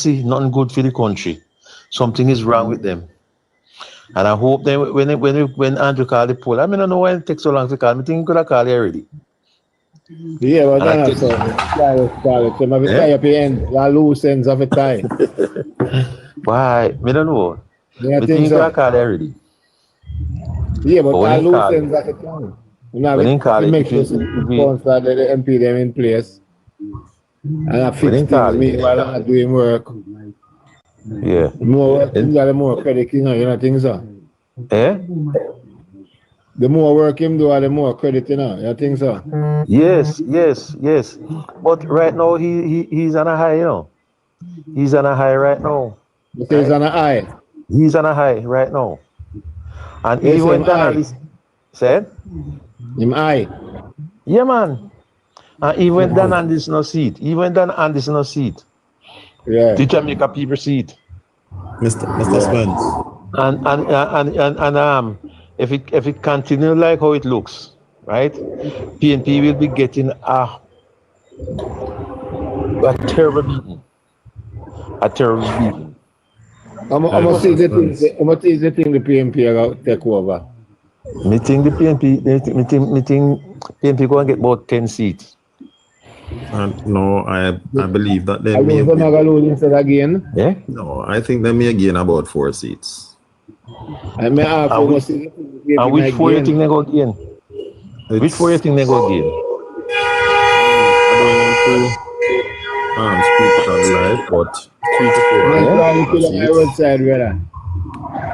see nothing good for the country. Something is wrong with them. And I hope then when Andrew called the poll, I mean, I don't know why it takes so long to call. I think he could have called already. Yeah, but then so so maybe tie up your end, the loose ends of a tie. Why? I don't know. Yeah, I think he could have called already. Yeah, but when the he loose called ends of a tie. Now when he called we it, make sure if the MP them in place. And I When fix he things called it. meanwhile I'm not doing work. yeah. More work, him got the more credit, you know, things so. Eh? The more work him do, the more credit, you know things so. Yes. But right now he's on a high, you know. He's on a high right now. But he's on a high. He's on a high right now. And Yes, even him high. Dan said, Him high. yeah, man. And even Dan Anderson no seat. Even Dan Anderson no seat. Yeah. The Jamaica people seat. Mr. Spence. And if it continue like how it looks, right? PNP will be getting a terrible beating. A terrible beating. I'm gonna see the thing the PNP are take over. Me think the PNP PNP going to get about 10 seats. No, I believe that they Are may you going to lose instead again? Yeah? No, I think they may gain about 4 seats. I may have to see the and which 4 you think they go gain? Which 4 you think they go gain? I don't want to speak on live, but 3 to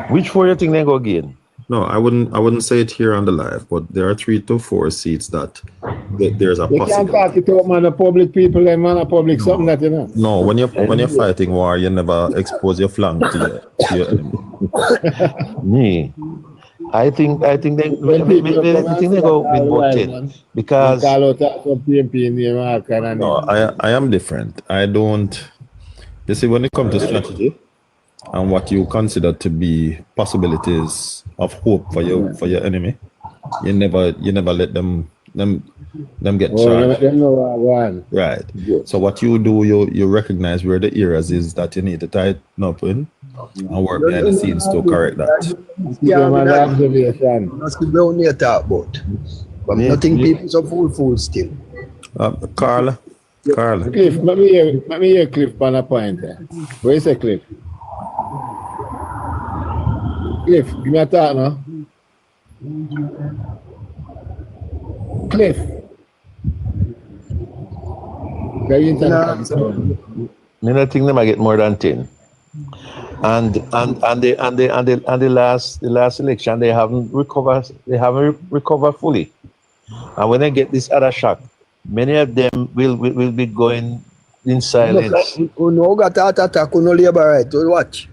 4. Which 4 you think they go gain? No, I wouldn't say it here on the live, but there are 3 to 4 seats that there's a possibility. You can't talk it out, man. The public people, man, a public something that you know. No, when you're fighting war, you never expose your flank to your enemy. Me, I think they go with about 10 because no, I am different. I don't. You see, when it comes to strategy and what you consider to be possibilities of hope for your enemy, you never let them get charged. Right. So what you do, you recognize where the errors is that you need to tighten up in and work behind the scenes to correct that. That's the brown you talk about. But nothing people so full still. Carl. Cliff, let me hear Cliff on a point there. Where is the Cliff? Cliff, give me a talk now. Cliff. I don't think they might get more than 10. And the last election they haven't recovered fully. And when they get this other shock, many of them will be going in silence. No got heart attack, no labor right. Watch.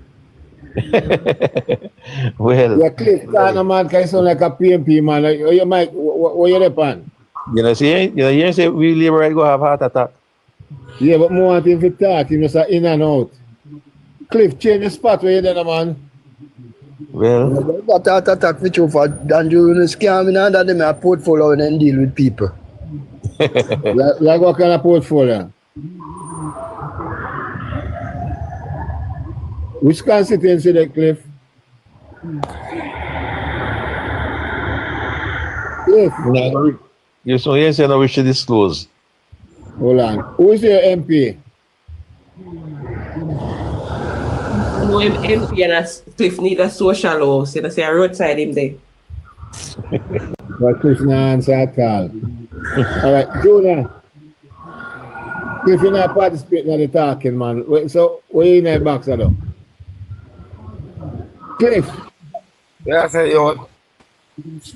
Well, yeah, Cliff, man, can sound like a PNP man. You might, what you depend? You say we labor right go have heart attack. Yeah, but more want him to talk, you know, say in and out. Cliff, change the spot where you're there, man. Well, got heart attack with you for and you scam and that them a portfolio and then deal with people. like what kind of portfolio? Which constituency there, Cliff? Cliff? No, you say no, we should disclose. Hold on. Who is your MP? No, MP and Cliff need a social law, so they say a roadside him there. But Cliff no answer at all. All right, Jonah. Cliff, you're not participating in the talking, man. So, where you in that box, though? Cliff. Yeah, I say, yo.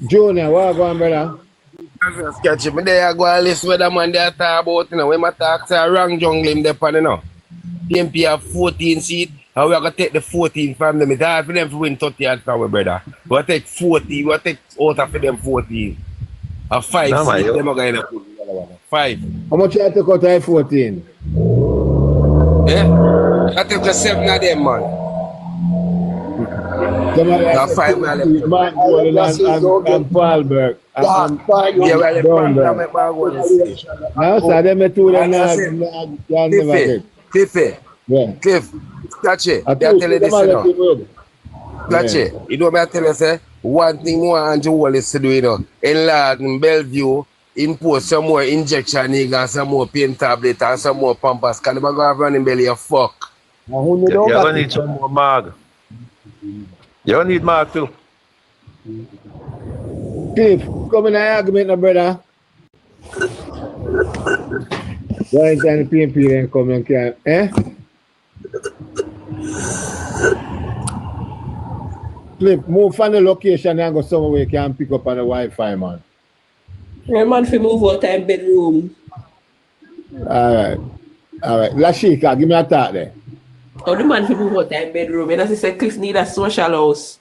Junior, what going on, brother? I just catch you. But there I go and listen with the man they talk about, you know. When I talk, say, wrong jungle him there, you know. PNP have 14 seats, and we are going to take the 14 from them. It's hard for them to win 30 at our brother. We'll take 40, we'll take out of them 14. A 5 no, seats, them are going to put the other one. 5. How much you take out of 14? Yeah? I take the 7 of them, man. The 5 of them. And Paulberg. Yeah, well, the problem is no, so them two them never get. Cliffy, Yeah. Cliff, catch it. I They tell you this, you know. know. Catch it. You know what I tell you, say? One thing more Andrew Wallace to do, you know. In Bellevue, impose some more injection, and some more pain tablet, and some more pampas. Can never go running belly a fuck. And who You're don't got gonna need some more mag. You're gonna need mag too. Cliff, come in an argument, my brother. Why is the PNP then come and can, eh? Cliff, move from the location and go somewhere where you can pick up on the Wi-Fi, man. My man fi move out of bedroom. All right. Lashika, give me a thought there. Oh, the man fi move out of bedroom. And as I said, Cliff need a social house.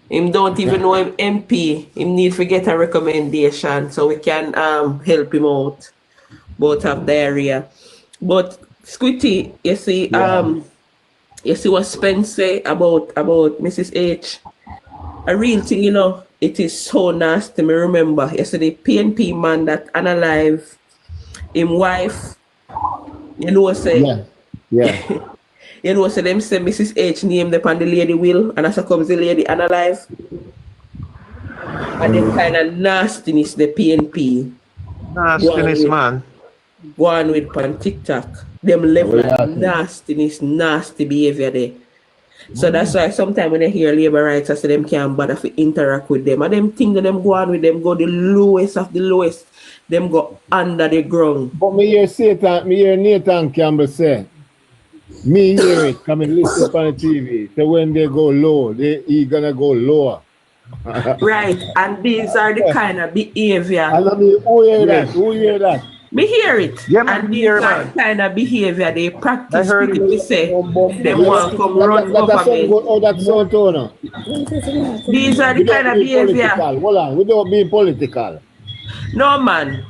Him don't even know him MP. Him need to get a recommendation so we can help him out. Both have diarrhea. But Squitty, you see, you see what Spence say about Mrs. H. A real thing, you know, it is so nasty. Me remember yesterday, PNP man that unalive him wife. You know what say? Yeah. You know, so them say Mrs. H named upon the lady will, and as comes the lady unalive. And then kind of nastiness, the PNP. Nastiness, man. Go on with on TikTok. Them level of nastiness, nasty behavior there. So that's why sometimes when I hear labor rights, I say them can't bother to interact with them. And them think that them go on with them, go the lowest of the lowest. Them go under the ground. But me hear Nathan Campbell say, me hear it, come and listen on the TV. So when they go low, he gonna go lower. Right, and these are the kind of behavior. I love you. Who hear that? Me hear it. Yeah, man, and these hear, are man. the kind of behavior they practice. I heard People it. say they want to come run government. Oh, that's so tone. These are the kind of behavior. Hold on, without being political. No man.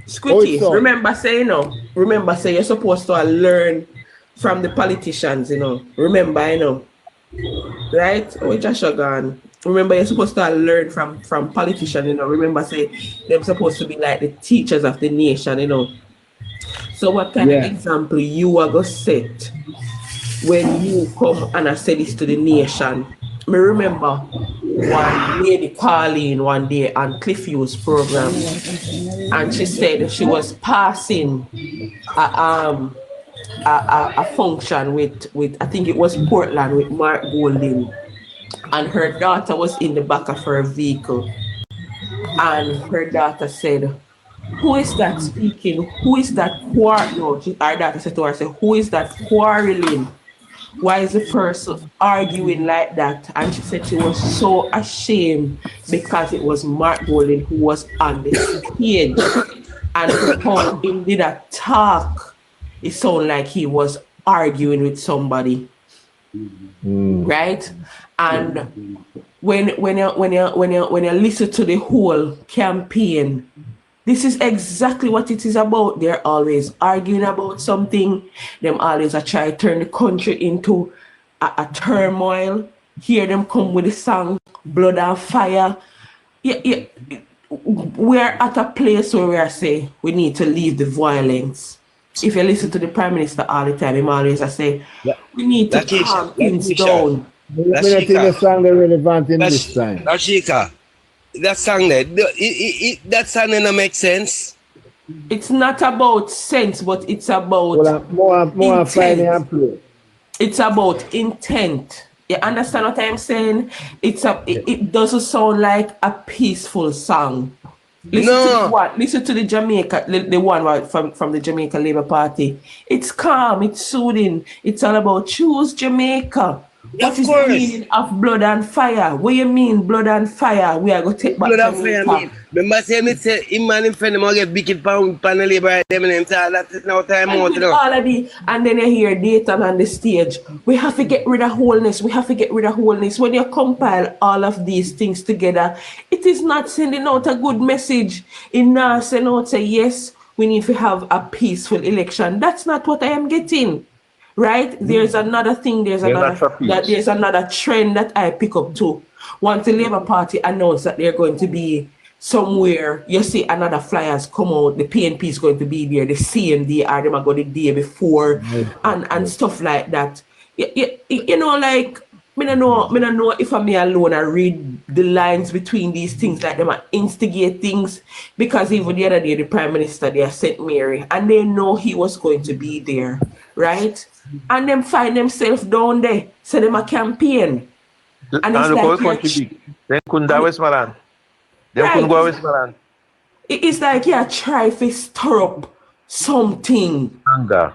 Squitty, so? remember say, you know, you're supposed to learn from the politicians, you know. Remember, you know. Right? Oh, Joshua gone. Remember, you're supposed to learn from politicians, you know. Remember, say, they're supposed to be like the teachers of the nation, you know. So what kind of example you are going to set when you come and I say this to the nation? Me remember one lady calling one day on Cliff Hughes program, and she said she was passing a function with I think it was Portland with Mark Golding, and her daughter was in the back of her vehicle, and her daughter said, "Who is that speaking? Who is that quarreling?" No, our daughter said to her, "Who is that quarreling? Why is the person arguing like that?" And she said she was so ashamed because it was Mark Golding who was on the stage, and how him did a talk. It sounded like he was arguing with somebody, right? And when you listen to the whole campaign, this is exactly what it is about. They're always arguing about something. Them always try to turn the country into a turmoil. Hear them come with the song "Blood and Fire." Yeah. We're at a place where we are saying we need to leave the violence. If you listen to the Prime Minister all the time, he always say we need to calm things down. I think the song is relevant in this time. Lashika, that song there, that song doesn't make sense. It's not about sense, but it's about more Friday and play. It's about intent. You understand what I'm saying? It doesn't sound like a peaceful song. Listen to the Jamaica, the one from the Jamaica Labour Party. It's calm, it's soothing. It's all about choose Jamaica. What is the meaning of blood and fire? What you mean blood and fire? We are going to take back blood and Jamaica. fire mean. Remember say him and him friend them get big pound panel labor them and them say that's now time out. All of the, and then you hear Dayton on the stage. We have to get rid of wholeness. We have to get rid of wholeness. When you compile all of these things together, it is not sending out a good message. It not sending out say yes, we need to have a peaceful election. That's not what I am getting. Right? There's another thing, there's another trend that I pick up too. Once the Labour Party announced that they're going to be somewhere you see another flyers come out, the PNP is going to be there the same day or them are going the day before and stuff like that. You know, like me don't know if I'm me alone I read the lines between these things, like them are instigate things, because even the other day the Prime Minister there sent Mary and they know he was going to be there, right? And them find themselves down there, so them a campaign. And it's look like how they couldn't go Westmoreland. They couldn't go Westmoreland. It's like you try to stir up something. Anger.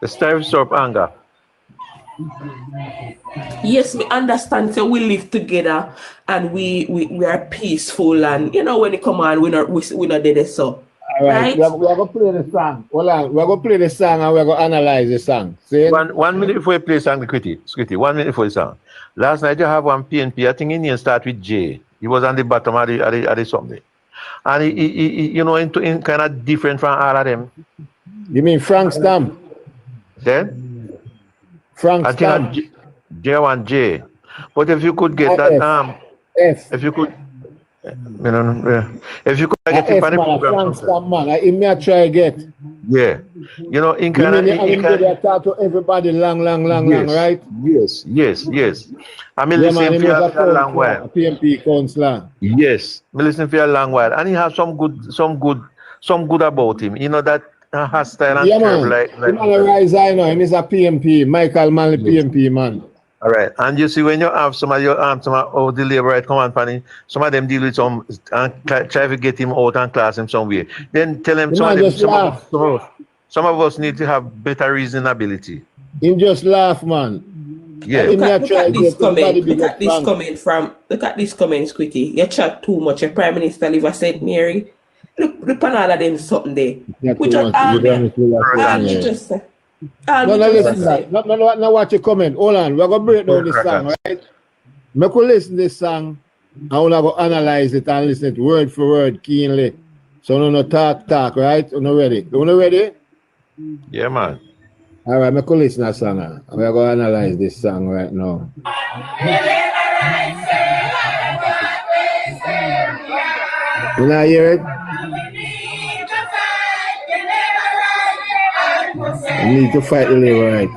The stir up anger. Yes, we understand. So we live together and we are peaceful, and you know when it come on, we not dead so. All right. Right? We are going to play the song. Hold on. We are going to play the song and we are going to analyze the song. See? 1 minute before you play song, the Squitty. 1 minute before the song. Last night you have one PNP. I think Indian start with J. He was on the bottom of the something. And he you know, in kind of different from all of them. You mean Frank Stamp? Then Frank I Stamp. think J1 J. But if you could get that F. if you could if you could get F it on the man, program. Frank Stamp man. I may try get. Yeah. You know, in You kind mean I talk to everybody long, right? Yes. I mean, Yeah, listen man, for a long while. PMP counselor. Yes, me listen for a long while, and he has some good about him. You know that hostile and Yeah, curve man. like. Him and the rise, I know him is a PMP, Michael Manley PMP man. All right, and you see when you have some of the labor right come on, Fanny, some of them deal with some and try to get him out and class him somewhere. Then tell him some of us need to have better reasoning ability. Him just laugh, man. Yeah. Look at this comment, Squitty. You chat too much. Your Prime Minister live at St. Mary. Look on all of them something there. We just No, watch your comment. Hold on, we're gonna break down this song, right? Me could listen this song and we'll go analyze it and listen it word for word keenly. So no talk, right? You not ready? You not ready? Yeah, man. All right, me could listen to that song. We're gonna analyze this song right now. You not hear it? You need to fight the labor right.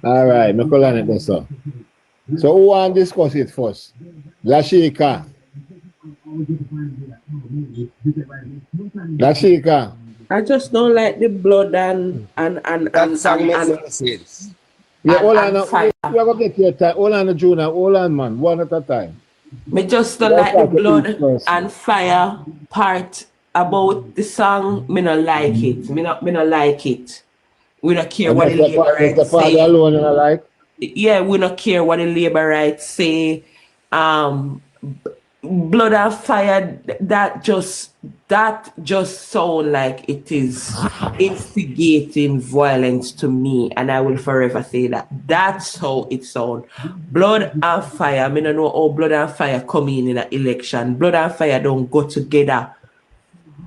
All right, me call on it then, so. So who want to discuss it first? Lashika. I just don't like the blood and That song makes no sense. Yeah, hold on. and Now. fire. We are going to get your time. Hold on, Junior. Hold on, man. One at a time. Me just don't like the blood and fire part about the song. Me not like it. Me not like it. We don't care And what the that's labor the rights party say. alone, you know, like. Yeah, we don't care what the labor rights say. Blood and fire, that just sound like it is instigating violence to me, and I will forever say that. That's how it sounds. Blood and fire, I don't know how blood and fire come in an election. Blood and fire don't go together.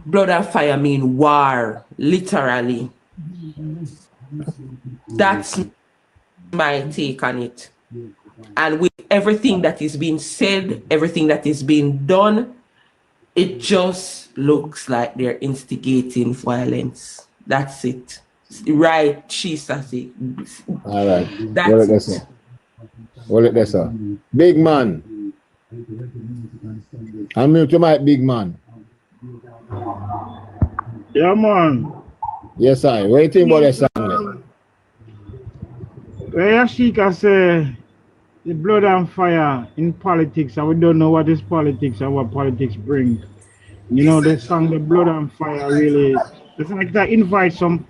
Blood and fire mean war, literally. That's my take on it. And with everything that is being said, everything that is being done, it just looks like they're instigating violence. That's it. Right, she says it. All right. That's it. What it is, sir? Big man. Unmute your mic, big man. Yeah, man. Yes, I. What do you think about the song? Where Yashika say the blood and fire in politics, and we don't know what is politics and what politics bring. You know, the song, the blood and fire, really, it's like that invoke some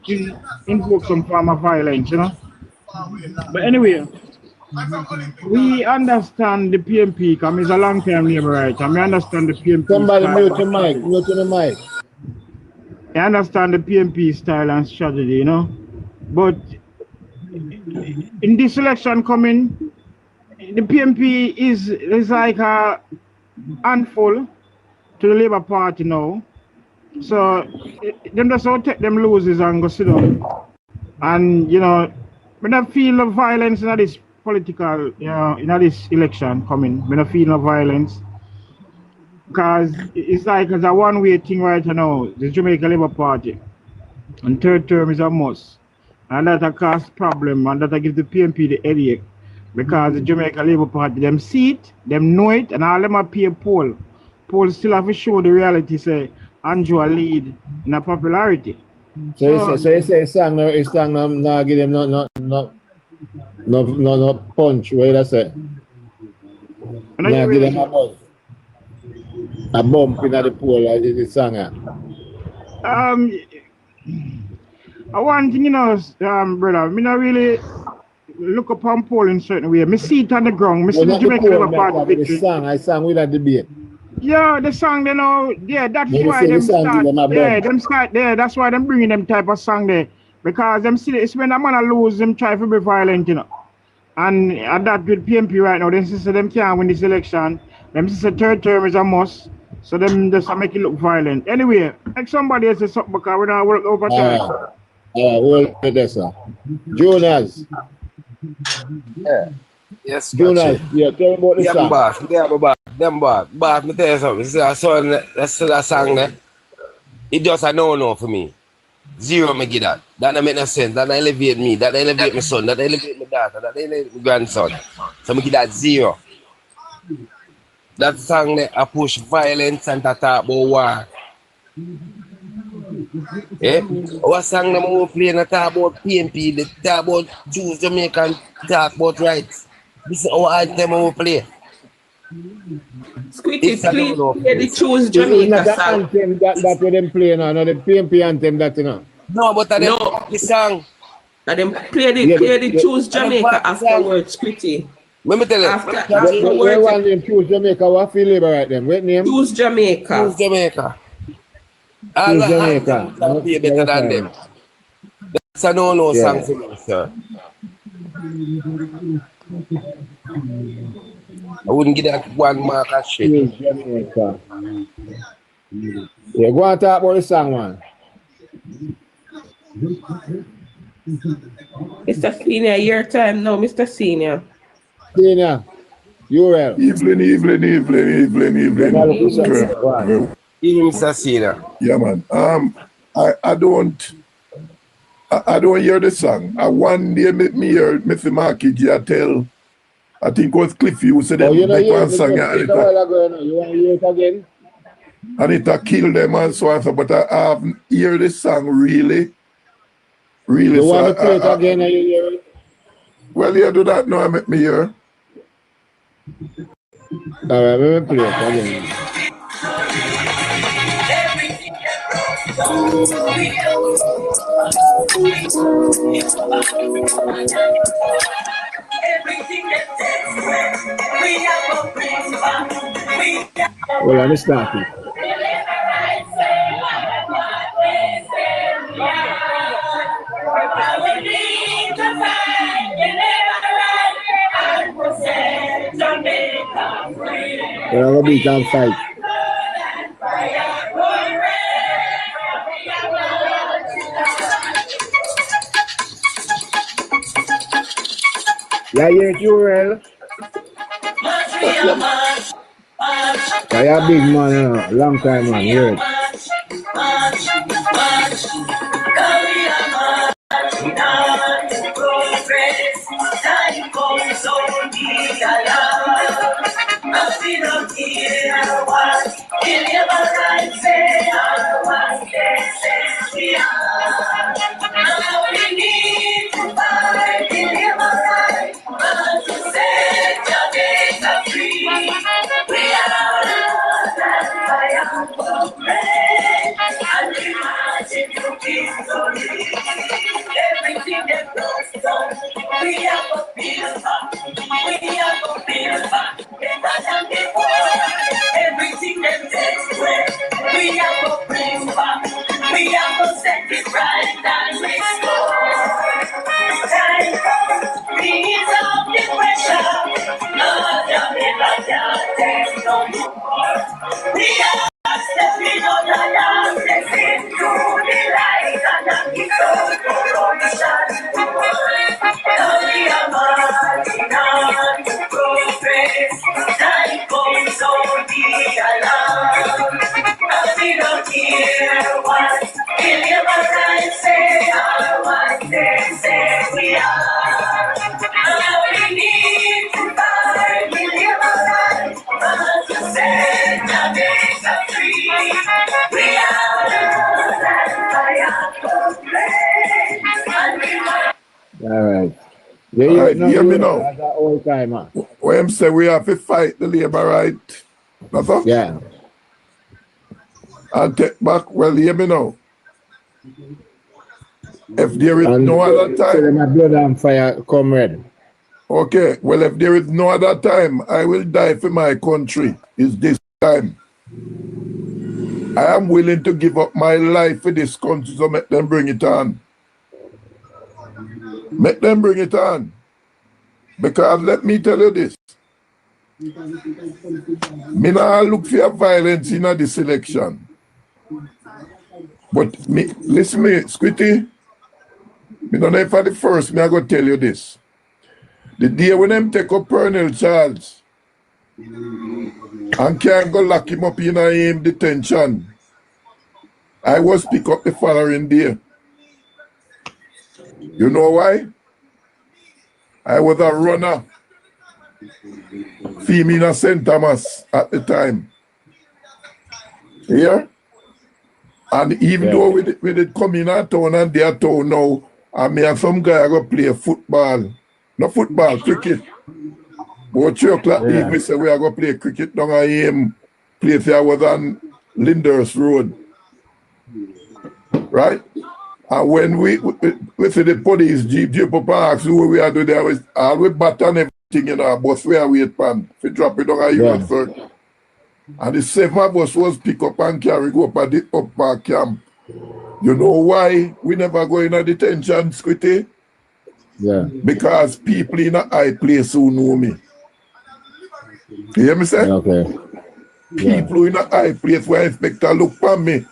form of violence, you know. But anyway, we understand the PMP because it's a long-term labor right, and we understand the PMP. Somebody mute the mic. Mute the mic. I understand the PMP style and strategy, you know. But in this election coming, the PMP is like a handful to the Labour Party now. So them just all take them losses and go sit down. And you know, when I feel the violence in this political, you know, in this election coming, when I feel no violence. Because it's like it's a one-way thing right now, the Jamaica Labour Party. And third term is a must. And that cause problem, and that give the PMP the headache. Because the Jamaica Labour Party, them see it, them know it, and all them appear poll. Polls still have to show the reality, say, Andrew lead in a popularity. So you say song no give them no punch, what you say? No give them a buzz. A bump in the pool, like the song. I want thing, you know, brother, I not really look upon poll in certain way. I see it on the ground. I see the Jamaica Labour Party victory. I sang with that debate. Yeah, the song, you know, yeah, that's why them start. Yeah, them start there. That's why them bringing them type of song there. Because them see it's when a man lose, them try to be violent, you know. And at that with PMP right now, they say them can't win this election. Them say third term is a must. So them just make it look violent. Anyway, like somebody else says something because we're not work over time. Hold it, sir. Jonas. Yeah. Yes, Jonas, yeah, tell me about the song. Them boss, me tell you something. This is a song, that's that song there. It just a no for me. Zero me give that. That don't make no sense. That don't elevate me. That don't elevate my son. That don't elevate my daughter. That don't elevate my grandson. So me give that zero. That song there, I push violence and talk about war. Eh? What song them more play and talk about PMP, they talk about Jews, Jamaican, talk about rights. This is our item we play. Squeaky, please play the Choose Jamaica song. Anthem that we them play now, the PMP anthem that you know. No, but the song. And then play the Choose Jamaica afterwards, Squeaky. Let me tell you. Where want them Choose Jamaica? What feel labor right them? What name? Choose Jamaica. Choose Jamaica. Choose Jamaica. Better than them. That's a no song for me, sir. I wouldn't give that one mark of shit. Choose Jamaica. Yeah, go and talk about the song, man. Mr. Senior, your time now, Mr. Senior. Senior, URL. Evelyn. Even Mr. Senior. Yeah, man. I don't hear the song. One day me hear Mr. Marky tell, I think it was Cliffy who said that make one song and you want to hear it again? And it kill them and so on. But I haven't hear the song really. You want to play it again and you hear it? Well, you do that now, I make me hear. All right, let me play it again. Well, let me start it. Well, I'm gonna beat and fight. Yeah, yeah, you well. Yeah, you're a big man, long time, man. Yeah. All right. Yeah, All right, hear me now. That's an old timer. When say we have to fight the labor right, that's all? Yeah. And take back, well, hear me now. If there is no other time. My blood and fire, comrade. Okay, well, if there is no other time, I will die for my country. It's this time. I am willing to give up my life for this country, so make them bring it on. Make them bring it on. Because let me tell you this. Me not look for violence in this election. But me, listen me, Squitty. Me don't know if I the first, me I go tell you this. The day when them take up Colonel Charles and can't go lock him up in a detention, I was pick up the following day. You know why? I was a runner. Femina St. Thomas at the time. Here? And even though we did come in our town and their town now, and me and some guy go play football. Not football, cricket. About 3 o'clock evening, we say we are going to play cricket down at him place I was on Linders Road. Right? And when we see the police jeep up and ask who we are doing there, we bat on everything in our bus where we pan. We drop it down at you first. And the 7 bus was pick up and carry go up at the upper camp. You know why we never go in a detention, Squitty? Yeah. Because people in a high place who know me. You hear me say? Okay. People in a high place where inspector look at me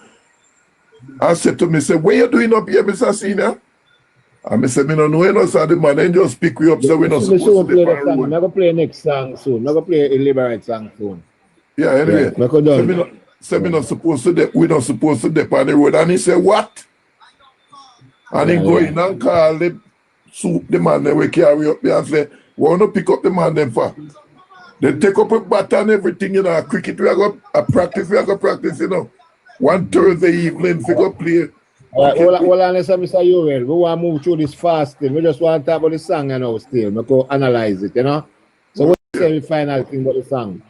and said to me, say, what you doing up here, Mr. Senior? And I said, me don't know, you know, sir, the man, and just pick you up, so we're not supposed to play the song. I'm going to play next song soon. I'm going to play a Liberate song soon. Yeah, anyway. Yeah, we're not supposed to dip on the road. And he said, what? And he go in and call the man that we carry up there and say, we want to pick up the man them for. They take up a bat and everything, you know, cricket, we are going to practice, you know. One Thursday evening, we go play. Hold on, Mr. Uriel. We want to move through this fast thing. We just want to talk about the song, you know, still. We go analyze it, you know. So what's the final thing about the song?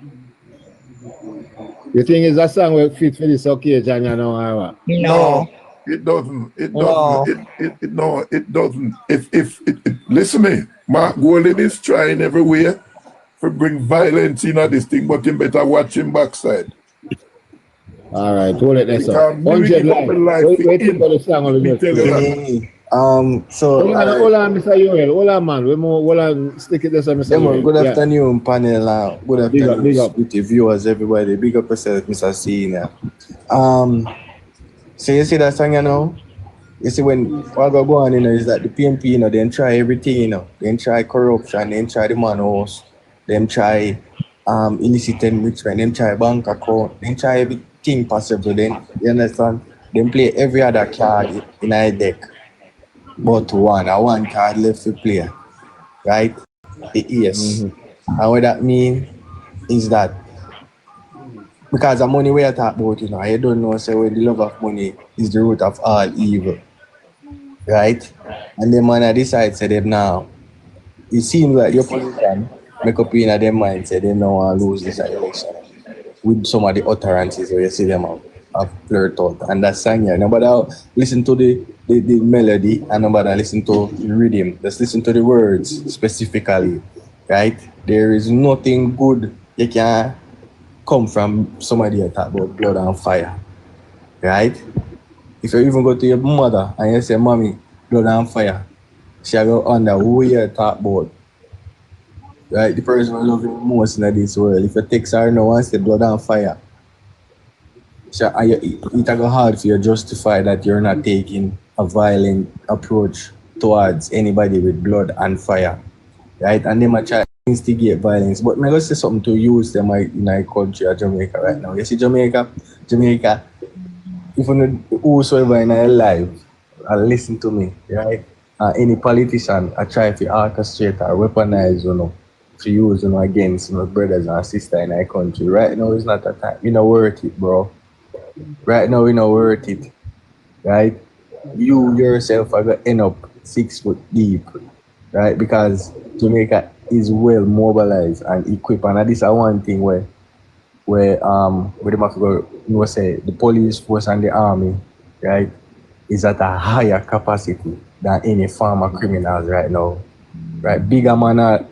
You think it's a song will fit for this occasion, you know, or what? No. It doesn't. It No. doesn't. No, it doesn't. Listen me, Mark Golding is trying everywhere to bring violence in this thing, but him better watch him backside. All right, hold it there, sir. Because me 100 give up my life live. Wait for him. for the song. Hold Me tell you that. Hold on, Mr. Yoel. Hold on, man. Hold on. Stick it there, sir, Mr. Yeah, man, Yoel. good afternoon, panel. Good Big afternoon, up. with the viewers, everybody. Big up yourself, Mr. Senior. So you see that song, you know? You see when what go on, you know, is that the PNP, you know, they try everything, you know. They try corruption, they try the man house, they try illicit enrichment, they try bank account, they try everything possible. Then you understand? They play every other card in a deck. But one card left to play. Right? The ace. And what that means is that because the money we are talking about, you know, I don't know, say when the love of money is the root of all evil. Right? And the man decide, say them now. It seems like your politician make up in their mind, say they don't want to lose this election. With some of the utterances where you see them have blurred out. And that song here. Nobody listen to the melody and nobody listen to the rhythm. Just listen to the words specifically. Right? There is nothing good you can come from somebody that talk about blood and fire. Right? If you even go to your mother and you say, Mommy, blood and fire, she'll go under who you talk about. Right? The person who love you most in this world. If you text her now and say blood and fire, it's go hard for you to justify that you're not taking a violent approach towards anybody with blood and fire. Right? And they might try to instigate violence. But I'm going to say something to use them in our country, Jamaica right now. You see Jamaica, even whosoever in our life, listen to me, right? Any politician I try to orchestrate or weaponize, you know, to use, you know, against, you know, brothers and sisters in our country. Right now is not a time. You're not worth it, bro. Right now, you're not worth it. Right? You yourself are going to end up 6 foot deep. Right? Because Jamaica is well mobilized and equipped. And this is one thing where them have to go, you know, say the police force and the army, right, is at a higher capacity than any form of criminals right now. Right? Bigger man than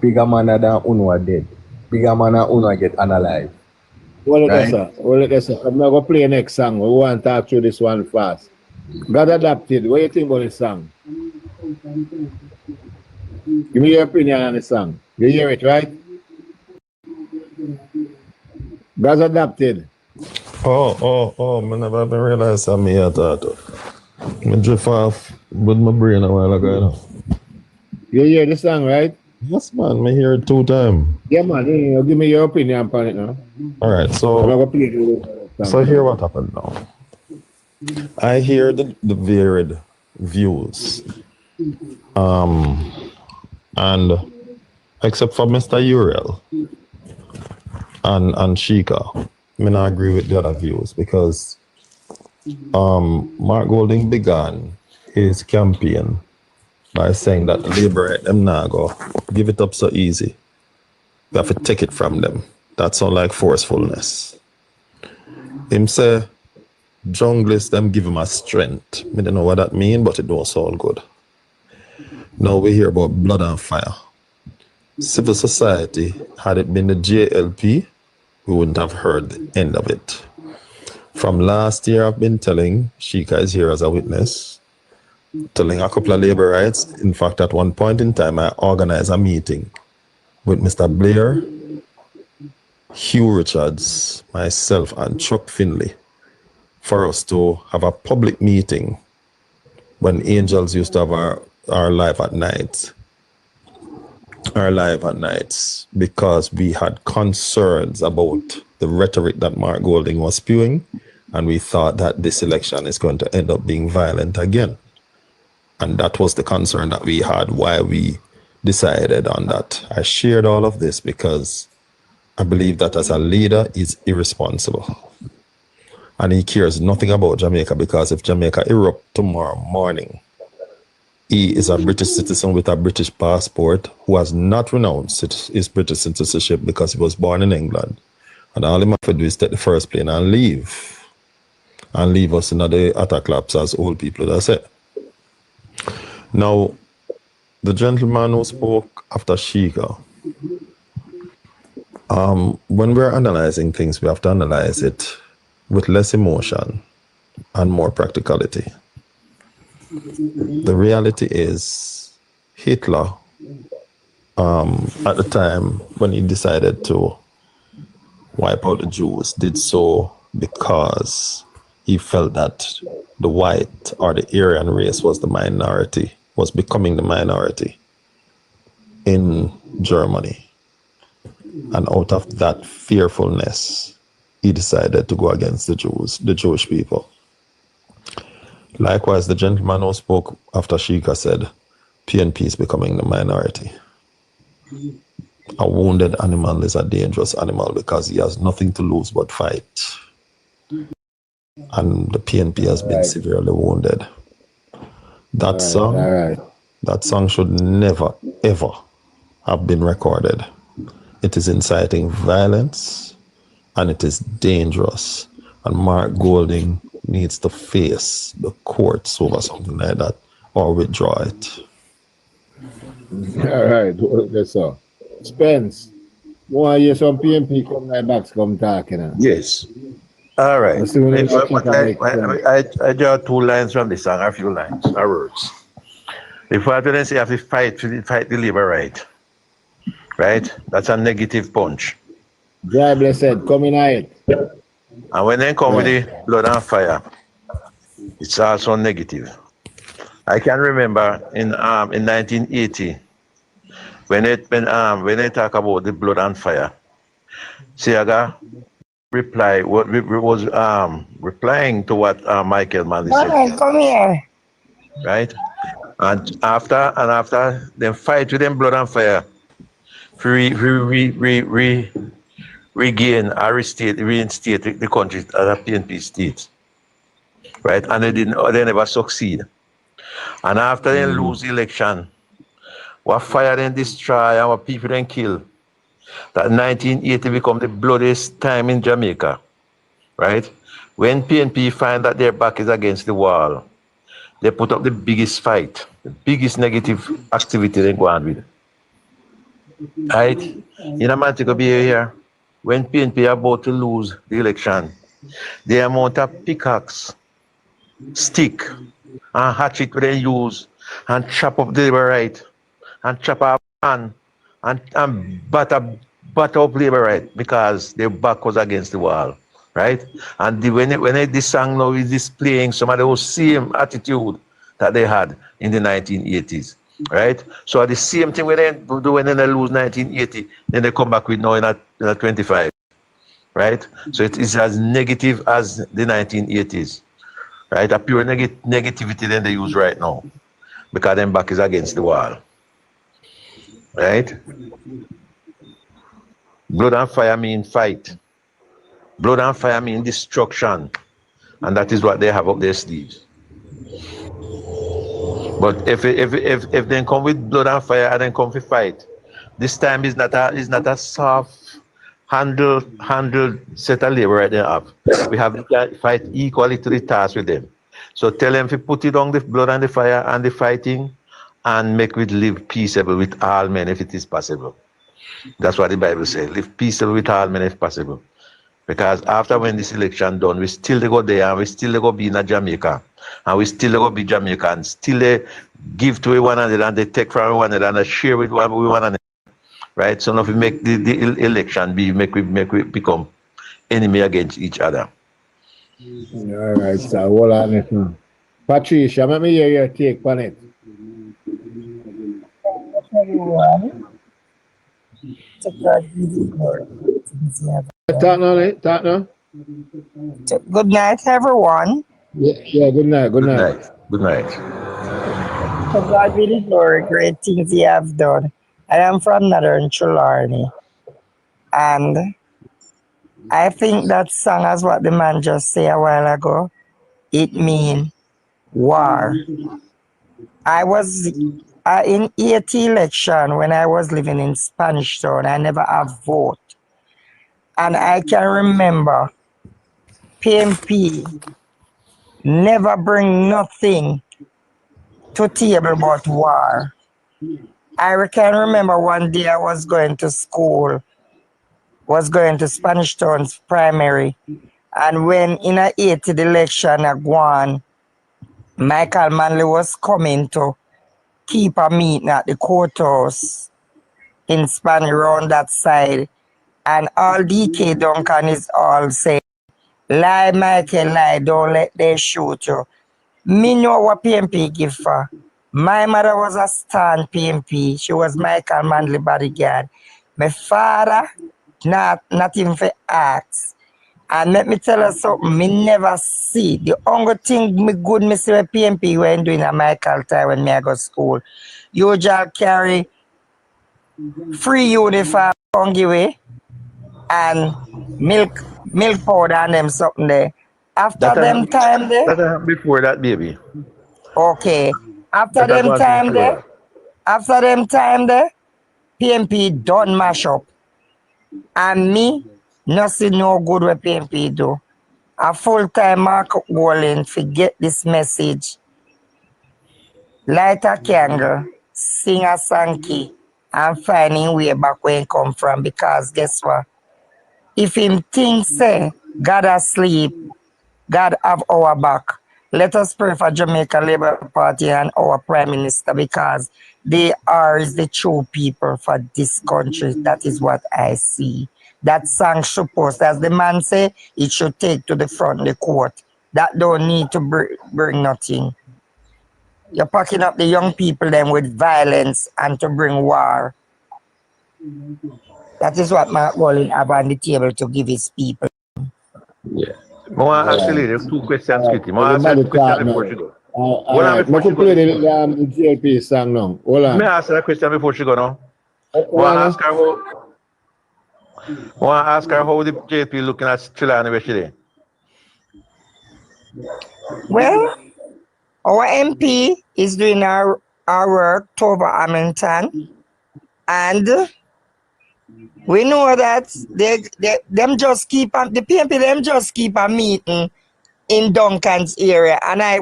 Uno are dead. Bigger man than Uno get unalive. Hold it there, sir. I'm not going to play next song. We want to talk through this one fast. God Adapted. What do you think about this song? Give me your opinion on the song. You hear it, right? God Adapted. Oh, I never even realized I may have that. I drift off with my brain a while ago, you know. You hear the song, right? Yes, man, I hear it 2 times. Yeah, man. You give me your opinion on it now. All right, I'm so going to play it. So here what happened now. I hear the varied views. And except for Mr. Uriel and Sheikah, I not agree with the other views because Mark Golding began his campaign by saying that the Labour them now go give it up so easy. We have to take it from them. That sounds like forcefulness. Him say, junglist them give him a strength. I don't know what that means, but it don't sound good. Now we hear about blood and fire. Civil society, had it been the JLP, we wouldn't have heard the end of it. From last year, I've been telling, Sheikah is here as a witness, telling a couple of labor rights. In fact, at one point in time, I organized a meeting with Mr. Blair, Hugh Richards, myself, and Chuck Finley for us to have a public meeting when Angels used to have our live at night. Our live at nights, because we had concerns about the rhetoric that Mark Golding was spewing, and we thought that this election is going to end up being violent again. And that was the concern that we had, why we decided on that. I shared all of this because I believe that as a leader, he's irresponsible. And he cares nothing about Jamaica, because if Jamaica erupts tomorrow morning, he is a British citizen with a British passport who has not renounced his British citizenship because he was born in England. And all he has to do is take the first plane and leave. and leave us in the attack laps as old people. That's it. Now, the gentleman who spoke after Sheikah, when we're analyzing things, we have to analyze it with less emotion and more practicality. The reality is Hitler, at the time when he decided to wipe out the Jews, did so because he felt that the white or the Aryan race was the minority, was becoming the minority in Germany. And out of that fearfulness, he decided to go against the Jews, the Jewish people. Likewise, the gentleman who spoke after Sheikah said, PNP is becoming the minority. A wounded animal is a dangerous animal because he has nothing to lose but fight. And the PNP has been severely wounded. That song should never, ever have been recorded. It is inciting violence and it is dangerous. And Mark Golding needs to face the courts over something like that or withdraw it. All right, that's all. Spence, want to hear some PNP come like back, come talking. Yes. All right. I draw 2 lines from the song, a few lines, or words. If what they say, have to fight the labor right? That's a negative punch. Dry blessed, come in it. And when they come with the blood and fire, it's also negative. I can remember in 1980 when they talk about the blood and fire, Siaga was replying to what Michael Manley said. Come here. Right? And after them fight with them blood and fire, reinstate the country as a PNP state. Right? And they never succeed. And after they lose the election, what fire then destroy and what people then kill. That 1980 become the bloodiest time in Jamaica. Right? When PNP find that their back is against the wall, they put up the biggest fight, the biggest negative activity they go on with. Right? In a Montego Bay here, when PNP are about to lose the election, the amount of pickaxe, stick, and hatchet they use, and chop up the labor right, and chop up and butter up labor right, because their back was against the wall. Right? And when this song now is displaying some of those same attitude that they had in the 1980s. Right? So the same thing when they do when they lose 1980, then they come back with now in a 25. Right? So it is as negative as the 1980s. Right? A pure negativity than they use right now. Because their back is against the wall. Right? Blood and fire mean fight. Blood and fire mean destruction. And that is what they have up their sleeves. But if they come with blood and fire and then come to fight, this time is not a soft handled set of labor right there up. We have to fight equally to the task with them. So tell them to put it on the blood and the fire and the fighting and make it live peaceable with all men if it is possible. That's what the Bible says. Live peaceable with all men if possible. Because after when this election done, we still go there and we still go be in Jamaica. And we still go be Jamaicans. Still they give to one another and they take from one another and they share with one another. Right? So now if we make the election make we become enemy against each other. All right, so hold on it now. Patricia, let me hear your take on it. Everyone. To God be the glory. Talk now. Good night, everyone. Yeah, good night. Good night. To God be the glory, great things He have done. I am from Northern Trelawney. And I think that song, as what the man just said a while ago, it means war. I was in 80 election when I was living in Spanish Town. I never have vote. And I can remember PNP never bring nothing to table but war. I can remember one day I was going to school, was going to Spanish Town's primary, and when in a 80th election I won, Michael Manley was coming to keep a meeting at the courthouse in Spanish around that side, and all DK Duncan is all saying, lie Michael, lie, don't let them shoot you. Me know what PMP give for. My mother was a stand PMP. She was Michael Manley bodyguard. My father, not even for acts. And let me tell you something, me never see. The only thing me good me see with PMP when doing a Michael time when me I go to school. You just carry free uniform on give away and milk powder and them something there. After them time there. That happened before that, baby. Okay. After them time there, PMP done mash up. And me, nothing no good what PMP do. A full-time Mark Wallen forget this message. Light a candle, sing a song key, and finding way back where he come from. Because guess what? If him think say God asleep, God have our back. Let us pray for Jamaica Labour Party and our Prime Minister because they are the true people for this country. That is what I see. That song should post, as the man say, it should take to the front of the court. That don't need to bring nothing. You're packing up the young people then with violence and to bring war. That is what Mark Wallen have on the table to give his people. Yeah. Actually, there's two questions, Kitty. I ask a question before she go. I could play the GLP song now. Hold on. May I ask her a question before she go now? I want to ask her how the JP looking at Trelawney where she there? Well, our MP is doing our work, Tova Hamilton, and we know that them just keep the PMP them just keep a meeting in Duncan's area, and I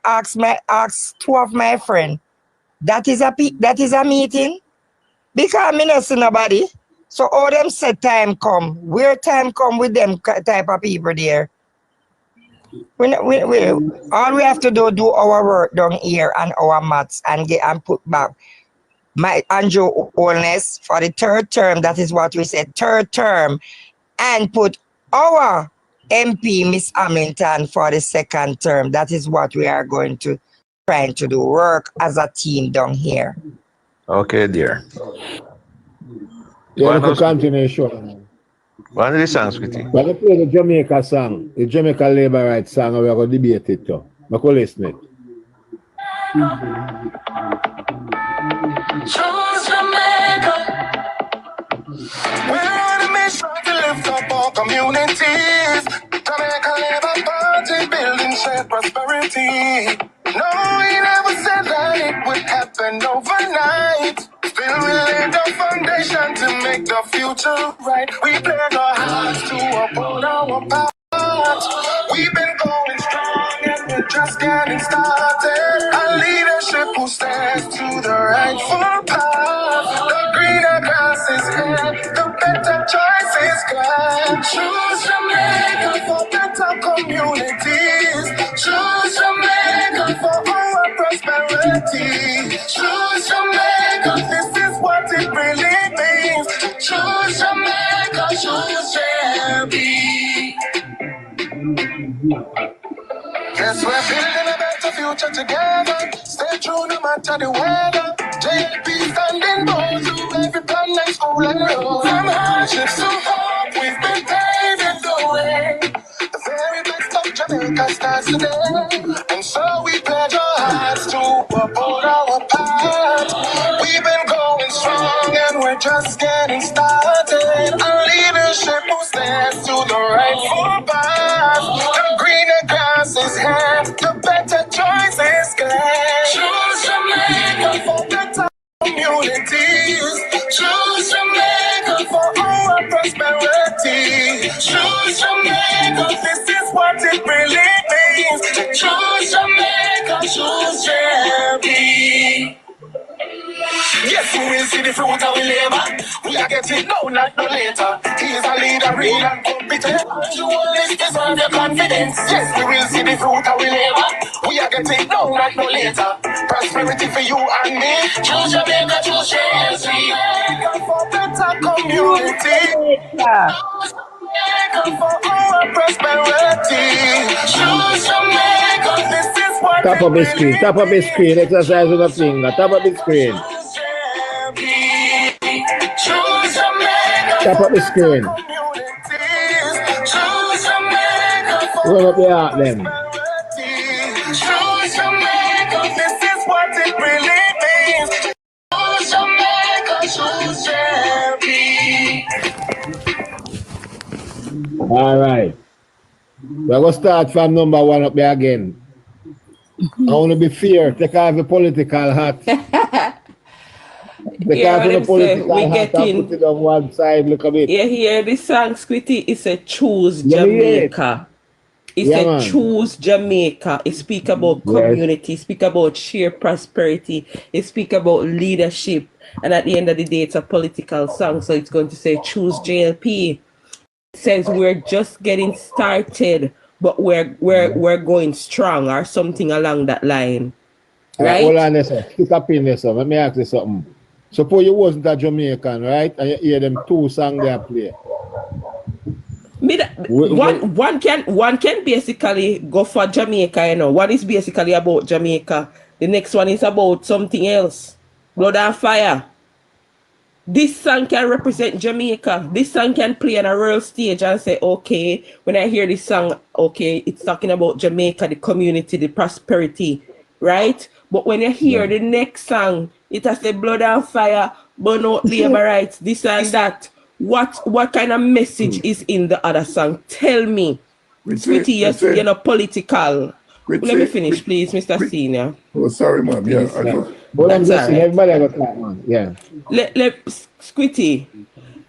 asked two of my friends, that is a meeting because me not see nobody. So all them said time come, where time come with them type of people there. All we have to do our work down here and our maths and put back my Andrew Holness for the third term. That is what we said, third term, and put our MP Miss Hamilton for the second term. That is what we are going to trying to do, work as a team down here. Okay, dear. Yeah, for continuation. One of the songs, Kitty. But they play the Jamaica song, the Jamaica Labour Rights song, and we are going to debate it too. I can listen it. Choose Jamaica. We're on a mission to lift up our communities. Jamaica Labour Party building shared prosperity. No, we never said that it would happen overnight. Still, we laid the foundation to make the future right. We pledge our hearts to uphold our path. We've been going strong and we're just getting started. A leadership who stands to the rightful path. The greener grass is here, the better choices come. Choose Jamaica for better communities. Choose Jamaica for our prosperity. Choose Jamaica, this is what it really means. Choose Jamaica, choose JB. Yes, we're building a better future together. Stay true no matter the weather. JP standing bold through every plan like school and road. From hardships to hope, we've been paving the way. The very best of Jamaica starts today. And so we pledge our hearts to uphold our path. We've been going strong and we're just getting started. A leadership who stands to the rightful path. The greener grass is here, the better choices come. Choose Jamaica for better communities. Choose Jamaica for our prosperity. Choose Jamaica, this is what it really means. You will see the fruit of we labor. We are getting now, not no later. He is a leader, real and competent. You always deserve your confidence. Yes, we will see the fruit of we labor. We are getting now, not no later. Prosperity for you and me. Choose Jamaica, choose JLC. For better community. For our prosperity. Choose Jamaica. This is what Tap up the screen. Tap up the screen. Exercise with the finger. Tap up the screen. Tap up the screen. Run up your heart then. Choose Jamaica. This is what it really means. Choose Jamaica. Choose JLP. All right. We're going to start from number 1 up there again. I want to be fair. Take off the political hat. Take Yeah, off the them say political we hat and getting. put it on one side. Look a bit. You hear this song, Squitty? It's a choose Yeah, me hear it. Jamaica. It's Yeah, a man. choose Jamaica. It speak about Yes. community. It speak about sheer prosperity. It speak about leadership. And at the end of the day, it's a political song. So it's going to say choose JLP. It says we're just getting started, but we're going strong or something along that line. Right? Hold on a second. Stick a pin there, sir. Let me ask you something. Suppose you wasn't a Jamaican, right? And you hear them 2 songs they play. One can basically go for Jamaica, you know. One is basically about Jamaica. The next one is about something else. Blood and Fire. This song can represent Jamaica. This song can play on a real stage and say, okay, when I hear this song, okay, it's talking about Jamaica, the community, the prosperity, right? But when you hear the next song, it has the blood and fire, burn out labor rights, this and that. What kind of message is in the other song? Tell me. Sweetie, you're not political. Let me finish, please, Mr. Senior. Oh, sorry, ma'am. Yeah, I know. But I'm That's just saying, all right. everybody have a clap, man. Yeah. Let Squitty,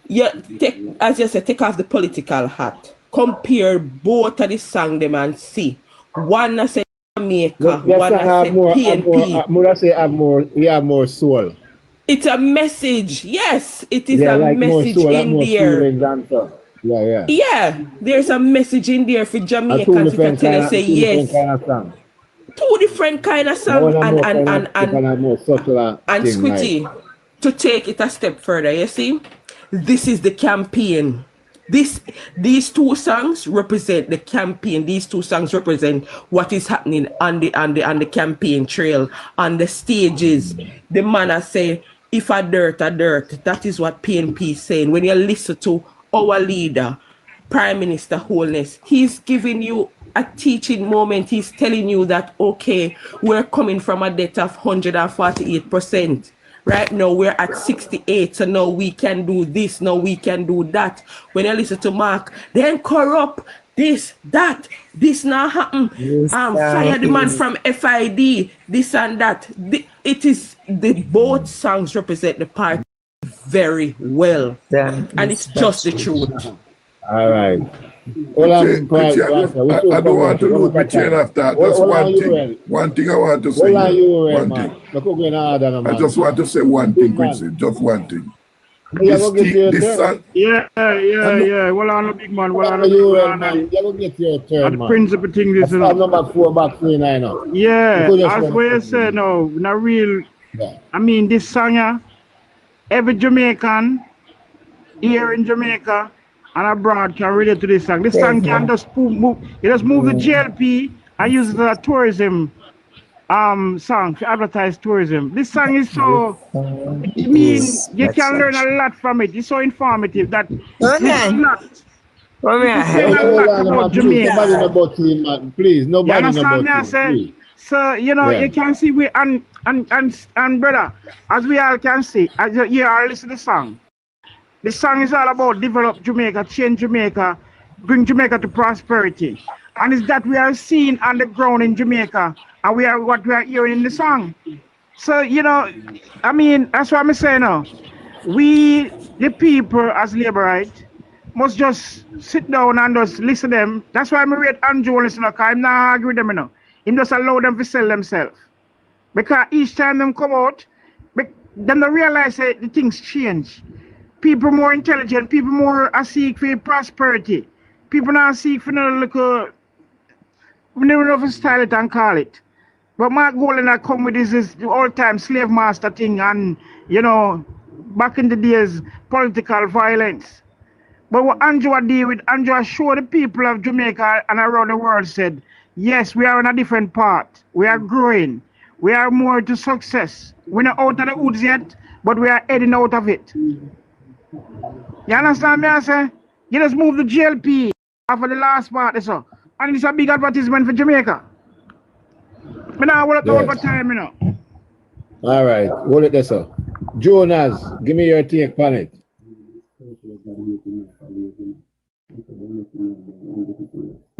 you take, as you said, take off the political hat. Compare both of the song them and see. One I say Jamaica, Yes, one I I have say more, PNP. you have more soul. It's a message. Yes, it is Yeah, a like more message soul, like in more there. feelings and stuff. Yeah, yeah. Yeah, there's a message in there for And Jamaicans. If I tell you, say yes. kind of song. Two different kind of One songs are more and kind of more subtle and thing, Squitty, like. to take it a step further, you see, this is the campaign. These 2 songs represent the campaign. These 2 songs represent what is happening on the campaign trail, on the stages. The man I say, if a dirt, that is what PNP is saying. When you listen to our leader, Prime Minister Holness, he's giving you a teaching moment. He's telling you that, okay, we're coming from a debt of 148%. Right now, we're at 68. So now we can do this. Now we can do that. When you listen to Mark, then corrupt this, that, this not happen. Fire the man from FID, this and that. It is the both songs represent the party very well. And it's just the truth. All right. Hold on, I don't want to lose my chain of thought. That's one thing. One thing I want to say. Hold on, you, One man. thing. Look, we're gonna I just want to say one thing, Quincy. Just one thing. Yeah, go get your turn. song, Yeah. Well, I'm a big man. Well, I'm a You, big man. man. You go get your And turn, the man. principal thing is, That's you know. number 4 back 3 9 now. Yeah, You could just as run we it. say no, not real. Yeah. I mean, this song, every Jamaican here in Jamaica and abroad can relate to this song. This song can just move. It just move the JLP and use it as a tourism song to advertise tourism. This song is so, I mean, you can learn a lot from it. It's so informative that Okay. it's Hold on, man. Please, nobody know about him, man. Please, You nobody know understand me? I about him. say, Please. so you know, Yeah. you can see we and brother, as we all can see, as you all listen to the song. The song is all about develop Jamaica, change Jamaica, bring Jamaica to prosperity, and it's that we are seeing on the ground in Jamaica, and we are what we are hearing in the song. So you know, I mean, that's what I'm saying now. We, the people, as Labourite, must just sit down and just listen to them. That's why I rate Andrew and listen, because I'm not arguing with them, you know. Him just allow them to sell themselves. Because each time them come out, them don't realize that the things change. People more intelligent, people more seek for prosperity. People now seek for no little, we never know if to style it and call it. But Mark Golan that come with this all-time slave master thing and, you know, back in the days, political violence. But what Andrew did with Andrew showed the people of Jamaica and around the world said, yes, we are on a different path. We are growing. We are more to success. We're not out of the woods yet, but we are heading out of it. You understand me, I say? You just move the GLP after the last part, so. And it's a big advertisement for Jamaica. I now want to talk about time, you know. All right, hold it there, sir. Jonas, give me your take on it.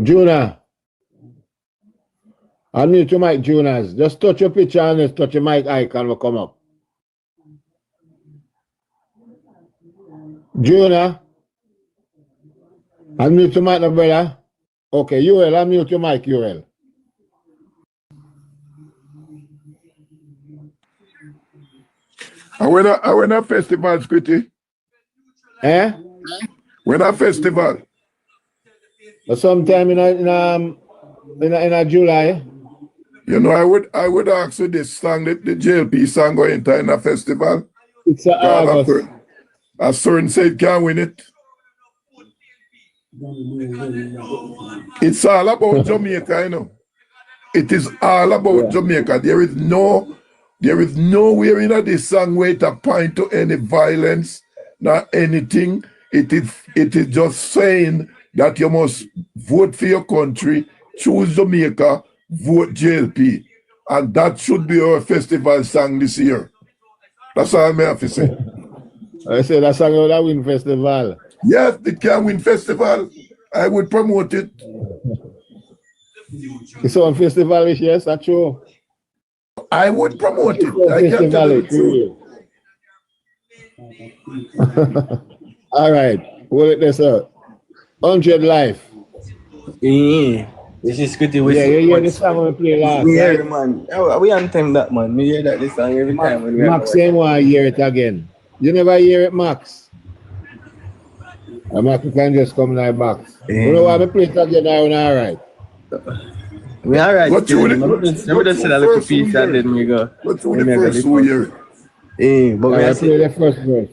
Jonah. Unmute your mic, Jonas. Just touch your picture and just touch your mic icon will come up. Jonah. Unmute your mic, brother. Okay, UL, unmute your mic, UL. I went a festival, Squitty. Eh? When a festival. Sometime in July. You know, I would ask you this song, the JLP song going to in a festival. It's August. A certain said can't win it. It's all about Jamaica, you know. It is all about Jamaica. There is nowhere in this song where it point to any violence, not anything. It is just saying that you must vote for your country, choose Jamaica, vote JLP. And that should be our festival song this year. That's all I have to say. I said that song will win festival. Yes, it can win festival. I would promote it. It's on festival, yes, that's true. I would promote it. I can tell you the truth. All right, hold it there, sir. 100 Life. Yeah, this is good. Yeah, you hear the song we play last. Yeah, right? Man. We anthem that, man. We hear that this song every time. When Max same one hear it again. You never hear it, Max? Max can just come like Max. You know why we play it again now, all right? We all right. What you just said a little piece and then we go. What's the first 2 years? Yeah, but we play the first verse.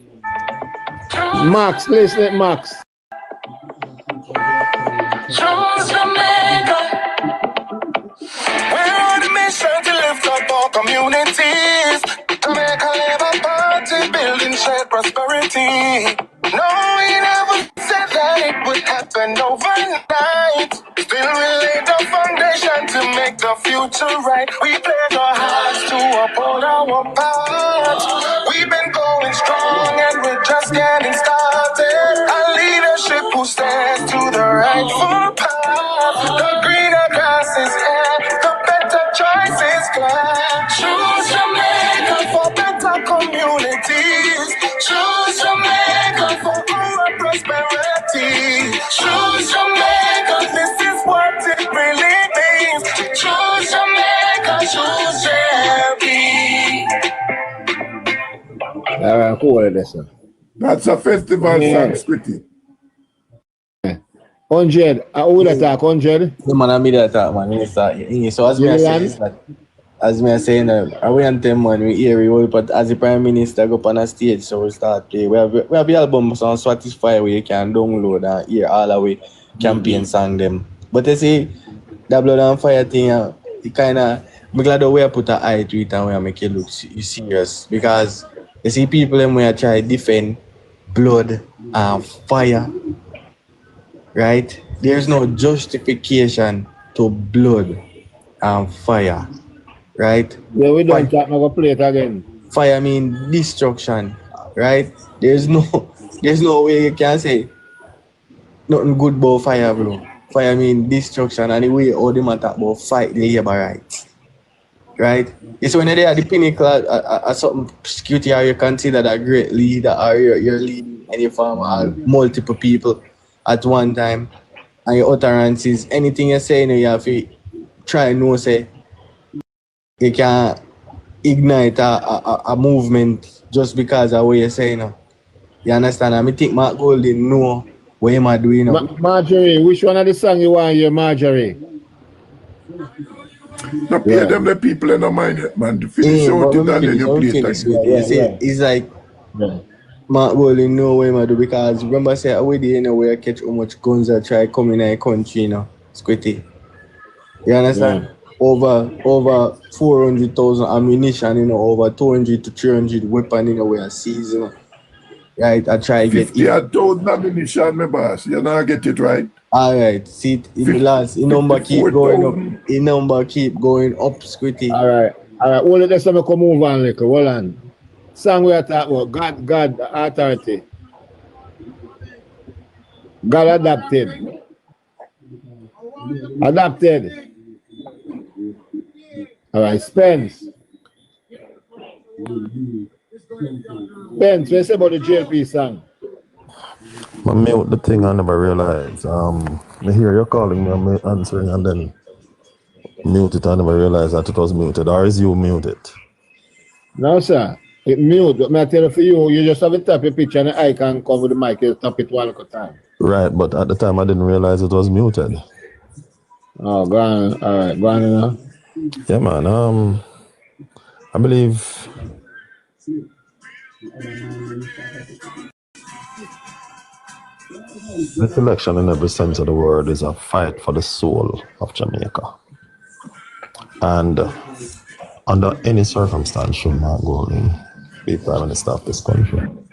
Max, listen it, Max. Choose Jamaica. We're on a mission to lift up our communities, to make a labor party, building shared prosperity. No, we never said that it would happen overnight. Still, we laid the foundation to make the future right. We pledge our hearts to uphold our path. We've been going strong and we're just getting started. A leadership who stands to the rightful path. The greener grass is here, the better choice is clear. Choose Jamaica for better communities. Choose Jamaica for our prosperity. Choose Jamaica, this is what it really means. Choose Jamaica, choose JLP. All right, cool with this, sir. That's a festival song, Squitty. 100, who that talk, 100? The man I made that talk, man. So as me I say is that, as me I say, we anthem, man, we hear we will put as the Prime Minister go up on a stage, so we start play. We have the album on Spotify where you can download and hear all the way campaign song them. But you see, that Blood and Fire thing, it kinda, I'm glad the way I put an eye to it and we make it look serious. Because you see people them where try to defend blood and fire. Right? There's no justification to blood and fire. Right? Yeah, we don't talk, I'm going to play it again. Fire mean destruction. Right? There's no way you can say nothing good about fire, bro. Fire mean destruction, and the way all them talk about fight the labor rights. Right? It's when they're at the pinnacle at something security or you consider that great leader or you're leading any form or multiple people at one time, and your utterances, anything you say, you have to try and say you can ignite a movement just because of what you're saying. You understand? I think Mark Golding know what him a doing. Marjorie, which one of the song you want here, Marjorie? No play them the people in the mind yet, man. To finish out it and then you play it again. It's like Mark Golding know what him a do because remember I said away there where I catch how much guns I try coming in the country, Squitty. You understand? Over 400,000 ammunition, over 200 to 300 weapon we are seizing. Right, I try to get 50,000 ammunition, my boss. You not get it right. Alright, see it in the last the number keep going up. The number keep going up, Squitty. Alright. Hold it, let's come move on little. Hold on. Song we are talking about God authority. God adopted. Adopted. Alright, Spence. Spence, what you say about the JLP song? I mute the thing I never realized. I hear you calling me, I'm answering and then mute it. I never realized that it was muted. Or is you muted? No, sir. It mute. But I tell you for you, you just have to tap your picture and the icon come with the mic, you tap it one at a time. Right, but at the time I didn't realize it was muted. Oh, go on. Alright, go on now. Yeah, man. I believe this election, in every sense of the word, is a fight for the soul of Jamaica. And under any circumstance, should Mark Golding be Prime Minister of this country? 1,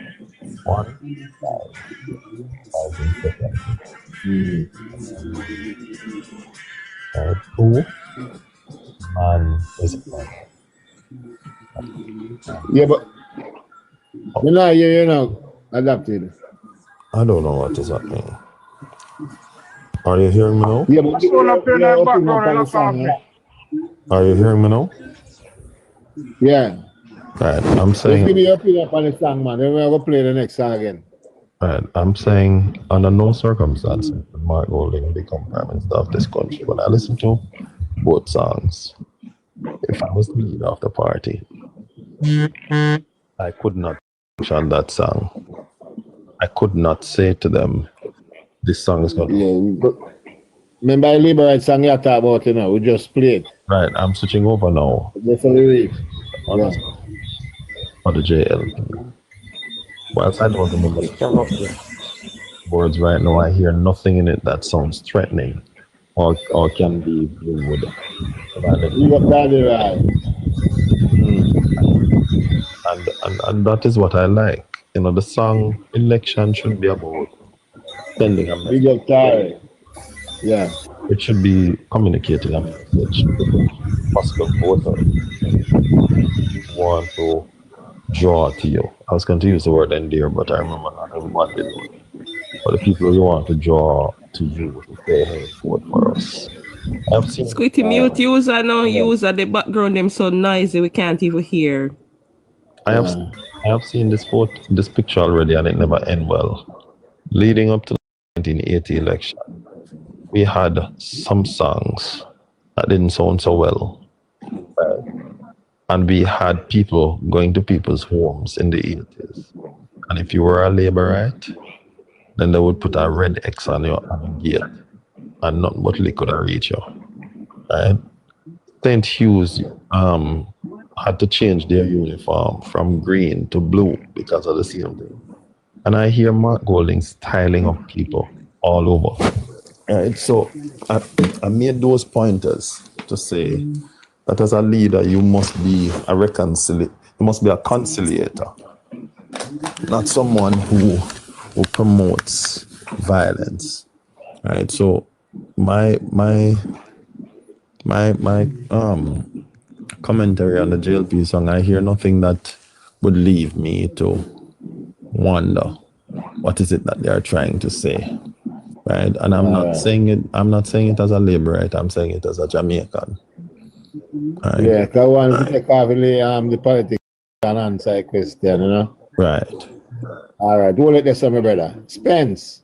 5,000 seconds. 2, man is Yeah, but you know, adopted. I don't know what is happening. Are you hearing me now? Yeah, but Are you hearing me now? Yeah. Right, I'm saying. Just give me your opinion on the song, man. Then we're going to play the next song again. Right, I'm saying under no circumstances would Mark Golding become Prime Minister of this country. When I listen to both songs, if I was the leader of the party, I could not on that song. I could not say to them, this song is going to... Remember I liberate song you talk about, we just played. Right, I'm switching over now. Just a lyric. For the JL. Whilst I don't remember the words right now, I hear nothing in it that sounds threatening or can be rude. You got that right. And that is what I like. The song election should be about sending a message. You get tired. Yeah. It should be communicating a message to possible voters who want to draw to you. I was going to use the word endear, but I remember not everyone did. But the people who want to draw to you to say, hey, vote for us. I've seen Squitty mute user now, user the background them so noisy we can't even hear. I have seen this picture already and it never end well. Leading up to the 1980 election, we had some songs that didn't sound so well. And we had people going to people's homes in the 80s. And if you were a Labourite, then they would put a red X on your gate and nothing but liquor could reach you. Right? St. Hugh's had to change their uniform from green to blue because of the same thing. And I hear Mark Golding styling up people all over. Right, so I made those pointers to say that as a leader, you must be a conciliator, not someone who promotes violence. Right. So my commentary on the JLP song, I hear nothing that would leave me to wonder what is it that they are trying to say. Right, and I'm not saying it as a Labourite, I'm saying it as a Jamaican. Right. Yeah, because I want to take off the politics and answer a question, Right. All right, do let this, my brother. Spence,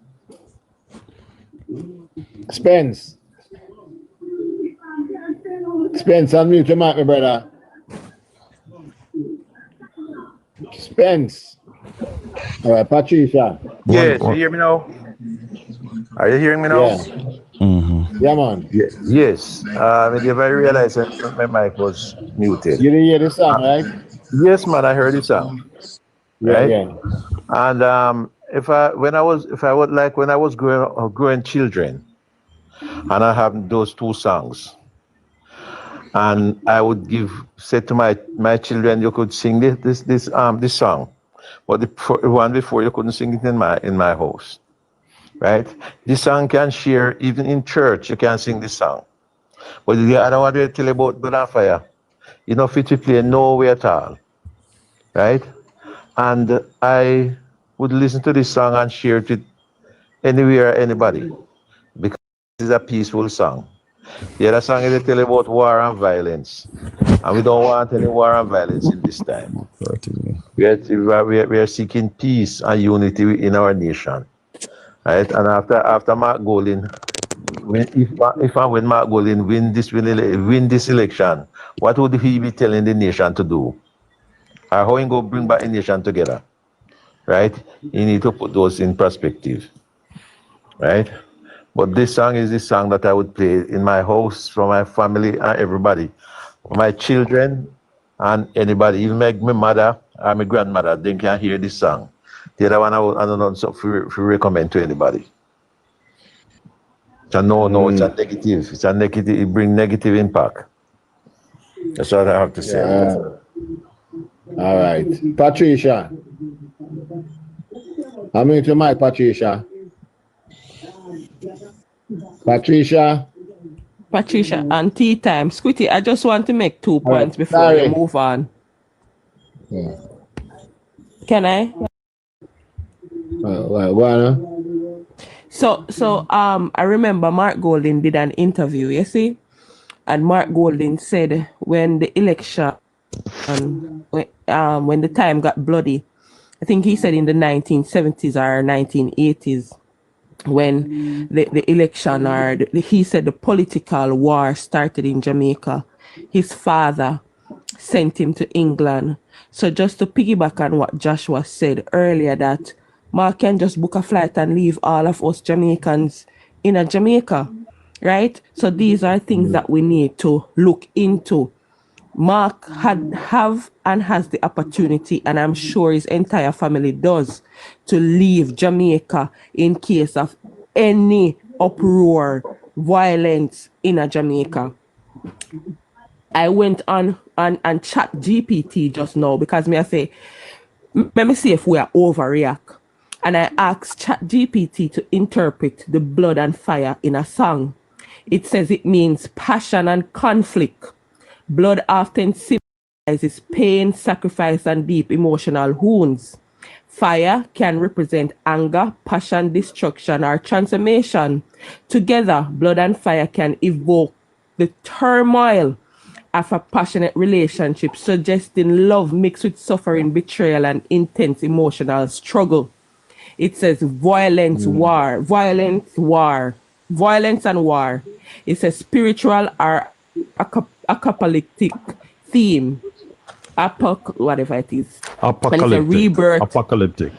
unmute your mic, my brother. depends. All right, Patricia. Yes, you hear me now? Are you hearing me now? Yeah. Yeah, man. Yes. If I realized that my mic was muted. You didn't hear the song, right? Yes, man, I heard the song. Yeah, Right? yeah. And when I was growing children, and I have those two songs, and I would say to my children, you could sing this song, but the one before you couldn't sing it in my house, right? This song can share even in church. You can sing this song, but the other one will tell you about blood and fire. You know, fit to play nowhere at all, right? And I would listen to this song and share it with anywhere, anybody, because it's a peaceful song. The other song is to tell about war and violence, and we don't want any war and violence in this time. We are seeking peace and unity in our nation, right? And after Mark Golding, when Mark Golding win this election, what would he be telling the nation to do? Or how he go bring back the nation together, right? You need to put those in perspective, right? But this song is the song that I would play in my house for my family and everybody, for my children and anybody, even my mother or my grandmother, they can hear this song. The other one I don't know so if recommend to anybody. So no, it's a negative. It's a negative. It brings negative impact. That's what I have to say. Yeah. All right, Patricia. I'm into my Patricia. Patricia, and tea time. Squitty, I just want to make 2 points before sorry. we move on. Yeah. Can I? So I remember Mark Golding did an interview, you see? And Mark Golding said when the election, when the time got bloody, I think he said in the 1970s or 1980s, when the election he said the political war started in Jamaica, his father sent him to England. So just to piggyback on what Joshua said earlier, that Mark can just book a flight and leave all of us Jamaicans in a Jamaica, right? So these are things that we need to look into. Mark has the opportunity, and I'm sure his entire family does, to leave Jamaica in case of any uproar, violence in a Jamaica. I went on chat GPT just now because let me see if we are overreact. And I asked chat GPT to interpret the blood and fire in a song. It says it means passion and conflict. Blood often symbolizes pain, sacrifice, and deep emotional wounds. Fire can represent anger, passion, destruction, or transformation. Together, blood and fire can evoke the turmoil of a passionate relationship, suggesting love mixed with suffering, betrayal, and intense emotional struggle. It says violence and war. It's a spiritual or apocalyptic theme. Whatever it is. Apocalyptic.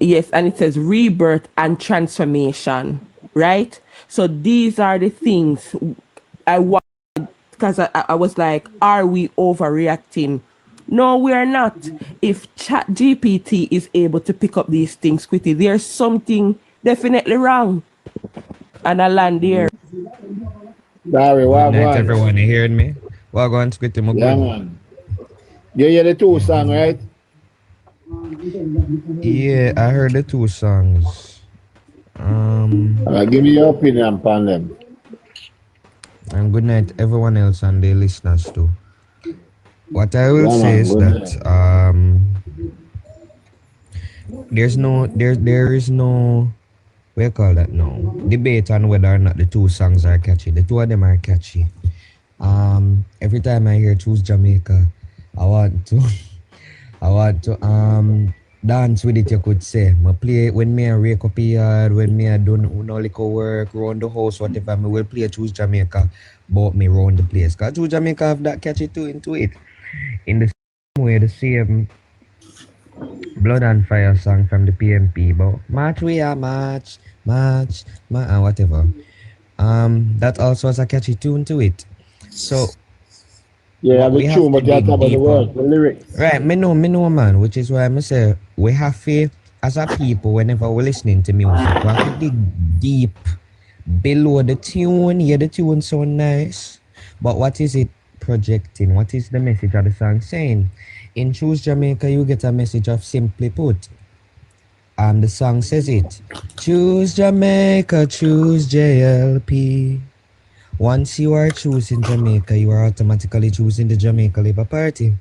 Yes, and it says rebirth and transformation, right? So these are the things I want, because I was like, are we overreacting? No, we are not. If Chat GPT is able to pick up these things quickly, there's something definitely wrong. And I land there. Barry, Good night, everyone. You hearing me? Well, go on, Squitty. Yeah, man. You hear the two songs, right? Yeah, I heard the two songs. Give me your opinion upon them. And good night, everyone else and the listeners too. What I will say is that there is no what you call that now, debate on whether or not the two songs are catchy. The two of them are catchy. Every time I hear Choose Jamaica, I want to dance with it, you could say. I play it when me I wake up yard, when me I do no little work, round the house, whatever, I will play Choose Jamaica about me round the place. Because Choose Jamaica have that catchy too into it. In the same way, the same Blood and Fire song from the PMP, but March we are March, and whatever. That also has a catchy tune to it. So Yeah, we the have tune, to but you dig talk about the deeper. word, the lyrics. Right, me know, man, which is why I say we have to, as a people, whenever we're listening to music, we have to dig deep below the tune. Yeah, the tune so nice, but what is it projecting? What is the message of the song saying? In Choose Jamaica, you get a message of simply put. The song says it. Choose Jamaica, choose JLP. Once you are choosing Jamaica, you are automatically choosing the Jamaica Labour Party.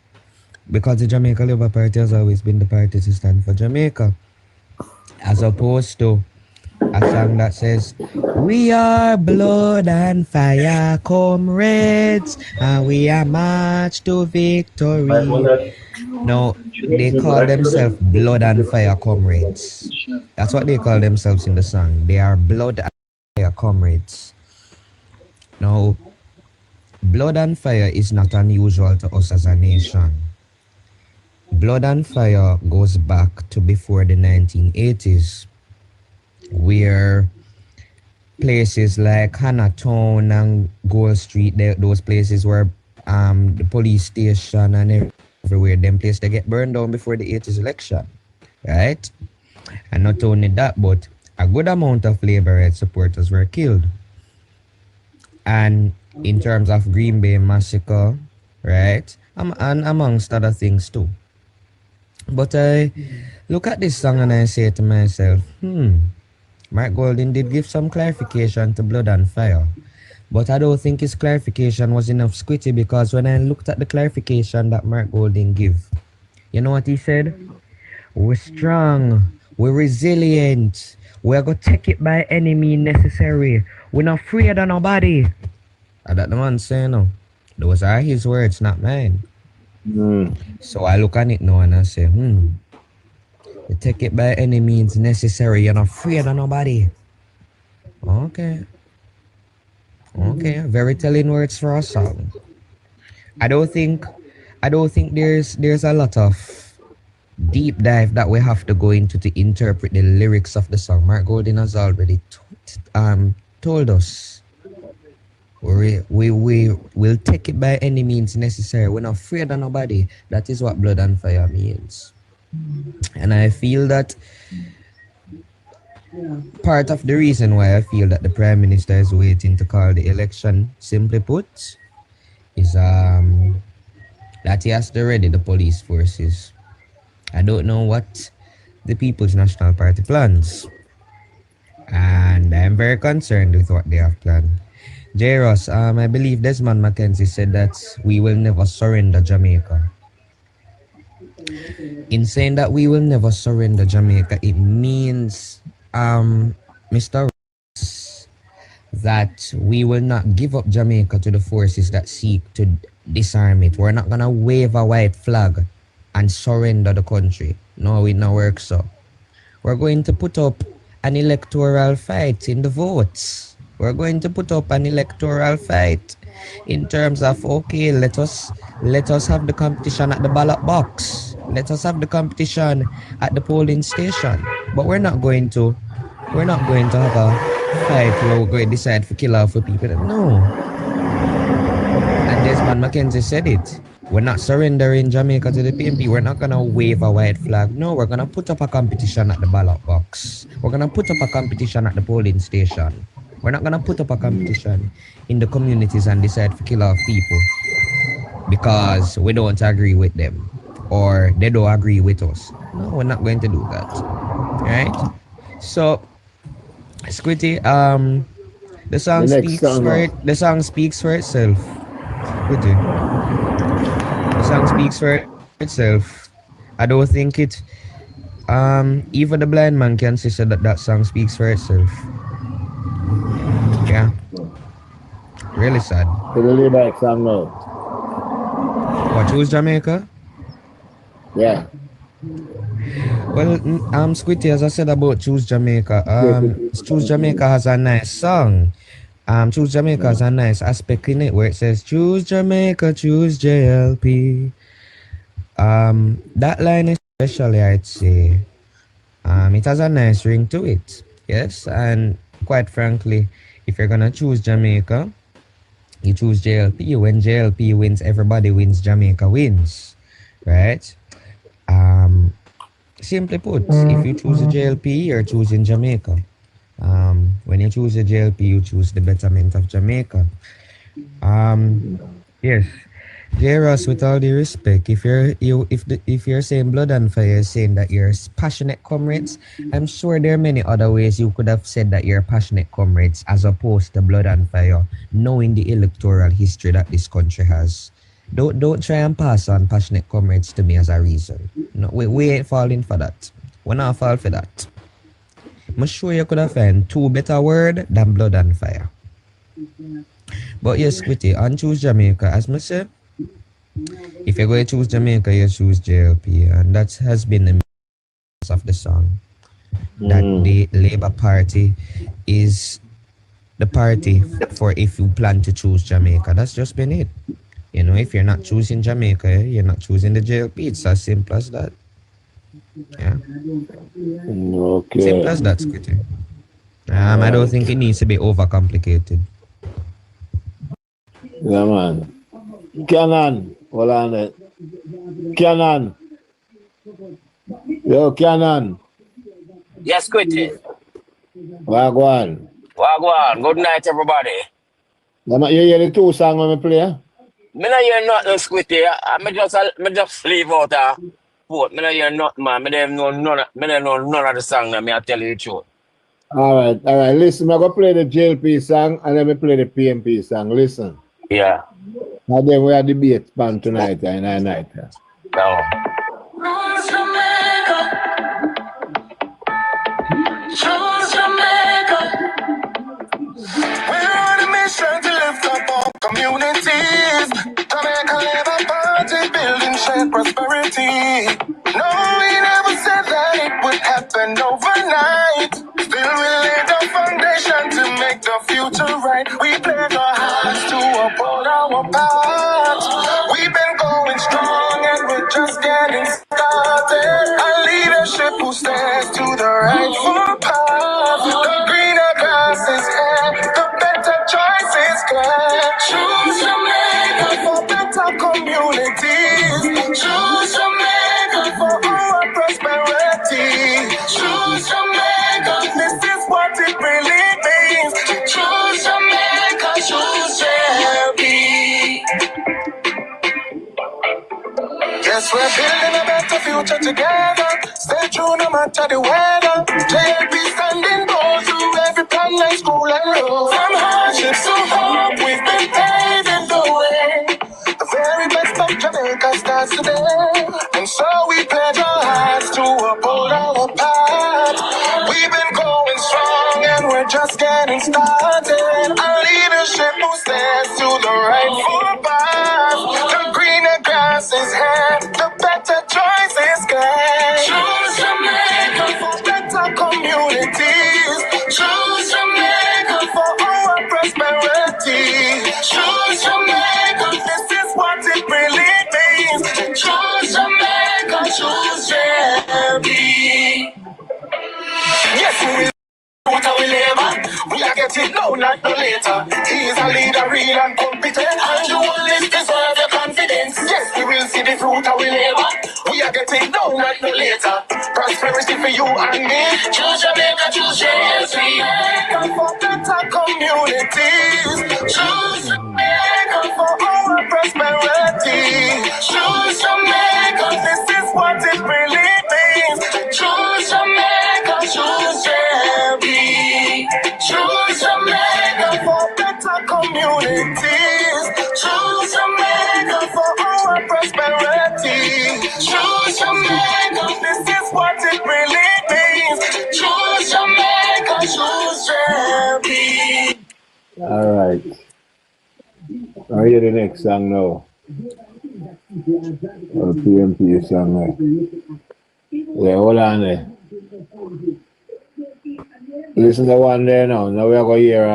Because the Jamaica Labour Party has always been the party to stand for Jamaica. As opposed to a song that says, we are blood and fire comrades, and we are march to victory. No, they call themselves blood and fire comrades. That's what they call themselves in the song. They are blood and fire comrades. Now, blood and fire is not unusual to us as a nation. Blood and fire goes back to before the 1980s, where places like Hannatown and Gold Street, those places were the police station and everywhere, them places they get burned down before the 80s election, right? And not only that, but a good amount of labor rights supporters were killed. And in terms of Green Bay massacre, right? And amongst other things too. But I look at this song and I say to myself, Mark Golding did give some clarification to Blood and Fire. But I don't think his clarification was enough, Squitty, because when I looked at the clarification that Mark Golding gave, you know what he said? We're strong, we're resilient, we're going to take it by any means necessary. We're not afraid of nobody. And that the man saying, no. Those are his words, not mine. So I look at it now and I say, you take it by any means necessary. You're not afraid of nobody. Okay. Okay, very telling words for a song. I don't think there's a lot of deep dive that we have to go into to interpret the lyrics of the song. Mark Golding has already told us. We will take it by any means necessary. We're not afraid of nobody. That is what Blood and Fire means. And I feel that part of the reason why I feel that the Prime Minister is waiting to call the election, simply put, is that he has to ready the police forces. I don't know what the People's National Party plans. And I'm very concerned with what they have planned. J. Ross, I believe Desmond Mackenzie said that we will never surrender Jamaica. In saying that we will never surrender Jamaica, it means, Mr. Ross, that we will not give up Jamaica to the forces that seek to disarm it. We're not going to wave a white flag and surrender the country. No, it not work so. We're going to put up an electoral fight in the votes. We're going to put up an electoral fight in terms of, okay, let us have the competition at the ballot box. Let us have the competition at the polling station. But we're not going to have a fight where we're going to decide to kill off people. No. And Desmond Mackenzie said it. We're not surrendering Jamaica to the PNP. We're not going to wave a white flag. No, we're going to put up a competition at the ballot box. We're going to put up a competition at the polling station. We're not going to put up a competition in the communities and decide to kill off people because we don't agree with them or they don't agree with us. No, we're not going to do that. Right? So, Squitty, the song speaks for itself. Squitty. The song speaks for itself. I don't think it even the blind man can say that song speaks for itself. Yeah. Really sad. Really back song now. What, Choose Jamaica? Yeah. Well, Squitty, as I said about Choose Jamaica, Choose Jamaica has a nice song. Choose Jamaica has a nice aspect in it where it says, choose Jamaica, choose JLP. That line is especially, I'd say, it has a nice ring to it. Yes, and quite frankly, if you're gonna choose Jamaica, you choose JLP. When JLP wins, everybody wins. Jamaica wins, right? Simply put, if you choose a JLP, you're choosing Jamaica. When you choose a JLP, you choose the betterment of Jamaica. Yes, J. Ross, with all due respect, if you're saying Blood and Fire is saying that you're passionate comrades, I'm sure there are many other ways you could have said that you're passionate comrades as opposed to Blood and Fire, knowing the electoral history that this country has. Don't try and pass on passionate comrades to me as a reason. No, we ain't falling for that. We're not fall for that. I'm sure you could have found two better words than Blood and Fire. But yes, Quitty, and choose Jamaica, as I said. If you're going to choose Jamaica, you choose JLP, and that has been the message of the song. That the Labour Party is the party for if you plan to choose Jamaica. That's just been it. You know, if you're not choosing Jamaica, you're not choosing the JLP. It's as simple as that. Yeah. Okay. Simple as that, Squitty. I don't think it needs to be overcomplicated. Yeah, man. Canon, hold on there. Canon. Yo, Canon. Yes, Quitty. Wagwan. Wagwan. Good night, everybody. You hear the two songs when I play? Me not hear nothing, Squitty. Me just leave out a port. Me not hear nothing, man. Me don't know none of the song that me I tell you the truth. All right. Listen, I'm going to play the JLP song and then we play the PMP song. Listen. Yeah. And then we have debate span tonight and night. No. Choose Jamaica. We're on a mission to lift up our communities. Jamaica Labour Party building shared prosperity. No, we never said that it would happen overnight. Still, we laid the foundation to make the future right. We pledge our hearts to uphold our path. We've been going strong and we're just getting started. A leadership who stands to the rightful path. The greener grass is here, the better choices clear. Choose Jamaica for better communities. Choose Jamaica for our prosperity. Choose Jamaica, this is what it really means. Choose Jamaica, choose JLP. Yes, we're building a better future together. Stay true no matter the weather. JLP standing bold through every plan like school and road. From hardships to hope, we've been paving the way. The very best of Jamaica starts today. And so we pledge our hearts to uphold our path. We've been going strong and we're just getting started. Our leadership who stands to the rightful path. The greener grass is here, the better choices get. Choose Jamaica for better communities. Choose Jamaica for our prosperity. Choose Jamaica, this is what it really means. Choose Jamaica, choose JLP. Yes, we will. What are we labor? We are getting now, not no later. He is a leader, real and competent, and you always deserve your confidence. Yes, we will see the fruit of we labor. We are getting now, not no later. Prosperity for you and me. Choose Jamaica, choose JLP. For better communities. Choose Jamaica for our prosperity. Choose Jamaica, this is what it really means. Choose Jamaica, choose JLP. Choose Jamaica for better communities. Choose Jamaica for our prosperity. Choose Jamaica, this is what it really means. Choose Jamaica, choose JLP. All right. I'll hear the next song now. Or PMP song now. Yeah, hold on there. Listen to one there now. Now we are going to hear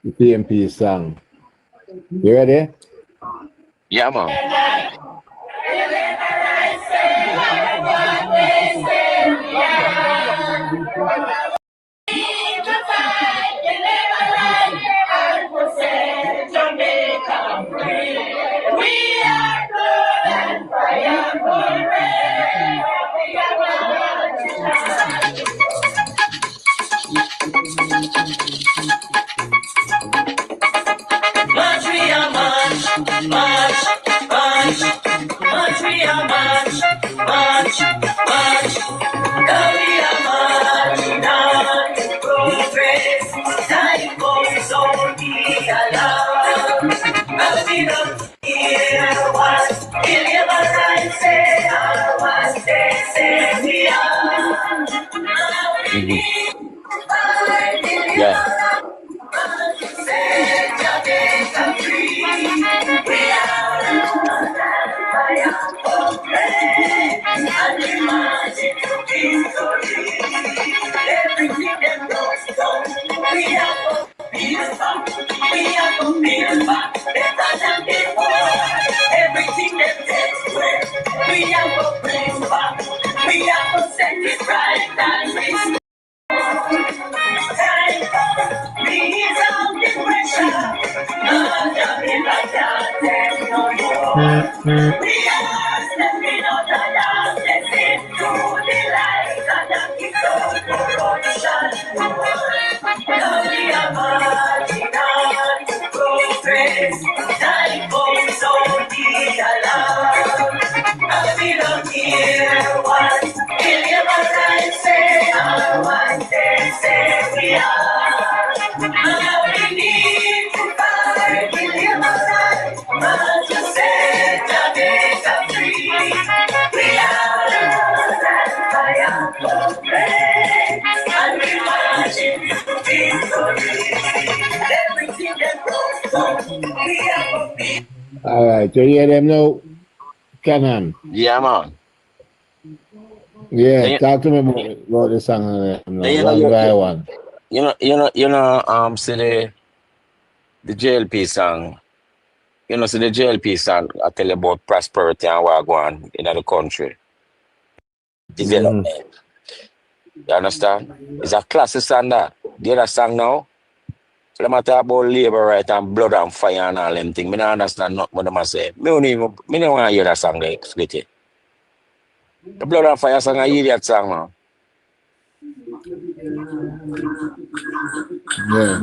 the PMP song. You ready? Yeah, man. March, we are march, march, march, march, we are march, march, march. Now we are marching on to progress. Time goes on the alarm. Now we don't hear what William and I say, or what they say we are. Now we need to find Yeah. Everything that takes away, we have to bring back. We have to set it right and restore. Time release out the pressure. Nothing like that, there's no more. We are stepping out the darkness into the light and the kingdom corruption. Now we are marching on to progress. Time goes on the alarm. And we don't hear what William and I say, or what they say we are. Now we need to fight William and I, not to set Jamaica free. We are that fire for praise, and we marching to victory. Everything that goes on, we have to be. All right, you hear them now, Canon? Yeah, man. Yeah, They- talk to me about the song. They- One by one. See the JLP song. See the JLP song. I tell you about prosperity and what go on in the country. Development. You understand? It's a classic song that. The other song now, so them a talk about labor right and blood and fire and all them things. I don't understand nothing what them say. I don't want to hear that song like Splitty. The blood and fire song, I hear that song, man.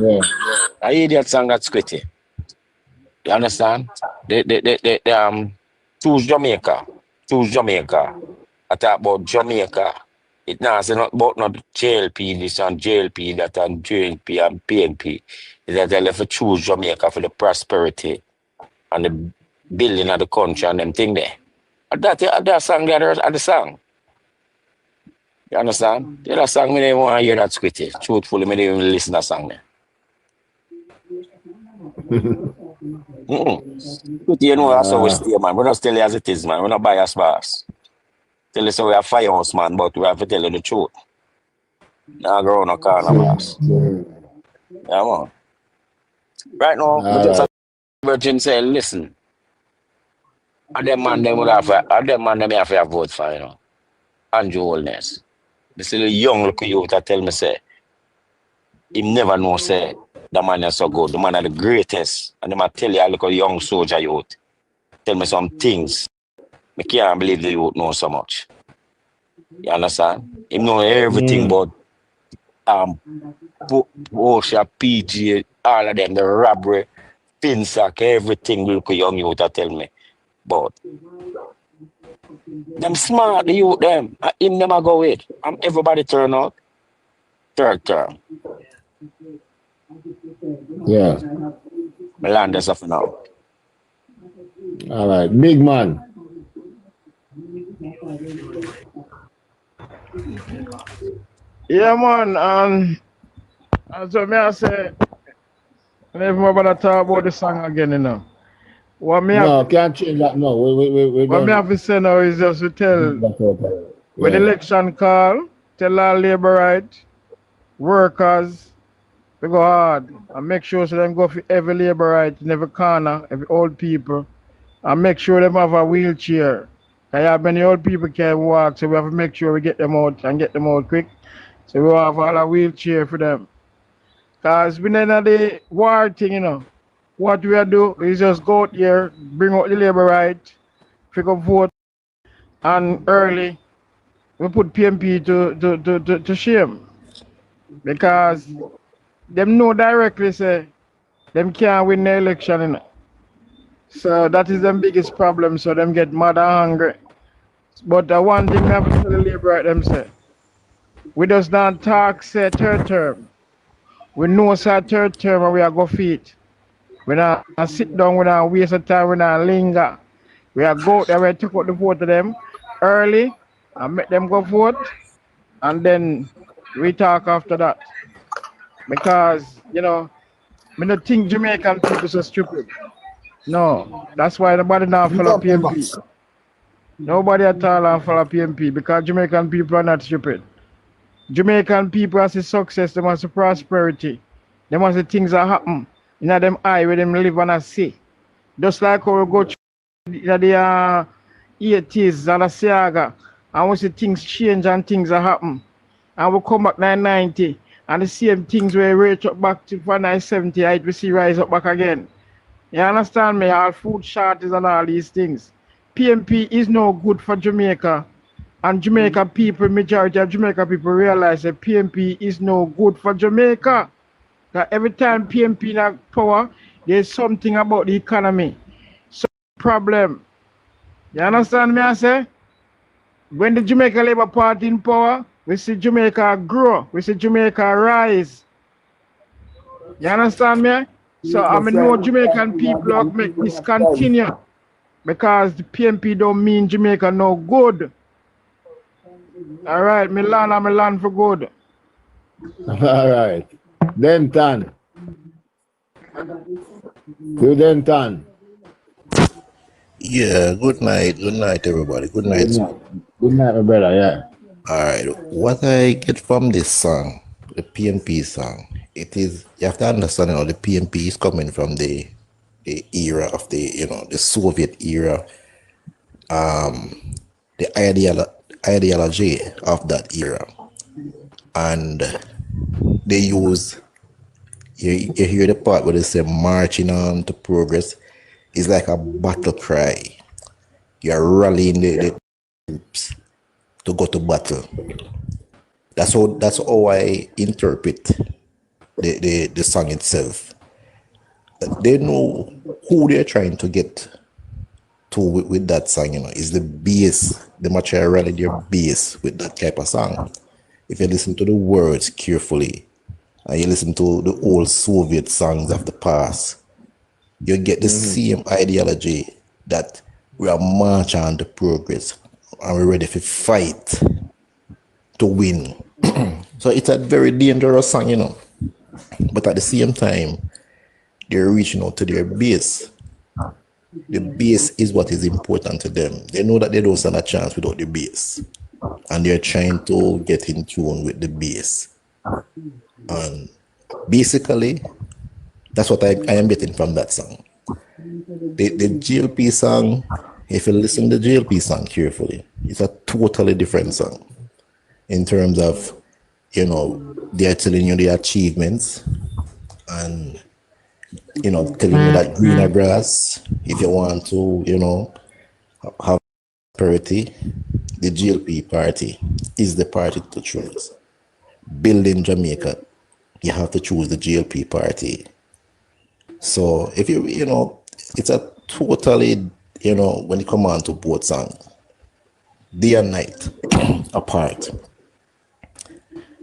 Yeah. I hear that song that's Splitty. You understand? Choose Jamaica. Choose Jamaica. I talk about Jamaica. It now say not about not JLP this and JLP that and JLP and PNP. It's that they left to choose Jamaica for the prosperity and the building of the country and them thing there. And that song there at the song. You understand? The other song, I don't want to hear that Squitty. Truthfully, I don't even listen to that song there. Squitty, you know that's how we stay, man. We don't tell you as it is, man. We're not bias boss. Tell you so we are firehouse, man, but we have to tell you the truth. Now go on a corner, boss. Yeah, man. Right now, we just have Virgin say, listen. And them man them have to vote for, you know. Andrew Holness. This little young looking youth that tell me say, he never know say the man is so good. The man is the greatest. And they might tell you, I look at young soldier youth. Tell me some things. I can't believe the youth know so much. You understand? He know everything about OSHA, PG, all of them, the robbery, FinSac, everything look at young youth that tell me. But them smart, the youth them. Him never go with. Everybody turn out. Third term. Yeah. My land is off now. All right, big man. Yeah, man. As I say, I never going to talk about the song again, you know. What me No, have, can't change that. No, we what me have to say now is just to tell, when the election call, tell our labor right, workers, to go hard and make sure so them go for every labor right in every corner, every old people, and make sure them have a wheelchair. I have many old people can't walk, so we have to make sure we get them out and get them out quick. So we have all a wheelchair for them. Cause we know the war thing, you know. What we do is just go out here, bring out the labor right, pick up vote, and early we put PMP to shame. Because them know directly say them can't win the election, you know. So that is the biggest problem. So them get mad and hungry. But the one thing we have to tell the labor right them say, we just not talk say third term. We know say third term and we are go feet. We not sit down, we not waste of time, we not linger. We are go out there, we take out the vote to them early and make them go vote, and then we talk after that. Because, you know, me don't think Jamaican people so stupid. No, that's why nobody now follow PMP. Nobody at all now follow PMP because Jamaican people are not stupid. Jamaican people has the success, they must the prosperity, they must the things that happen in them eye where them live and see. Just like how we go to the 80s and the saga, and we see things change and things that happen. And we come back 990 and the same things where we reach up back to 978, we see rise up back again. You understand me? All food shortages and all these things. PMP is no good for Jamaica. And Jamaica people, majority of Jamaica people realize that PMP is no good for Jamaica. That every time PMP in power, there's something about the economy. Some problem. You understand me, I say? When the Jamaica Labour Party in power, we see Jamaica grow. We see Jamaica rise. You understand me? So I know Jamaican people make this continue because the PMP don't mean Jamaica no good. All right, me land for good. All right. Denton. You Denton. Yeah, good night everybody. Good night. Good night, my brother, yeah. All right, what I get from this song, the PMP song, it is, you have to understand, you know, the PMP is coming from the era of the, you know, the Soviet era, the ideology of that era, and they use, you hear the part where they say marching on to progress is like a battle cry. You're rallying the troops to go to battle. That's how I interpret the song itself. They know who they're trying to get to with that song, you know, is the base, the materiality, their base with that type of song. If you listen to the words carefully and you listen to the old Soviet songs of the past, you get the same ideology that we are marching on to progress and we're ready to fight to win. So it's a very dangerous song, you know. But at the same time, they're reaching out to their base. The base is what is important to them. They know that they don't stand a chance without the base. And they're trying to get in tune with the base. And basically, that's what I am getting from that song. The GLP song, if you listen to the GLP song carefully, it's a totally different song. In terms of, you know, they're telling you the achievements and, you know, telling you that greener grass, if you want to, you know, have prosperity, the GLP party is the party to choose. Building Jamaica, you have to choose the GLP party. So if you know, it's a totally, you know, when you come on to both songs, day and night apart.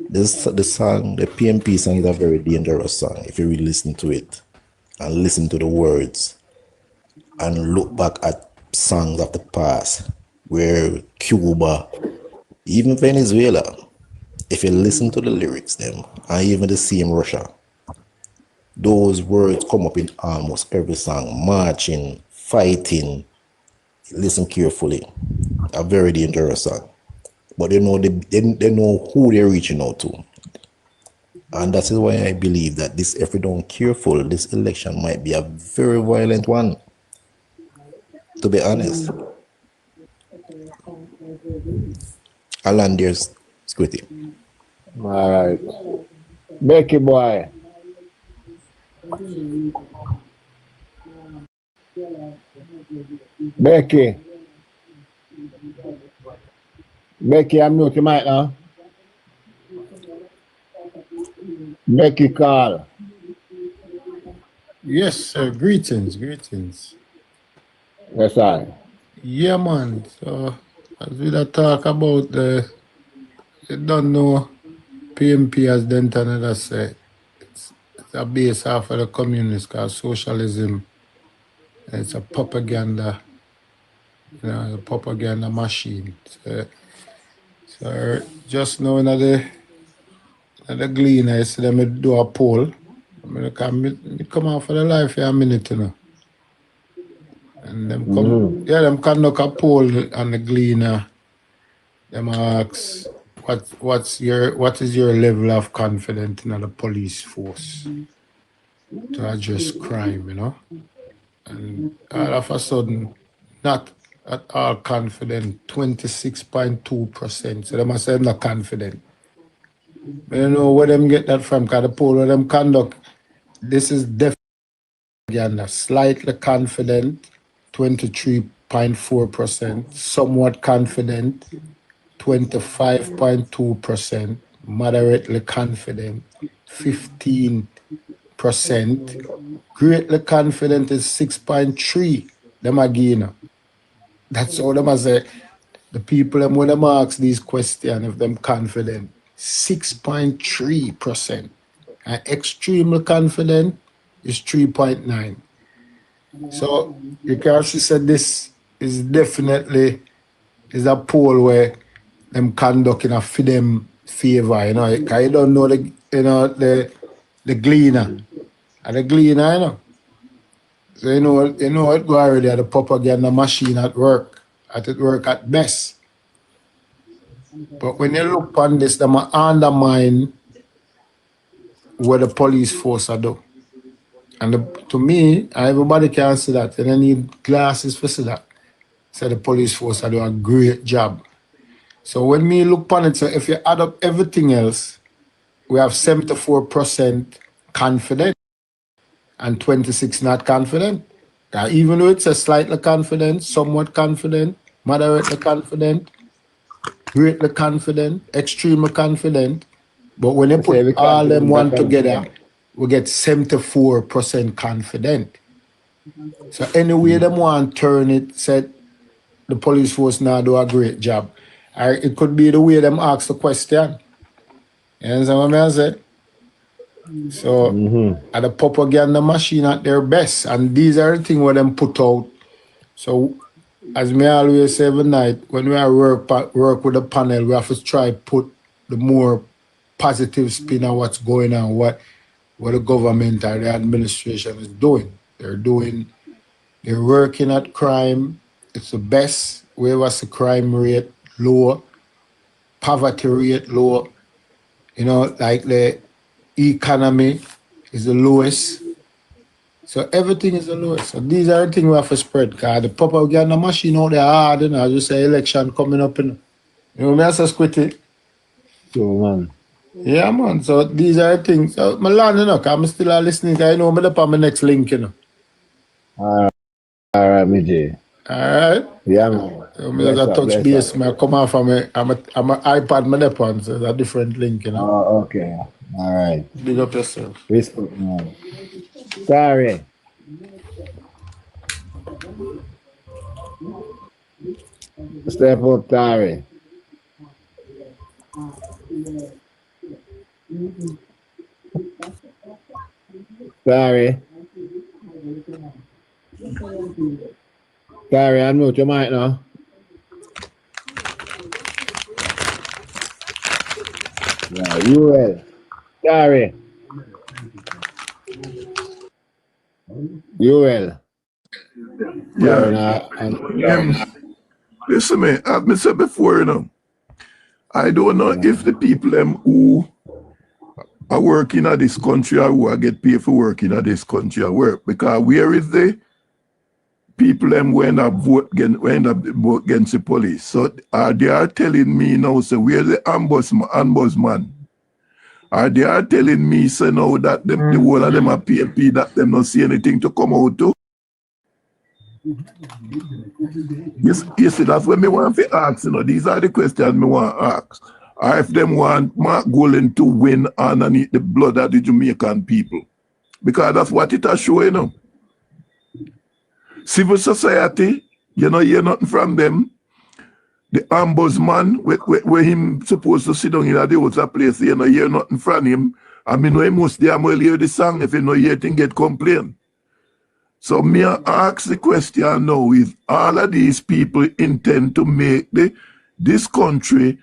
The song, the PMP song is a very dangerous song if you really listen to it and listen to the words and look back at songs of the past where Cuba, even Venezuela, if you listen to the lyrics them, and even the same Russia, those words come up in almost every song. Marching, fighting, listen carefully. A very dangerous song. But they know they know who they're reaching out to. And that is why I believe that this, if we don't careful, this election might be a very violent one. To be honest. I'll land there, Squitty. All right. Becky boy. Becky. Becky, I'm mute your mic now. Becky call. Yes, sir. Greetings, greetings. Yes, sir. Yeah, man. So, as we da talk about you don't know, PMP as Denton and say, it's a base off of the communists called socialism. It's a propaganda, a propaganda machine. So just now in the Gleaner, I see them do a poll. I mean, come out for the life for a minute, And them come, them conduct a poll on the Gleaner. Them ask, what is your level of confidence in the police force to address crime, And all of a sudden, not at all confident, 26.2%. So they must say I'm not confident. I don't know where them get that from, because the poll where them conduct, this is definitely slightly confident, 23.4%, somewhat confident, 25.2%, moderately confident, 15%, greatly confident is 6.3%. Them again. That's all them say. The people them when them ask these questions, if them confident, 6.3%. And extremely confident is 3.9%. So you can see said this is definitely is a poll where them conducting a for them favor, because you don't know the Gleaner. And the Gleaner, So it go already at the propaganda machine at work at best. But when you look on this, they undermine what the police force are do. And to me, everybody can see that. And they need glasses for see that. So the police force are doing a great job. So when me look on it, so if you add up everything else, we have 74% confident and 26 not confident. Even though it's a slightly confident, somewhat confident, moderately confident, greatly confident, extremely confident, but when you put all them one together, we get 74% confident. So anyway them want to turn it, said the police force now do a great job. Or it could be the way them ask the question. You understand what I say? So at the propaganda machine at their best, and these are the things where them put out. So as me always say every night, when we are work with the panel, we have to try put the more positive spin on what's going on, what the government or the administration is doing. They're working at crime. It's the best. Where was the crime rate low, poverty rate low, like the economy is the lowest. So everything is the lowest. So these are the things we have to spread, because the propaganda machine out there hard, I just say election coming up, You know me, I say Squitty. So man. Yeah, man. So these are the things. So my land, because I'm still listening, because I know I'm up on my next link, All right, me J. All right. Yeah, man. So I got touch base. I come off from I'm an iPad my on, so it's a different link, Oh, okay. All right. Big up yourself. Respect, man. Sorry. Step up, Tari. Sorry. Sorry, unmute your mic now. Yeah, you will. Sorry. You will. Yeah. Listen, man, as I said before, I don't know if the people who are working in this country or who are get paid for working in this country are work, because where is the people them when I vote against the police. So they are telling me now, so where's the ombudsman? They are telling me, so now that the whole of them are PMP, that them not see anything to come out to. Yes, that's what me want to ask, these are the questions me want to ask. Or if them want Mark Golding to win underneath the blood of the Jamaican people. Because that's what it has shown, Civil society, you hear nothing from them. The ombudsman, where him supposed to sit down in the other place, you hear nothing from him. I mean, he must damn well hear the song if you know hear thing get complained. So me ask the question now, if all of these people intend to make this country,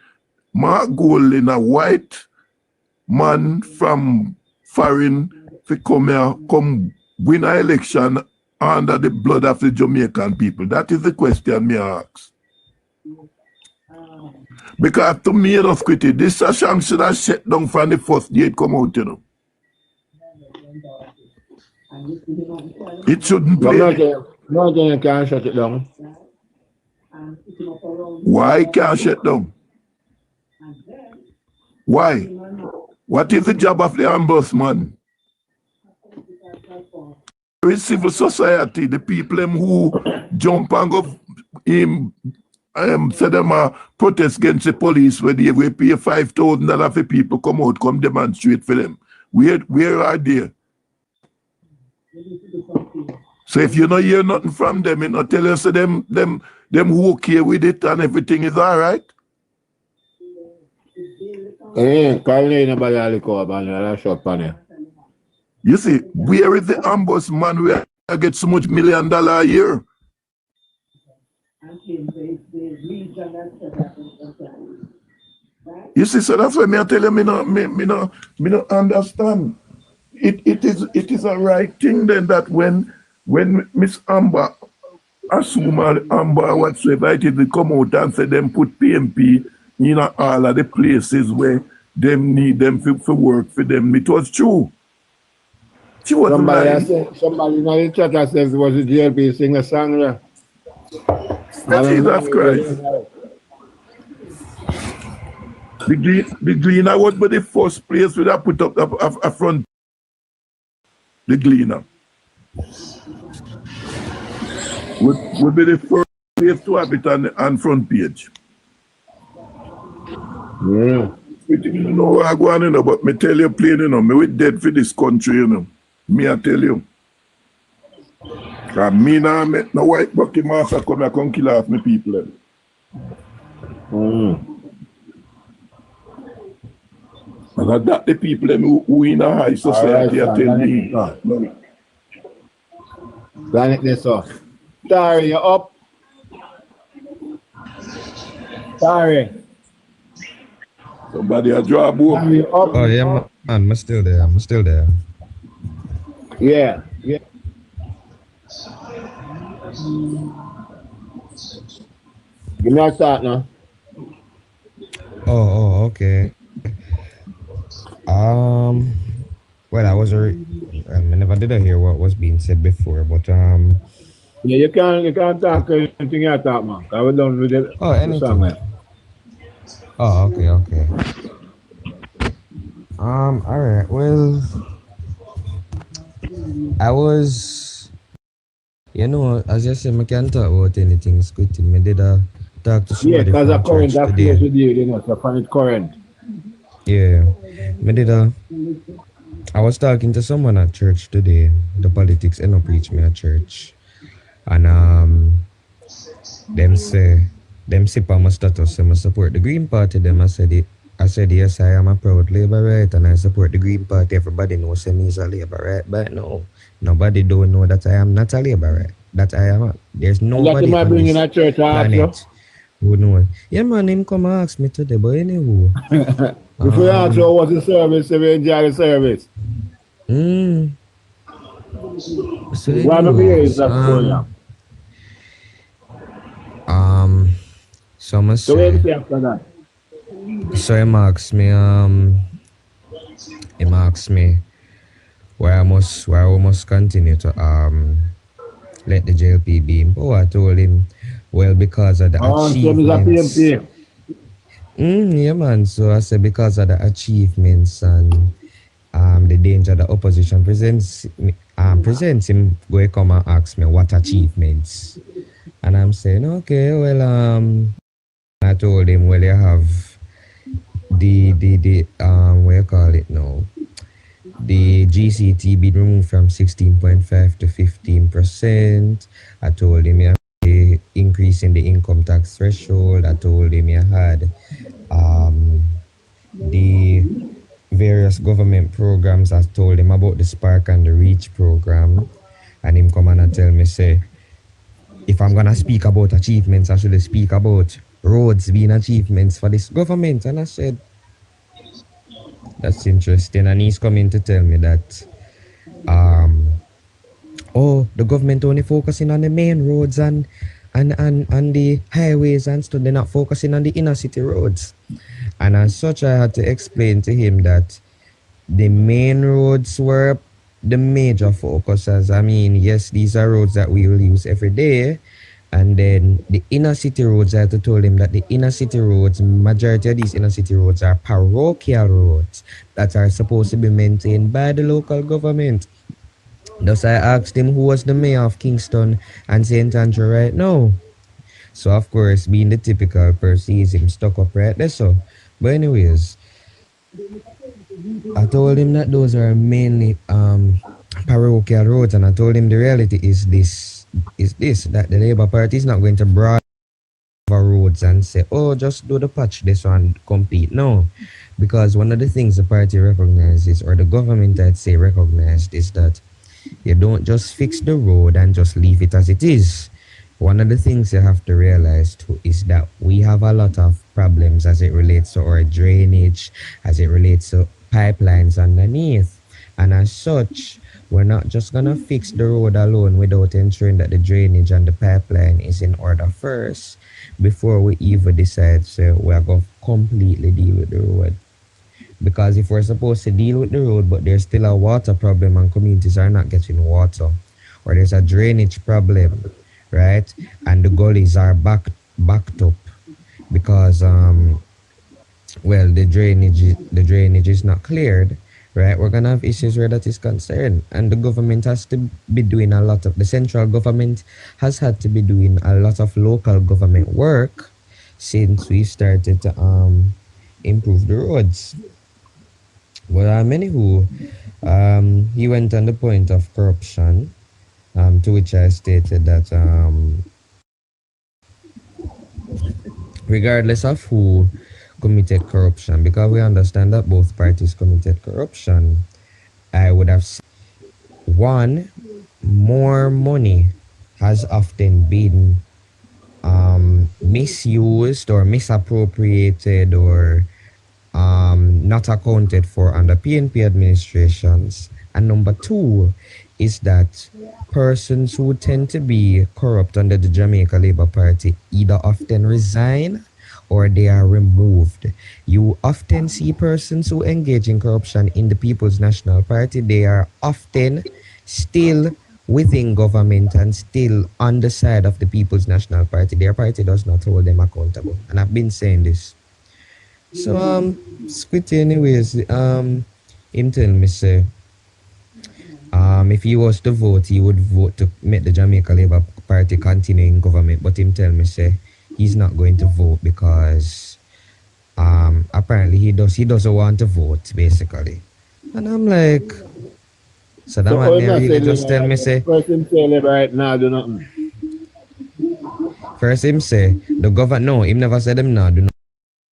Mark Golding, a white man from foreign, to come here, come win an election under the blood of the Jamaican people? That is the question me ask. Because to me, this song should have shut down from the first day it come out, It shouldn't play. No, you can't shut it down. Why can't shut down? Why? What is the job of the ombudsman? With civil society, the people them who jump and go say them protest against the police where they will pay $5,000 for people come out, come demonstrate for them. Where are they? So if you don't hear nothing from them, you tell us them who okay with it and everything is all right. You see, where is the ombudsman where I get so much $1 million a year? You see, so that's why I tell you, me no understand. It is a right thing then that when Miss Amber assume Amber whatsoever it is, they come out and say them put PMP in all of the places where them need them for work for them. It was true. She was somebody in the chat says it was the GLP sing a song there. Jesus Christ. The Gleaner would be the first place where I put up a front. The Gleaner would be the first place to have it on front page. Yeah. You know what I go on, but me tell you plain, me we dead for this country, Me I tell you. Cause me now met no white bucky master come here come kill off me people. And that the people who in a high society are telling me. Planet this off. Sorry, you're up. Sorry. Somebody a draw a book. Oh yeah, man, I'm still there. I'm still there. Yeah. Give me a start now. Oh, okay. Well, I never did hear what was being said before, but Yeah, you can't talk anything you talk, man. I was done with it. Oh, anything. Oh, okay. All right. Well, I was, as you said, I can't talk about anything. I did talk to somebody. Yeah, because from the current church affairs today. with you, so find it current. Yeah, I was talking to someone at church today. The politics end up reach me at church, and them say for my status, I support the Green Party. Them I said yes, I am a proud Labourite and I support the Green Party. Everybody knows me is a Labourite, but no, nobody don't know that I am not a Labourite. That I am. There's nobody on bring in this a church planet who knows. Yeah, man, him come and ask me today, but anyway. If we ask you what's the service, if you enjoy the service. So One of you is that so much. So what do you say after that? So he asks me why I must continue to let the JLP be in power. I told him, well, because of the achievements. Yeah, man. So I said because of the achievements and the danger the opposition presents him, go come and ask me what achievements. And I'm saying, okay, well, I told him, well, you have the what you call it now? The GCT been removed from 16.5 to 15%. I told him you have the increase in the income tax threshold. I told him you had the various government programs. I told him about the Spark and the Reach program. And him come and tell me, say, if I'm gonna speak about achievements, I should speak about roads being achievements for this government. And I said, that's interesting. And he's coming to tell me that the government only focusing on the main roads and the highways and stuff. They're not focusing on the inner city roads. And as such, I had to explain to him that the main roads were the major focuses. I mean, yes, these are roads that we will use every day. And then the inner city roads, I had to tell him that the inner city roads, majority of these inner city roads are parochial roads that are supposed to be maintained by the local government. Thus I asked him who was the mayor of Kingston and St. Andrew right now. So of course, being the typical person, he's him stuck up right there. So, but anyways, I told him that those are mainly parochial roads, and I told him the reality is this, that the Labour Party is not going to broad over roads and say, oh, just do the patch this one complete. No, because one of the things the party recognizes, or the government I'd say recognized, is that you don't just fix the road and just leave it as it is. One of the things you have to realize too is that we have a lot of problems as it relates to our drainage, as it relates to pipelines underneath. And as such, we're not just gonna fix the road alone without ensuring that the drainage and the pipeline is in order first before we even decide so we're going to completely deal with the road. Because if we're supposed to deal with the road but there's still a water problem and communities are not getting water, or there's a drainage problem, right, and the gullies are backed up because well, the drainage is not cleared, right, we're gonna have issues where that is concerned. And the government has to be doing a lot of, the central government has had to be doing a lot of local government work since we started to improve the roads. Well, anywho, he went on the point of corruption, to which I stated that regardless of who committed corruption, because we understand that both parties committed corruption, I would have said, one, more money has often been misused or misappropriated or not accounted for under PNP administrations. And number two is that persons who tend to be corrupt under the Jamaica Labour Party either often resign or they are removed. You often see persons who engage in corruption in the People's National Party. They are often still within government and still on the side of the People's National Party. Their party does not hold them accountable. And I've been saying this. So, Squitty anyways, him tell me, say, if he was to vote, he would vote to make the Jamaica Labour Party continue in government. But him tell me, say, he's not going to vote because apparently he doesn't want to vote, basically. And I'm like, so that man there really just tell me, say, first him say right now do nothing. First him say, the government, no, him never said them now do nothing.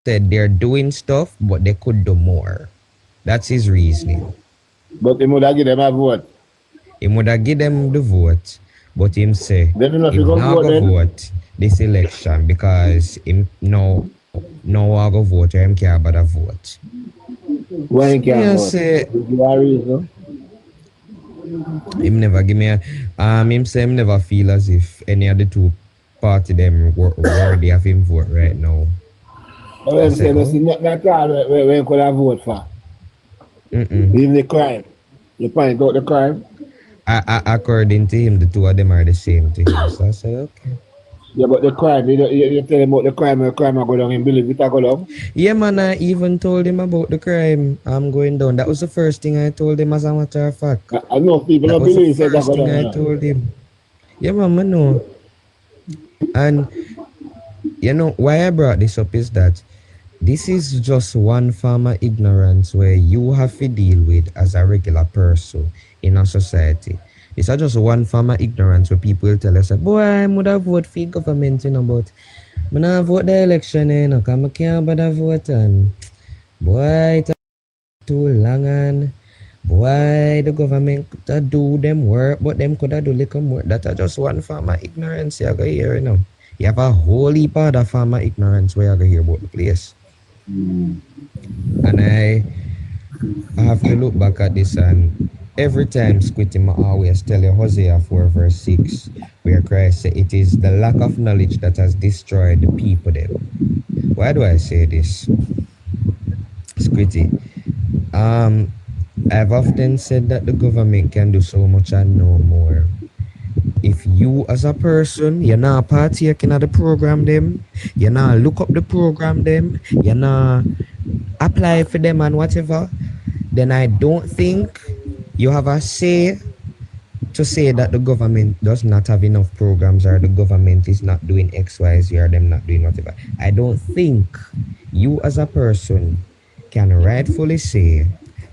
Said they're doing stuff, but they could do more. That's his reasoning. But him would have give them a vote. Him would have give them the vote, but him say him not go vote this election because him no I go vote or him care about a vote. Why he can't vote? Say, reason? Him never give me a him say him never feel as if any of the two party them worthy of him vote right now. Well, say this is not that all where you could have vote for. Even the crime. You point out the crime. According to him, the two of them are the same to him. So I said, okay. Yeah, but the crime, you tell him about the crime I go down in believe it I go down. Yeah, man, I even told him about the crime I'm going down. That was the first thing I told him, as a matter of fact. I know people don't believe that that was the go first thing down. I told him. Yeah, man, I know. And, you know, why I brought this up is that this is just one form of ignorance where you have to deal with as a regular person in a society. It's just one form of ignorance where people tell us, boy, I would have voted for government, you know, but I don't vote the election, you know, because I can't bother vote. And boy, it's too long, and boy, the government could do them work, but them could do little more. That's just one form of ignorance you go hear, you know. You have a whole heap of other form of ignorance where you go hear about the place. And I have to look back at this, and every time Squitty, I always tell you Hosea 4 verse 6, where Christ said, it is the lack of knowledge that has destroyed the people then. Why do I say this, Squitty? I've often said that the government can do so much and no more. If you as a person, you're not partaking of the program them, you're not look up the program them, you're not apply for them and whatever, then I don't think you have a say to say that the government does not have enough programs or the government is not doing X, Y, Z, or them not doing whatever. I don't think you as a person can rightfully say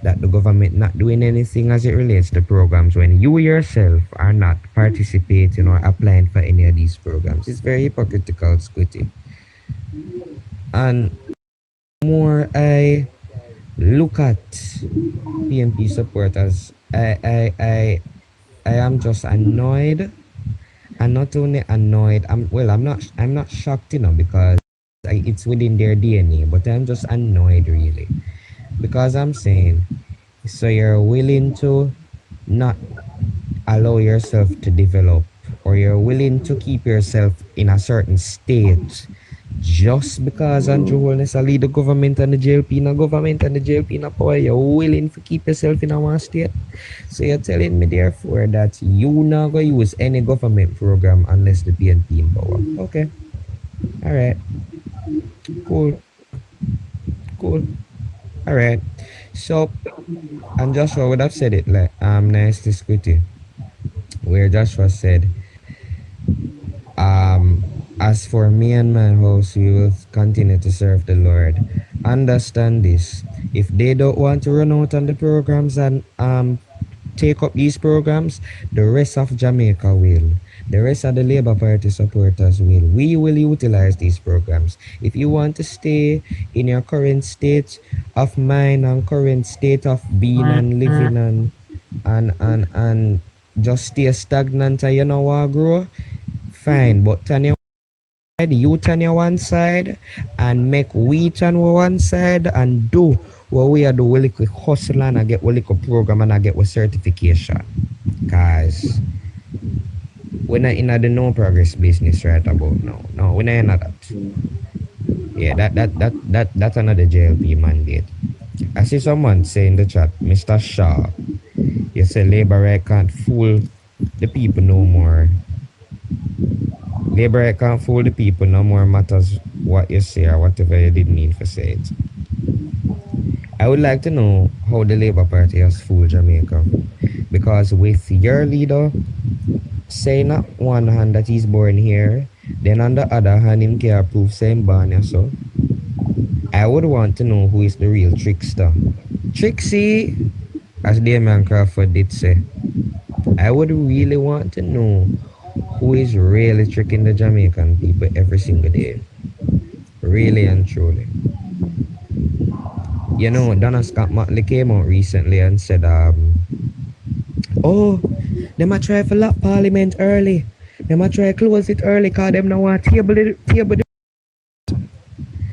that the government not doing anything as it relates to programs when you yourself are not participating or applying for any of these programs. It's very hypocritical, Squitty. And more I look at PMP supporters, I am just annoyed, and not only annoyed, I'm not shocked, you know, because it's within their DNA, but I'm just annoyed really, because I'm saying, so you're willing to not allow yourself to develop, or you're willing to keep yourself in a certain state just because Andrew Holness lead the government and the JLP in a government and the JLP in a power. You're willing to keep yourself in a one state. So you're telling me therefore that you not going to use any government program unless the PNP in power. Okay. Alright. Cool. Alright. So, and Joshua would have said it like nice to Squitty, where Joshua said, as for me and my house, we will continue to serve the Lord. Understand this. If they don't want to run out on the programs and take up these programs, the rest of Jamaica will. The rest of the Labour Party supporters will. We will utilize these programs. If you want to stay in your current state of mind and current state of being and living and just stay stagnant and you know what grow, fine. But turn your side, you turn your one side and make we turn one side and do what we are doing. We like hustle and I get we like program and I get with certification. Cause we're not in the no progress business right about now. No, we're not in that. Yeah, that's another JLP mandate. I see someone say in the chat, Mr. Shaw, you say Labour right can't fool the people no more. Labour right can't fool the people no more, matters what you say or whatever you did mean for say it. I would like to know how the Labour Party has fooled Jamaica. Because with your leader saying on one hand that he's born here, then on the other hand him can't prove same born here, so I would want to know who is the real trickster. Trixie, as Damian Crawford did say. I would really want to know who is really tricking the Jamaican people every single day. Really and truly. You know, Donna Scott Motley came out recently and said, oh, they might try to lock Parliament early. They might try to close it early because them don't want to table the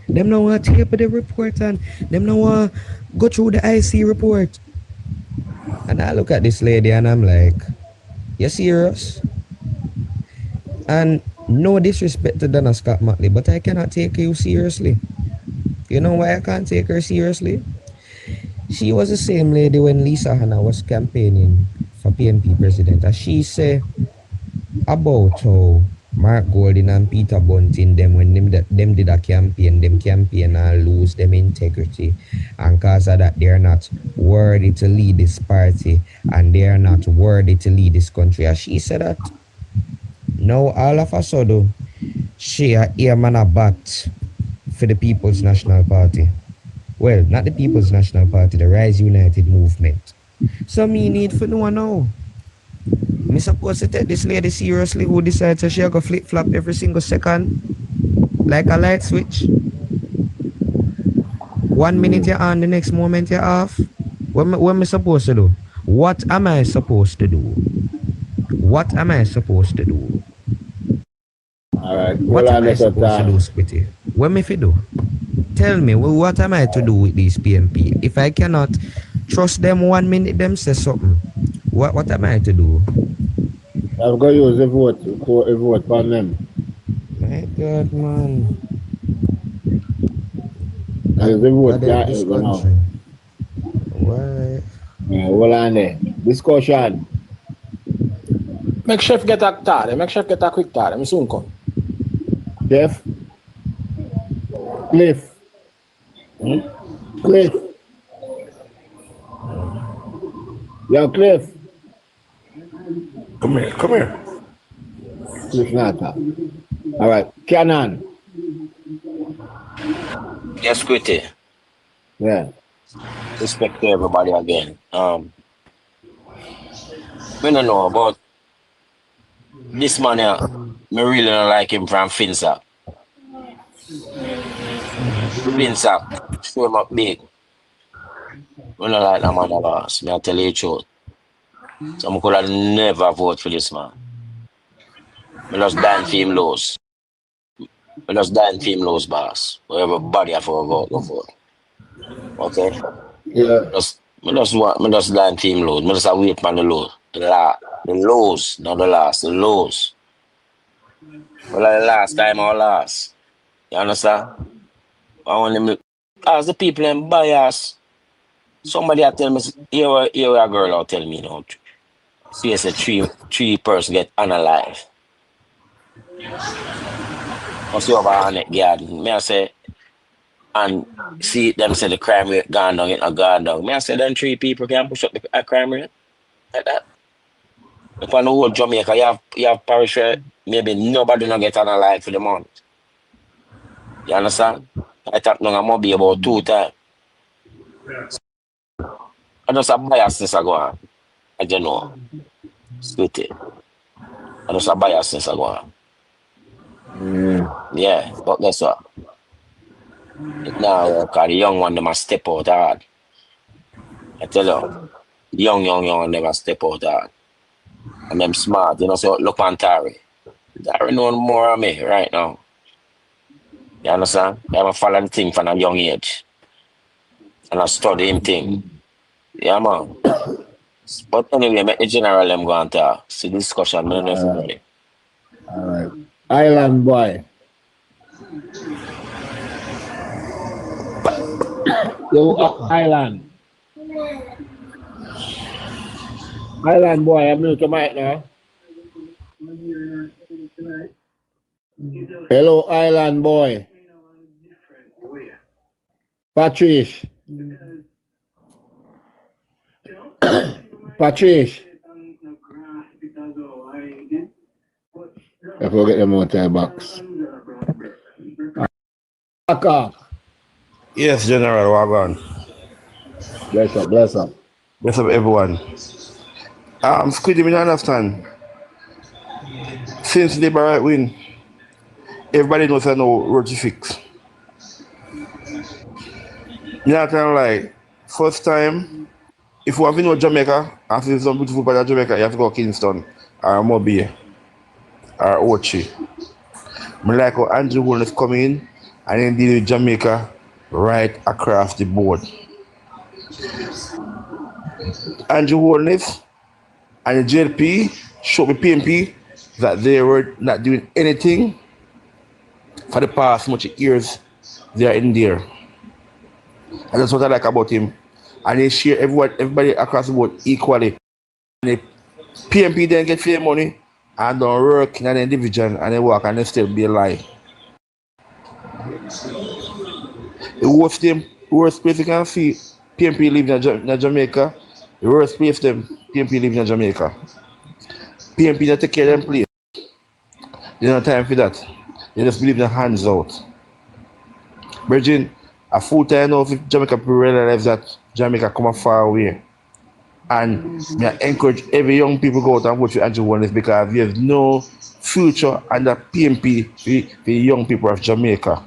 them don't want to table the report and them don't want to go through the IC report. And I look at this lady and I'm like, you serious? And no disrespect to Donna Scott Motley, but I cannot take you seriously. You know why I can't take her seriously? She was the same lady when Lisa Hanna was campaigning for PNP president, and she say about how Mark Golding and Peter Bunting them when them did a campaign and lose them integrity, and cause of that they are not worthy to lead this party and they are not worthy to lead this country. And she said that now all of a sudden she a man a bat for the People's National Party. Well, not the People's National Party, the Rise United movement. So me need for know now. Me supposed to take this lady seriously who decides that she go flip flop every single second like a light switch. 1 minute you're on, the next moment you're off. What am I supposed to do? What am I supposed to do? What am I supposed to do? Alright, what am I supposed to do, Squitty? What am I to do? Tell me, what am I to do with these PMP? If I cannot trust them 1 minute, them say something. What am I to do? I'm going to use a vote for them. My God, man. There's a vote there. Why? Hold on there. Discussion. Make chef get a tar. Make chef get a quick tar. I'm soon come. Chef. Cliff. Cliff. Yo, Cliff. Come here. Cliff Nata. All right, Canon. Yes, Quitty. Yeah. Respect to everybody again. We don't know about this man here. Me really don't like him from Finsack. Finsack, show him up big. We don't like that man a boss. Me I tell you the truth. So I could have never vote for this man. I just dying for him lose. I just dying for him lose, boss. Everybody have to vote, go vote. Okay? Yeah. I just dying for him lose. I just wait for the lose. The lows, not the last, the lows. Well, the last time I last. You understand? I want them to ask the people in bias. Somebody will tell me, here a girl will tell me now. See, it's a three person get unalive. I see over on it garden. Me I say, and see them say the crime rate gone down, it not gone down. Me I say then 3 people can push up the crime rate like that. If on the whole Jamaica, you have parish where maybe nobody not get unalive for the month. You understand? I thought no, I must be about 2 times. I just have bias since I go on. I don't know. Split it. I just have bias since I go on. Yeah, but guess what? Now, because the young one, they must step out hard. I tell you, the young never step out hard. And them smart, you know, so look on Tari. Tari know more of me right now. You understand? I'm a following thing from a young age. And I study him thing. Yeah, man. But anyway, make the general them go and talk. See the discussion, I don't know if you're ready. All right. Island boy. Yo, Island. Island boy, I'm new to mic now. Hello, Island boy. Patrice. Patrice. I forget the motor box. Back off. Yes, General Wagon. Bless up. Bless up, everyone. Squiddy, me understand. Since Labour right win, everybody knows I know road to fix. You know, kind of like, first time, if you have to know Jamaica, and see some beautiful part of Jamaica, you have to go to Kingston, or Mobile, or Ochi. I like how Andrew Holness come in, and then deal with Jamaica right across the board. Andrew Holness and the JLP showed the PMP that they were not doing anything for the past much years they are in there. And that's what I like about him. And they share everybody across the board equally. And PMP then get fair money and don't work in an division and they work and they still be alive. The worst place you can see PMP living in Jamaica, the worst place them PMP living in Jamaica. PMP don't take care of them place. They don't have time for that. They just leave their hands out. Virgin, a full time now if Jamaica people realize that Jamaica come far away. And I encourage every young people go out and vote for Andrew Wallace because there's no future under PMP for young people of Jamaica.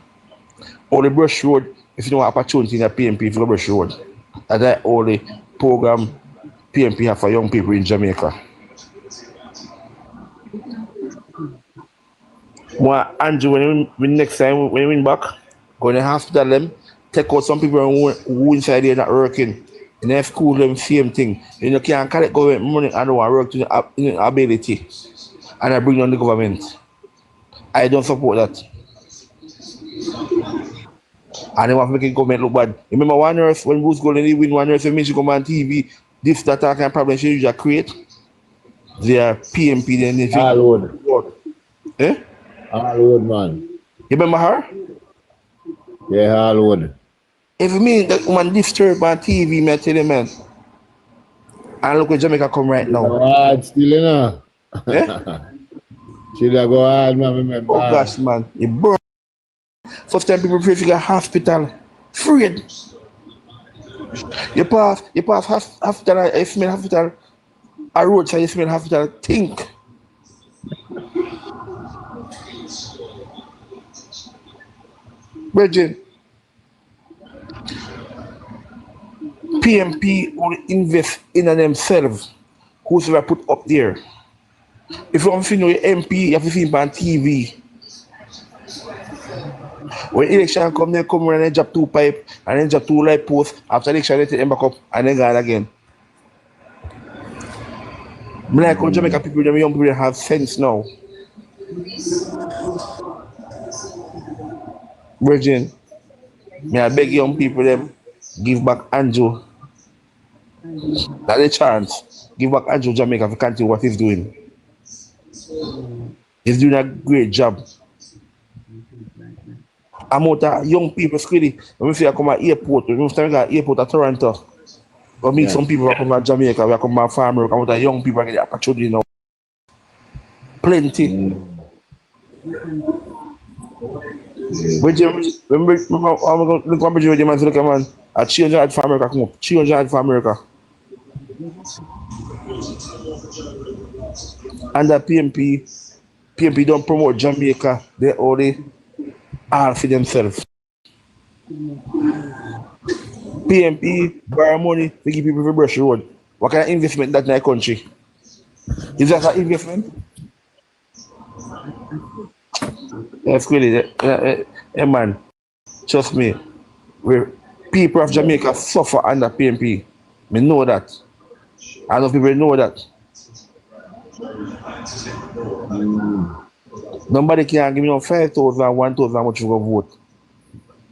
Or the Brush Road, if you don't have opportunity in the PMP, if you go Brush Road. That's the only program PMP have for young people in Jamaica. Well, Andrew, when next time when you win back, go in the hospital them, take out some people who inside there not working. In the school, them same thing. You can't collect government money and don't work to the ability. And I bring on the government. I don't support that. And they want to make the government look bad. Remember one nurse, when Bruce Golden win, one nurse when she come on TV, this, that kind of problem she usually create. They are PMP, then they Hallwood. Eh? Hallwood, man. You remember her? Yeah, Hallwood. If you mean that woman disturb on TV, me tell you, man. And look where Jamaica come right now. Go hard still, you know. Eh? She da go hard, man. Remember. Oh gosh, man. You burn. First time people pray to get hospital. Afraid. You pass hospital, you smell hospital. A roadside, you smell hospital. Think. Virgin. PMP will invest in themselves. Who's ever put up there? If you want to know your MP, you have to see him on TV. When election come, they come around and drop 2 pipe and then drop 2 light posts. After election, they take them back up and then go again. I like how Jamaica people, them young people have sense now. Virgin, I beg young people them give back Andrew. That's a chance. Give back Andrew Jamaica to continue what he's doing. He's doing a great job. I'm out of young people, Squiddy. When we see I come at airport, when we start at airport at Toronto, we meet some people who come at Jamaica, we come at farmer, come out of young people get the opportunity now. Plenty. Remember I'm going to look at the man to look at man. A change for America come up. Change for America. And the PMP don't promote Jamaica. They only are for themselves. PMP borrow money to give people for Brush Road. What kind of investment that in the country? Is that an investment? That's really hey man, trust me. People of Jamaica suffer under PMP. Me know that. I know people know that. Nobody can give me no 5,000, 1,000 much to go vote.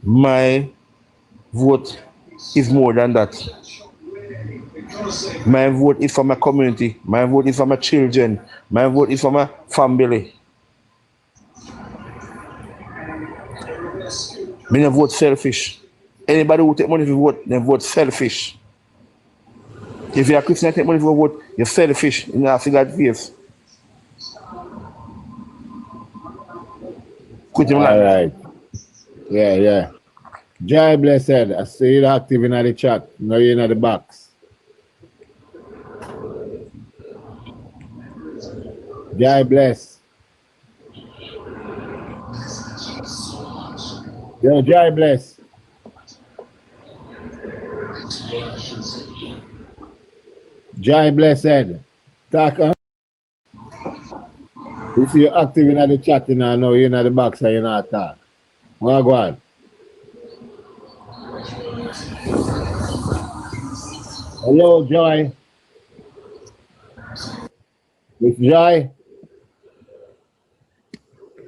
My vote is more than that. My vote is for my community. My vote is for my children. My vote is for my family. Me don't vote selfish. Anybody who take money to vote, they vote selfish. If you're a Christian and take money for vote, you're selfish. You have to God face. All right. Yeah. Jai Blessed, I see you active in the chat. Now you're in the box. Jai Bless. Yo, Jai Bless. Jai Blessed. Talk on. You see you're active in the chat now, you're in the box and you're not talk. Well, go on. Hello, Joy. Miss Joy.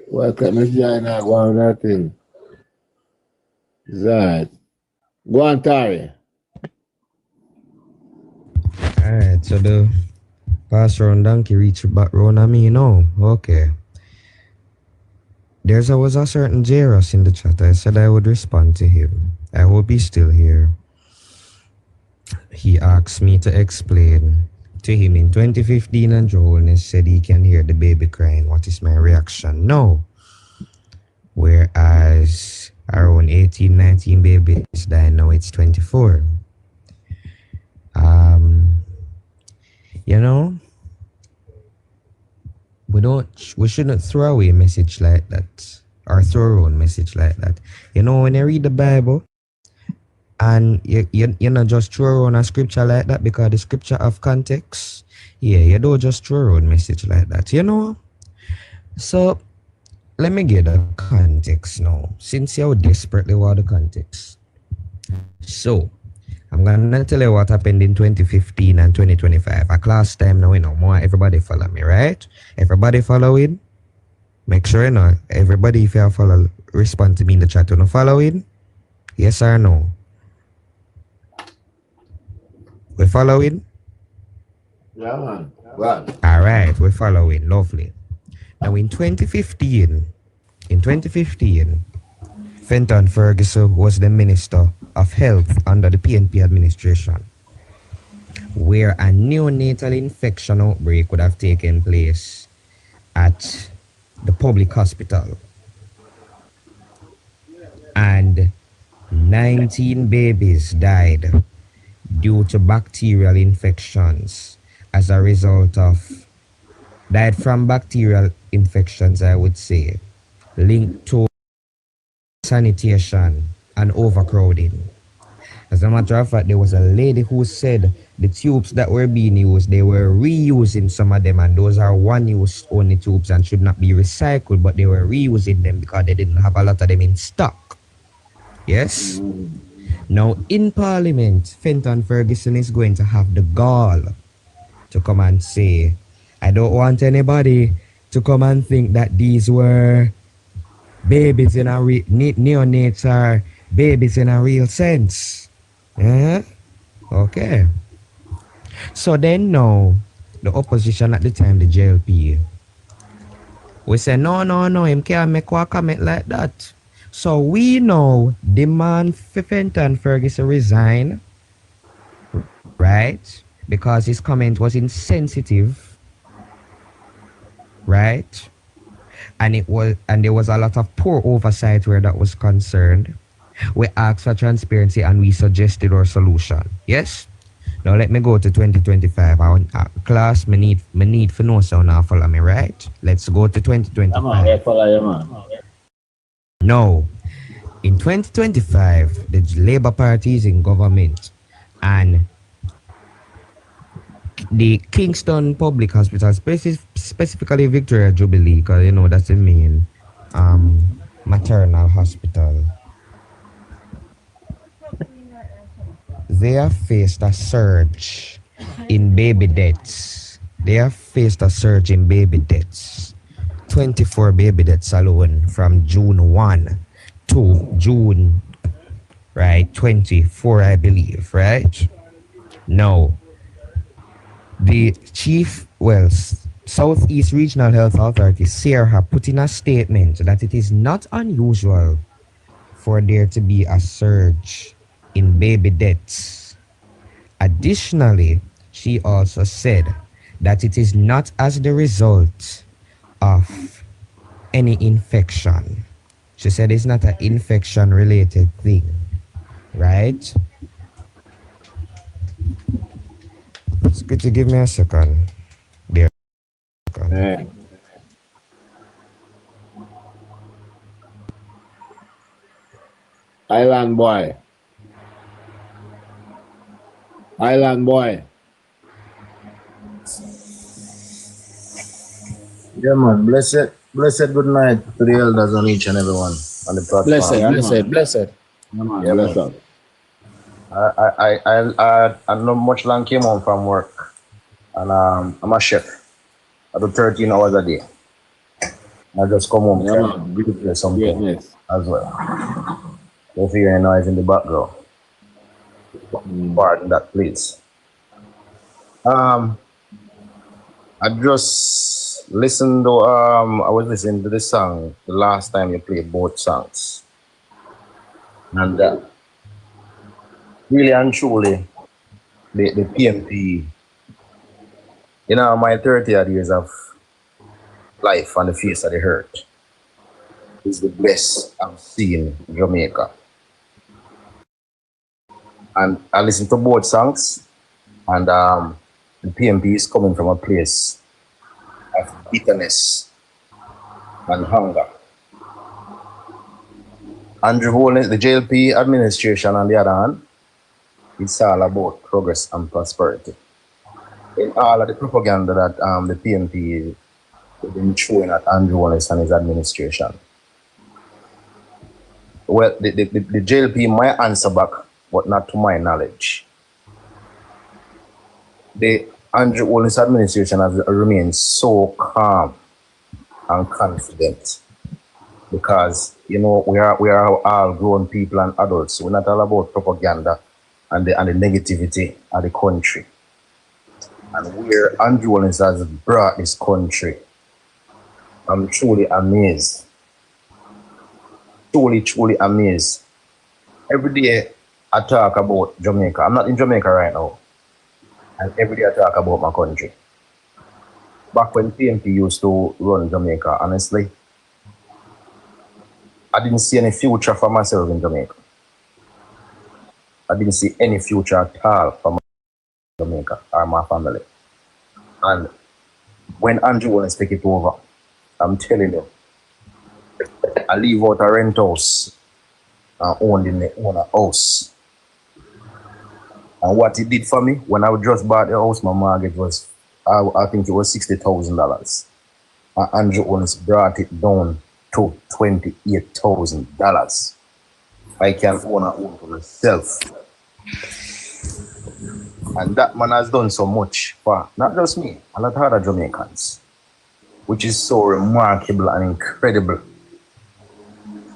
Welcome, Miss Joy. Now go on that thing. Right. Go on, Tari. Alright, so Pass round donkey, reach back round on me now. Okay. Was a certain Jairus in the chat. I said I would respond to him. I hope he's still here. He asked me to explain to him in 2015 and Joel said he can hear the baby crying. What is my reaction? No. Whereas around 18, 19 babies die, now it's 24. You know, we shouldn't throw away a message like that or throw around a message like that. You know, when you read the Bible and you not just throw around a scripture like that because the scripture have context. Yeah, you don't just throw around a message like that, you know. So let me get the context now, since you desperately want the context. So I'm gonna tell you what happened in 2015 and 2025. A class time now, you know, more everybody follow me, right? Everybody following? Make sure you know, everybody, if you follow, respond to me in the chat. You know, following? Yes or no? We following? Yeah, man. Well. All right, we're following. Lovely. Now in 2015, Fenton Ferguson was the Minister of Health under the PNP administration, where a neonatal infection outbreak would have taken place at the public hospital. And 19 babies died due to bacterial infections as a result of, died from bacterial infections, I would say, linked to sanitation and overcrowding. As a matter of fact, there was a lady who said the tubes that were being used, they were reusing some of them, and those are one-use only tubes and should not be recycled, but they were reusing them because they didn't have a lot of them in stock. Yes? Now, in Parliament, Fenton Ferguson is going to have the gall to come and say, I don't want anybody to come and think that these were babies in a neonates are babies in a real sense. Yeah? Okay. So then now, the opposition at the time, the JLP, we say, no, him can't make a comment like that. So we now demand Fenton Ferguson resign, right? Because his comment was insensitive, right? And there was a lot of poor oversight where that was concerned. We asked for transparency and we suggested our solution. Yes? Now let me go to 2025. Class, me need for no sound now follow me, right? Let's go to 2025. No. In 2025, the Labour Party is in government and the Kingston Public Hospital, specifically Victoria Jubilee, because you know that's the main maternal hospital, they have faced a surge in baby deaths. 24 baby deaths alone from June 1 to June, right, 24, I believe, right? Now, the Southeast Regional Health Authority, SERHA, put in a statement that it is not unusual for there to be a surge in baby deaths. Additionally, she also said that it is not as the result of any infection. She said it's not an infection-related thing, right? Could you give me a second? There. Hey. Island boy. Yeah, man. Blessed good night to the elders on each and every one on the platform. Blessed. Yeah, blessed. I not much long came home from work, and I'm a chef. I do 13 hours a day. I just come home and prepare something as well. If you hear noise in the background, pardon that, please. I just listened to I was listening to the song the last time you played both songs. And really and truly the PMP, my 30 odd years of life on the face of the earth is the best I've seen in Jamaica. And I listened to both songs, and the PMP is coming from a place of bitterness and hunger. Andrew Holness, the JLP administration, on the other hand, it's all about progress and prosperity. In all of the propaganda that the PMP has been throwing at Andrew Holness and his administration, well, the JLP might answer back, but not to my knowledge. The Andrew Holness administration has remained so calm and confident because, we are all grown people and adults. We're not all about propaganda and the negativity of the country. And where Andrew Holness has brought this country, I'm truly amazed. Truly amazed. Every day I talk about Jamaica. I'm not in Jamaica right now. And every day I talk about my country. Back when PMP used to run Jamaica, honestly, I didn't see any future for myself in Jamaica. I didn't see any future at all for Jamaica or my family. And when Andrew Holness take it over, I'm telling you, I leave out a rent house and own a house. And what it did for me, when I just bought the house, my mortgage was, I think it was $60,000. And Andrew Holness brought it down to $28,000. I can own a home for myself. And that man has done so much for not just me, a lot of other Jamaicans, which is so remarkable and incredible.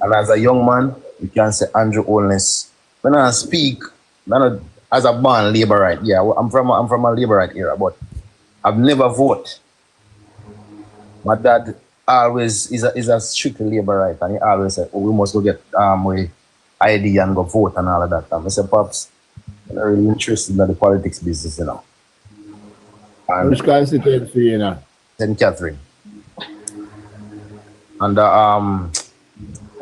And as a young man, you can say Andrew Holness. When I speak, not as a born labourite, yeah, I'm from a labourite era, but I've never voted. My dad always is a strict labourite, and he always said, "Oh, we must go get we ID and go vote and all of that." I said, "Pops, I'm not really interested in the politics business, And which constituency, St. Catherine. And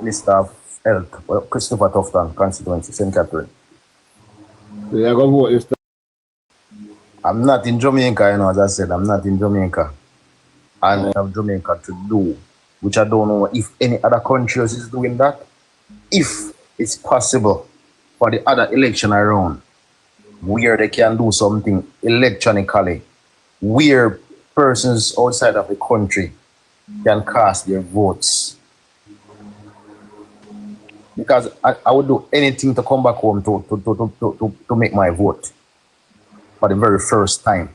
Minister of Health, Christopher Tufton, constituency, St. Catherine. So you're going to vote this time? I'm not in Jamaica, as I said, I'm not in Jamaica. And I have Jamaica to do, which I don't know if any other countries is doing that. If it's possible for the other election around, where they can do something electronically, where persons outside of the country can cast their votes. Because I would do anything to come back home to make my vote for the very first time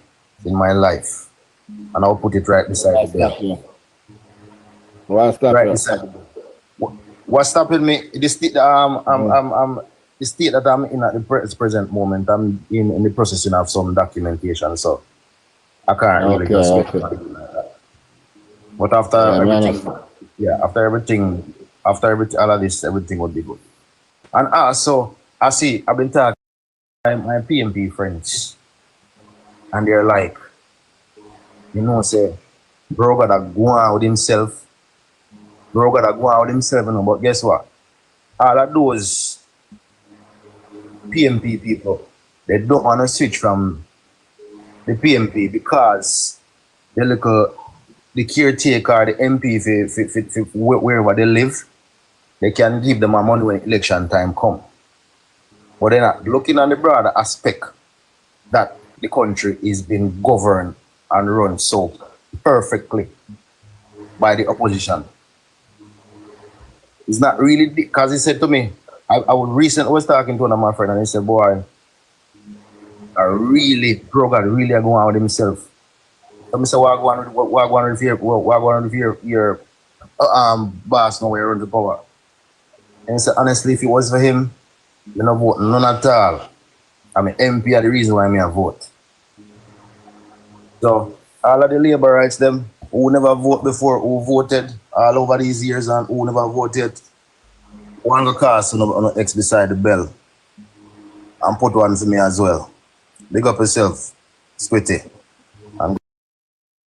in my life. And I'll put it right beside the bed. What's stopping right beside the bed. What's stopping me? The state the state that I'm in at the present moment, I'm in the processing of some documentation, so I can't really just get like that. But after everything, all of this, everything would be good. And also, I've been talking to my PMP friends, and they're like, say, bro gotta go on with himself. But guess what? All of those PMP people, they don't want to switch from the PMP because the caretaker, the MP, wherever they live, they can give them a money when election time come. But they're not looking at the broader aspect that the country is being governed and run so perfectly by the opposition. It's not really, because he said to me, I was talking to one of my friends, and he said, boy, God really going on with himself. So I said, what going with your boss nowhere around the power? And he said, honestly, if it was for him, you're not voting none at all. I mean, MP are the reason why I vote. So all of the labor rights them who never vote before, who voted all over these years and who never voted, one go cast on X beside the bell and put one for me as well. Big up yourself, Squitty. And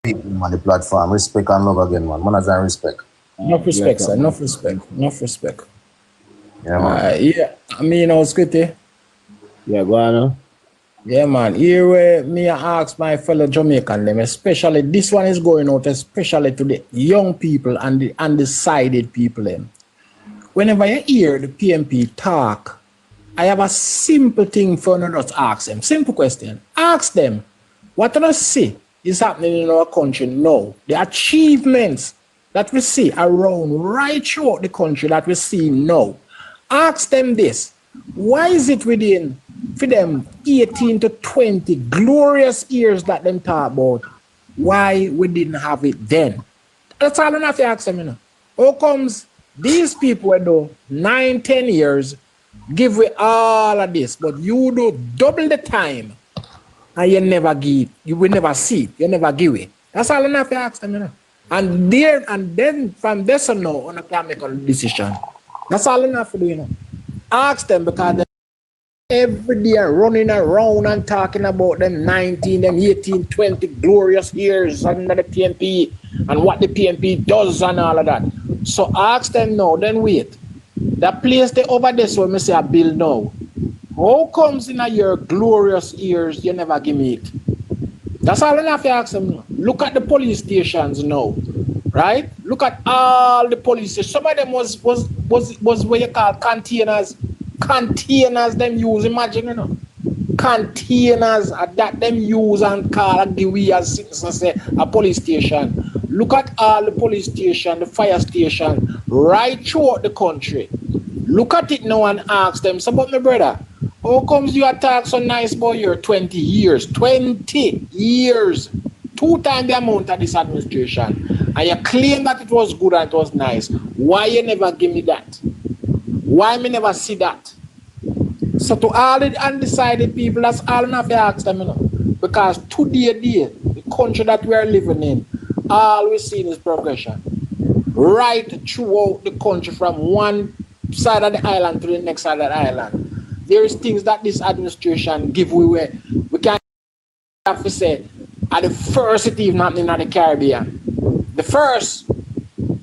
people on the platform. Respect and love again, man. Manners and respect. Enough respect, sir. Enough respect. Enough respect. Yeah, man. Yeah, I mean, Squitty. Yeah, go on. Yeah, man. Here where me I ask my fellow Jamaican them, especially this one is going out, especially to the young people and the undecided people them. Whenever you hear the PMP talk, I have a simple thing for you to ask them. Simple question. Ask them, what do you see is happening in our country now? The achievements that we see around right throughout the country that we see now. Ask them this. Why is it within for them 18 to 20 glorious years that them talk about? Why we didn't have it then? That's all I have to ask them, you know. How comes these people who do 9, 10 years give we all of this, but you do double the time and you never give, you will never see, you never give it. That's all I have to ask them, you know. And then from this on now, on a can make a decision. That's all I have to do, you know. Ask them because they every day running around and talking about them 19, them 18, 20 glorious years under the PNP and what the PNP does and all of that. So ask them now, then wait. That place they over there, so me say I build now. How comes in your glorious years you never give me it? That's all I have to ask them now. Look at the police stations now, right? Look at all the police stations. Some of them was what you call containers. Containers them use, imagine, you know. Containers that them use and call and give we as citizens say a police station. Look at all the police station, the fire station, right throughout the country. Look at it now and ask them, so but my brother, how comes you attack so nice about your 20 years? 20 years. 2 times the amount of this administration. And you claim that it was good and it was nice. Why you never give me that? Why me never see that? So to all the undecided people, that's all I have to ask them, you know. Because today, the country that we are living in, all we see is progression. Right throughout the country, from one side of the island to the next side of the island. There is things that this administration give we can't have to say at the first it even happening in the Caribbean. The first,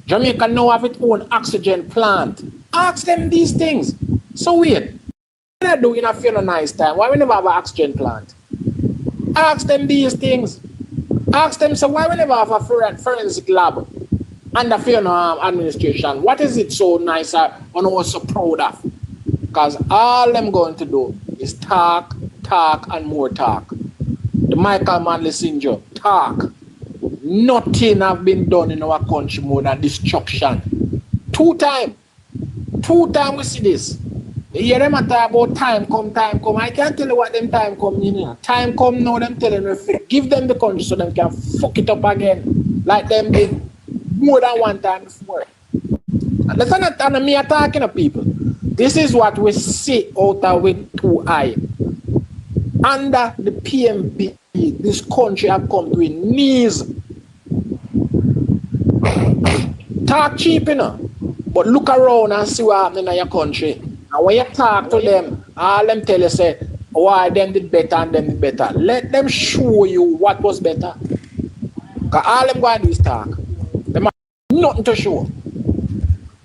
Jamaica now have its own oxygen plant. Ask them these things. So wait, what do in a feel nice time? Why we never have an oxygen plant? Ask them these things. Ask them, so why we never have a forensic lab under Fiona administration? What is it so nice and we're so proud of? Because all them going to do is talk, and more talk. The Michael Manley syndrome, talk. Nothing have been done in our country more than destruction. 2 times. 2 times we see this. You hear them talk about time come. I can't tell you what them time come in here. Time come now, them telling me give them the country so them can fuck it up again. Like them did more than 1 time before. And that's not me attacking the people. This is what we see out of with 2 eyes. Under the PMP, this country have come to its knees. Talk cheap, you know. But look around and see what happening in your country. And when you talk to them, all them tell you say, why them did better and them did better. Let them show you what was better. Because all them going to do is talk. Them have nothing to show.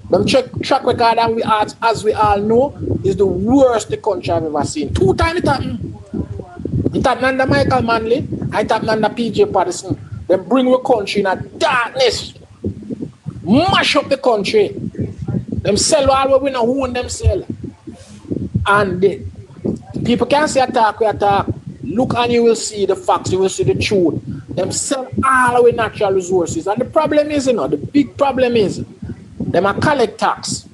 Them track record, and as we all know, is the worst the country I've ever seen. 2 times it happened. It happened under Michael Manley, and it happened under PJ Patterson. They bring the country in a darkness. Mash up the country. Them sell all what we know who them sell. And people can't say attack, we attack. Look and you will see the facts, you will see the truth. Them sell all our natural resources. And the problem is, you know, the big problem is, them a collect tax,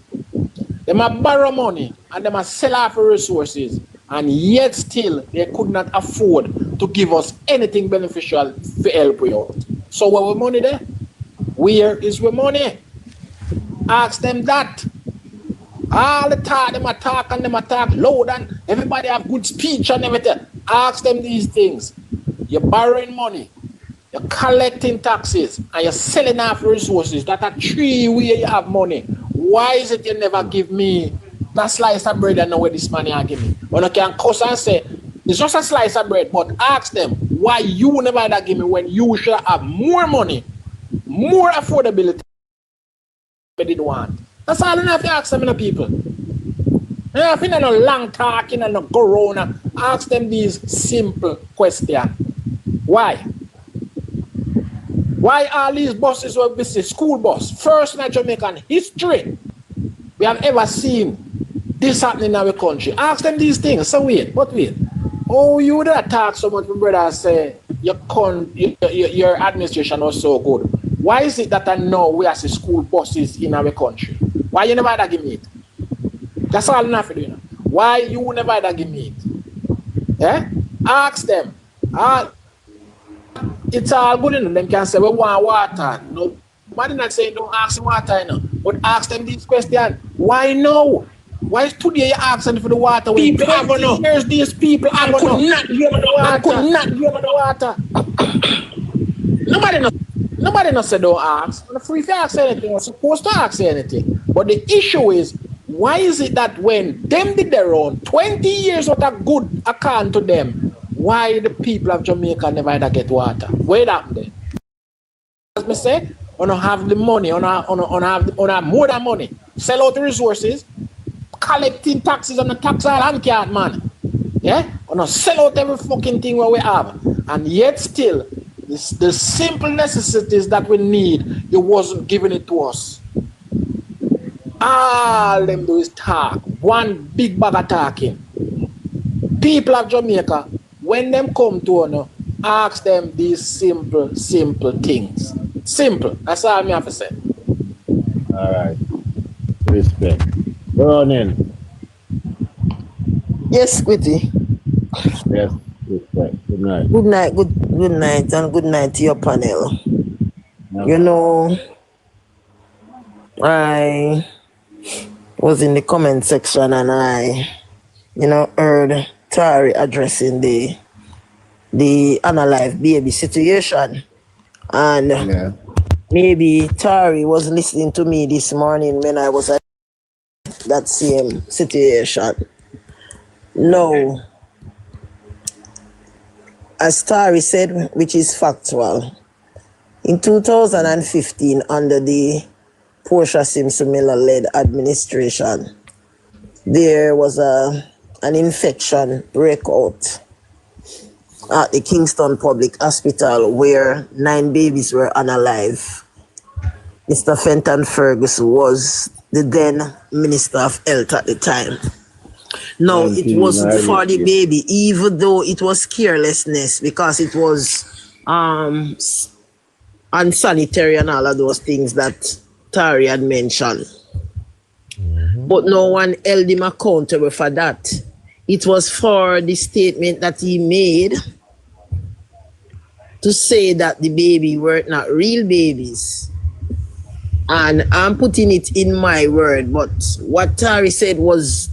them a borrow money, and them a sell off resources. And yet still, they could not afford to give us anything beneficial to help we out. So where our money there? Where is our money? Ask them that. All the time, them attack and them attack loud, and everybody have good speech and everything. Ask them these things. You're borrowing money. You're collecting taxes and you're selling off resources. That are 3 ways you have money. Why is it you never give me that slice of bread and know where this money are giving me? When I can cuss and say, it's just a slice of bread, but ask them why you never that give me when you should have more money, more affordability they did want. That's all I have to ask them, people. I think no long talking and no corona. Ask them these simple questions. Why? Why all these buses were busy? School bus, first in Jamaican history we have ever seen this happening in our country. Ask them these things. So wait. Oh, you would have talked so much, my brother, say your administration was so good. Why is it that I know we have school buses in our country? Why you never had to give me it? That's all enough for you know. Why you never had to give me it? Yeah? Ask them. It's all good enough. Them can say we want water. No, nobody not saying don't ask them water, you know. But ask them this question. Why no? Why is today you asking for the water? People have no. Here's these people have no. I could not give them the water. Nobody not say don't ask. I'm free to ask anything. I'm supposed to ask anything. But the issue is, why is it that when them did their own 20 years of that good account to them, why the people of Jamaica never had to get water? Where that there? As me say, on have the money, on have more than money, sell out the resources, collecting taxes on the tax island card, man. Yeah? On sell out every fucking thing what we have. And yet still, the simple necessities that we need, it wasn't giving it to us. All them do is talk. One big bag of talking. People of Jamaica, when them come to us, ask them these simple things. Simple. That's all I have to say. All right. Respect. Go on in. Yes, Quitty. Yes, respect. Good night. Good night, good night, and good night to your panel. Yeah. You know, I was in the comment section and I, heard Tari addressing the unalive baby situation. And maybe Tari was listening to me this morning when I was at that same situation. No. As Tari said, which is factual, in 2015, under the Portia Simpson Miller-led administration, there was an infection breakout at the Kingston Public Hospital where 9 babies were unalive. Mr. Fenton Fergus was the then Minister of Health at the time. No, it wasn't for the baby, even though it was carelessness, because it was unsanitary and all of those things that Tari had mentioned. But no one held him accountable for that. It was for the statement that he made to say that the baby were not real babies. And I'm putting it in my word, but what Tari said was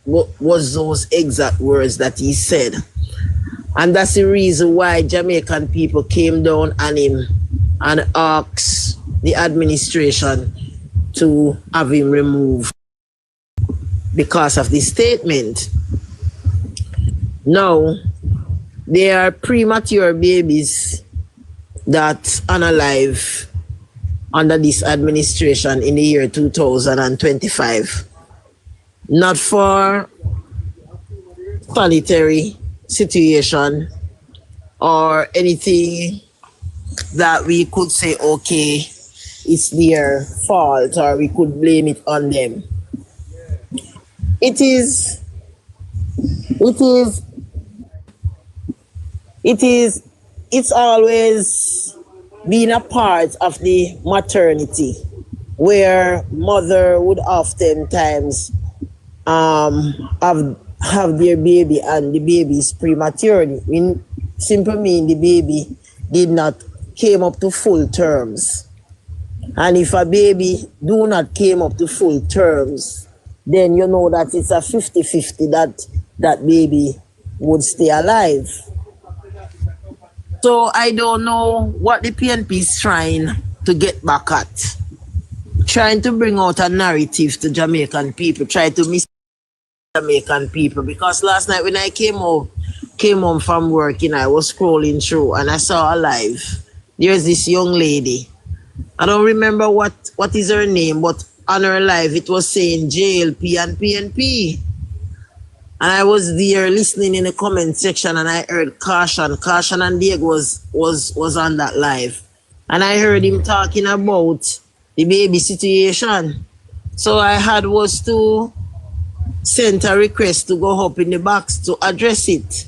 those exact words that he said. And that's the reason why Jamaican people came down on him and asked the administration to have him removed because of this statement. Now, there are premature babies that unalive under this administration in the year 2025. Not for sanitary situation or anything that we could say, okay, it's their fault or we could blame it on them. It's always been a part of the maternity where mother would oftentimes have their baby and the baby is premature. Simply mean the baby did not came up to full terms. And if a baby do not came up to full terms, then you know that it's a 50-50 that baby would stay alive. So I don't know what the PNP is trying to get back at. Trying to bring out a narrative to Jamaican people, try to miss Jamaican people. Because last night when I came home from work, I was scrolling through and I saw a live. There's this young lady. I don't remember what is her name, but on her live it was saying JLP and PNP. And I was there listening in the comment section and I heard Caution and Diego was on that live. And I heard him talking about the baby situation. So I had was to send a request to go up in the box to address it.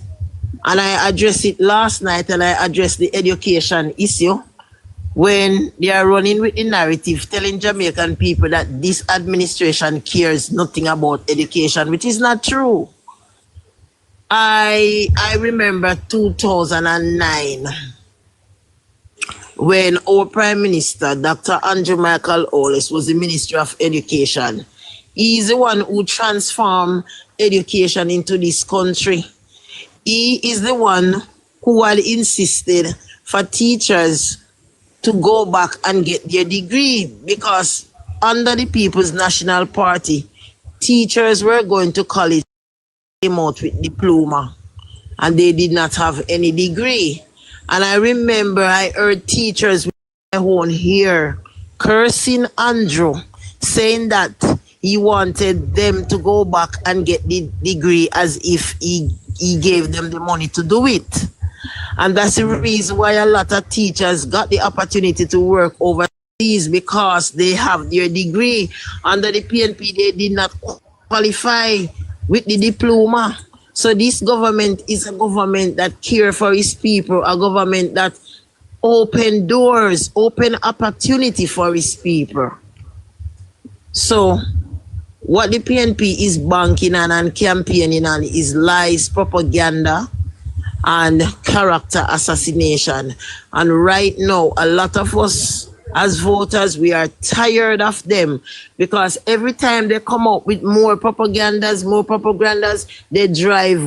And I addressed it last night and I addressed the education issue when they are running with the narrative telling Jamaican people that this administration cares nothing about education, which is not true. I remember 2009 when our Prime Minister, Dr. Andrew Michael Holness, was the Minister of Education. He's the one who transformed education into this country. He is the one who had insisted for teachers to go back and get their degree because under the People's National Party, teachers were going to college, came out with diploma, and they did not have any degree. And I remember I heard teachers with my own ear cursing Andrew, saying that he wanted them to go back and get the degree as if he gave them the money to do it. And that's the reason why a lot of teachers got the opportunity to work overseas because they have their degree. Under the PNP, they did not qualify with the diploma. So this government is a government that cares for its people, a government that open doors, open opportunity for its people. So what the PNP is banking on and campaigning on is lies, propaganda, and character assassination. And right now, a lot of us as voters, we are tired of them because every time they come up with more propagandas, they drive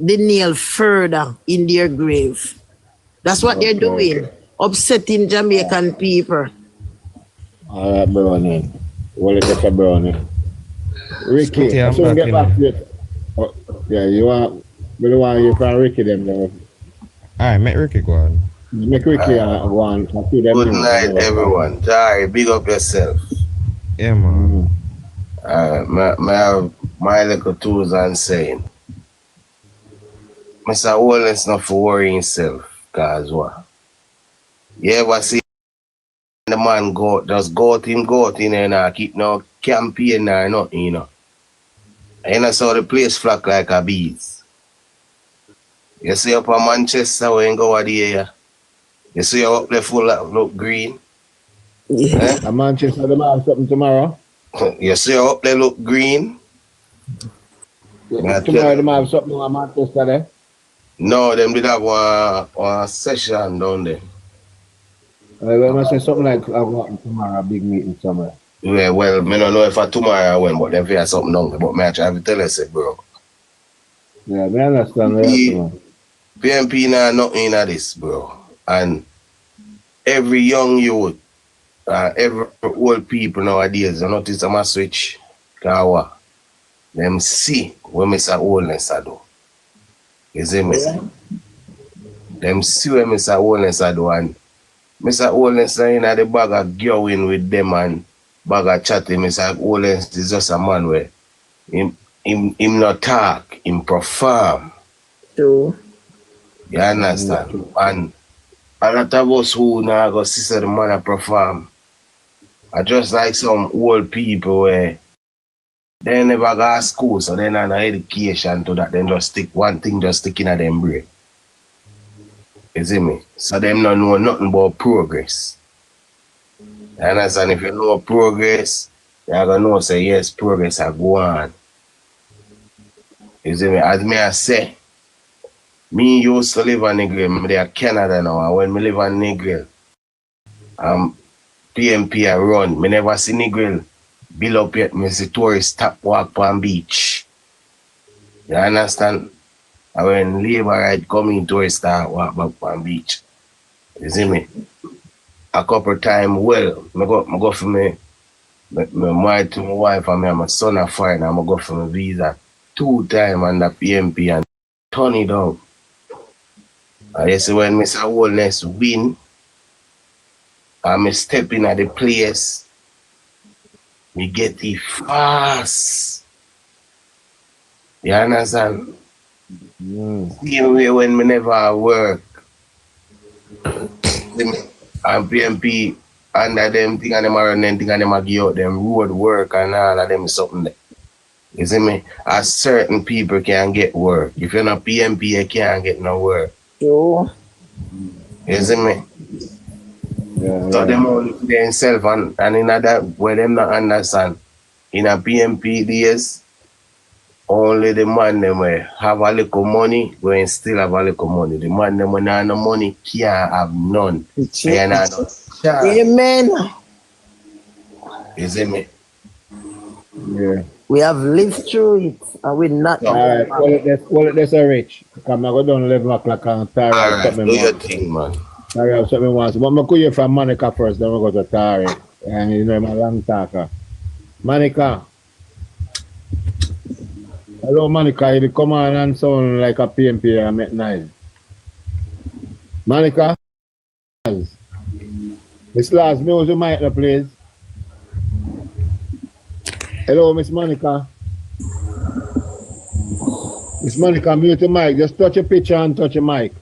the nail further in their grave. That's what they're doing, upsetting Jamaican people. All right, Brownie. Well, it's a Brownie. Ricky, Okay, I'm so back get in back to there. it. Oh, yeah, you want you can Ricky them though. Alright, make Ricky go on. Make Ricky go on. Good night, everyone. Jari, big up yourself. Yeah, man. My little tools and saying. Mr. Holness not for worry himself, cause what? You ever see the man go in and keep no campaign or nothing, you know. And I saw the place flock like a bees. You see up in Manchester when you go over there, you see up there full look green. Yeah. Eh? Manchester they have something tomorrow. You see up there look green. Yeah, tomorrow they have something in Manchester there. No, them did have one session down there. Well, must say something like tomorrow, a big meeting somewhere. Yeah, well, I don't know if I tomorrow I went, but them have something down there. But I try to tell you, bro. Yeah, I understand. PNP now nothing in this, bro. And every young youth, every old people nowadays, you notice I'm a switch. Cause them see what Mr. Holness I do. You see me? Yeah. Them see what Mr. Holness I do, and Mr. Holness in the bag of going with them and bag of chatting. Mr. Holness is just a man where him not talk, him perform. True. You understand? True. And a lot of us who now go see the man perform are just like some old people where they never go to school, so they not education to that. They just stick one thing just sticking at them brain. You see me? So them not know nothing about progress. You understand? If you know progress, you're gonna know say yes, progress are go on. You see me? As me I say, me used to live in Negril, I'm in Canada now, and when me live in Negril, PNP I run, me never see Negril build up yet, me see tourists stop walk on beach. You understand? And when Labour right come in, tourists start walk back on beach. You see me? A couple times, well, I go for me married to my wife and me and my son are fine. I'm go for my visa 2 times on the PMP and turn it down. And you see when Mr. Wellness win, and me step in at the place, me get it fast. You understand? Same way when me never work. And PMP under them thing and them around them thing and them give out them road work and all of them something there. You see me? As certain people can get work. If you're not PMP, you can't get no work. True. You see me? So them only to themselves and in that where them not understand. In a PMP days, only the man them have a little money, going still have a little money. The man them when have no money can't have none. Amen. You see me? Yeah. We have lived through it and we're not. Alright, call it this a rich. Come I go down 11 o'clock and Tari. Alright, do your thing, man. Tari have something once. But I'm going from Monica first, then we go to Tari. And you know I'm a long talker. Monica. Hello Monica, you come on and sound like a PMP and make nice. Monica. Miss Last, me was your mic now, please. Hello, Miss Monica. Miss Monica, mute your mic. Just touch your picture and touch your mic.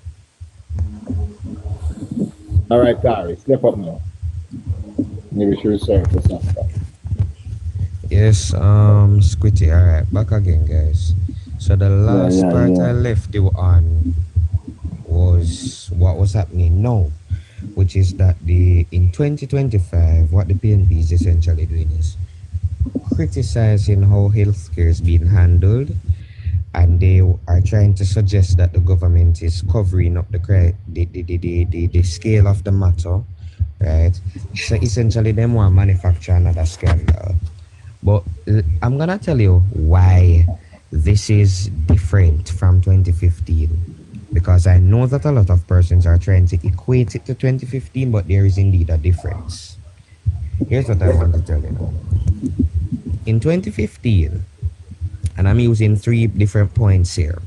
All right, Tari, step up now. Maybe she will serve for some stuff. Yes, Squitty, all right, back again, guys. So the last part I left you on was what was happening now, which is that in 2025, what the PNP is essentially doing is criticizing how healthcare is being handled, and they are trying to suggest that the government is covering up the scale of the matter, right? So essentially, them want to manufacture another scandal. But I'm gonna tell you why this is different from 2015, because I know that a lot of persons are trying to equate it to 2015, but there is indeed a difference. Here's what I want to tell you now. In 2015, and I'm using 3 different points here.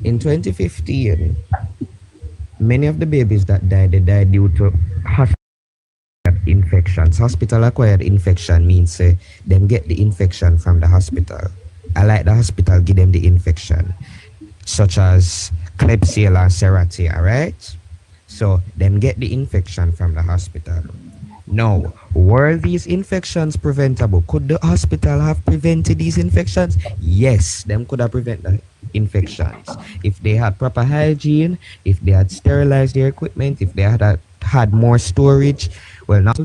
In 2015, many of the babies that died, they died due to hospital infections. Hospital-acquired infection means them get the infection from the hospital. I like the hospital give them the infection, such as Klebsiella serratia, right? So them get the infection from the hospital. Now, were these infections preventable? Could the hospital have prevented these infections? Yes, them could have prevented the infections. If they had proper hygiene, if they had sterilized their equipment, if they had more storage, well, not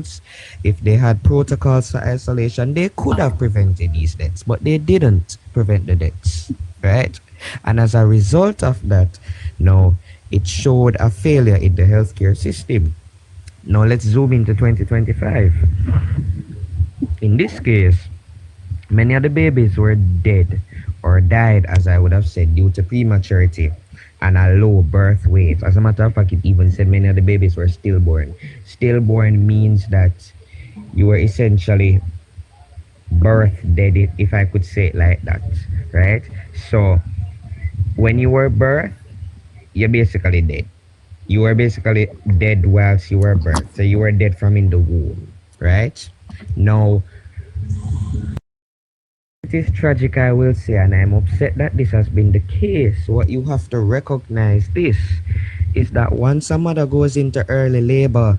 if they had protocols for isolation, they could have prevented these deaths, but they didn't prevent the deaths, right? And as a result of that, now it showed a failure in the healthcare system. Now let's zoom into 2025. In this case, many of the babies were dead or died, as I would have said, due to prematurity and a low birth weight. As a matter of fact, it even said many of the babies were stillborn. Stillborn means that you were essentially birth dead, if I could say it like that, right? So when you were birthed, you're basically dead. You were basically dead whilst you were birthed. So you were dead from in the womb, right? Now, it is tragic, I will say, and I'm upset that this has been the case. What you have to recognize this is that once a mother goes into early labor,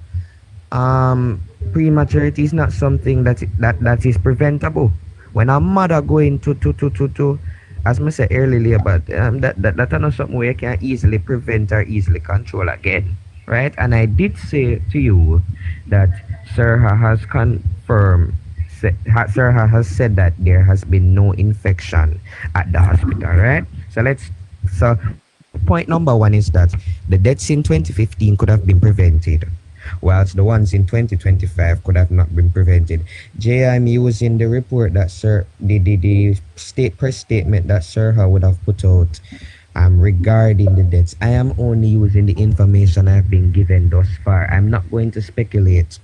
prematurity is not something that is preventable. When a mother go into as I say, early labor, that is not something where you can easily prevent or easily control again, right? And I did say to you that Serha has confirmed, Serha has said that there has been no infection at the hospital, right? So point number 1 is that the deaths in 2015 could have been prevented, whilst the ones in 2025 could have not been prevented. I'm using the report that the press statement that Serha would have put out regarding the deaths. I am only using the information I've been given thus far. I'm not going to speculate.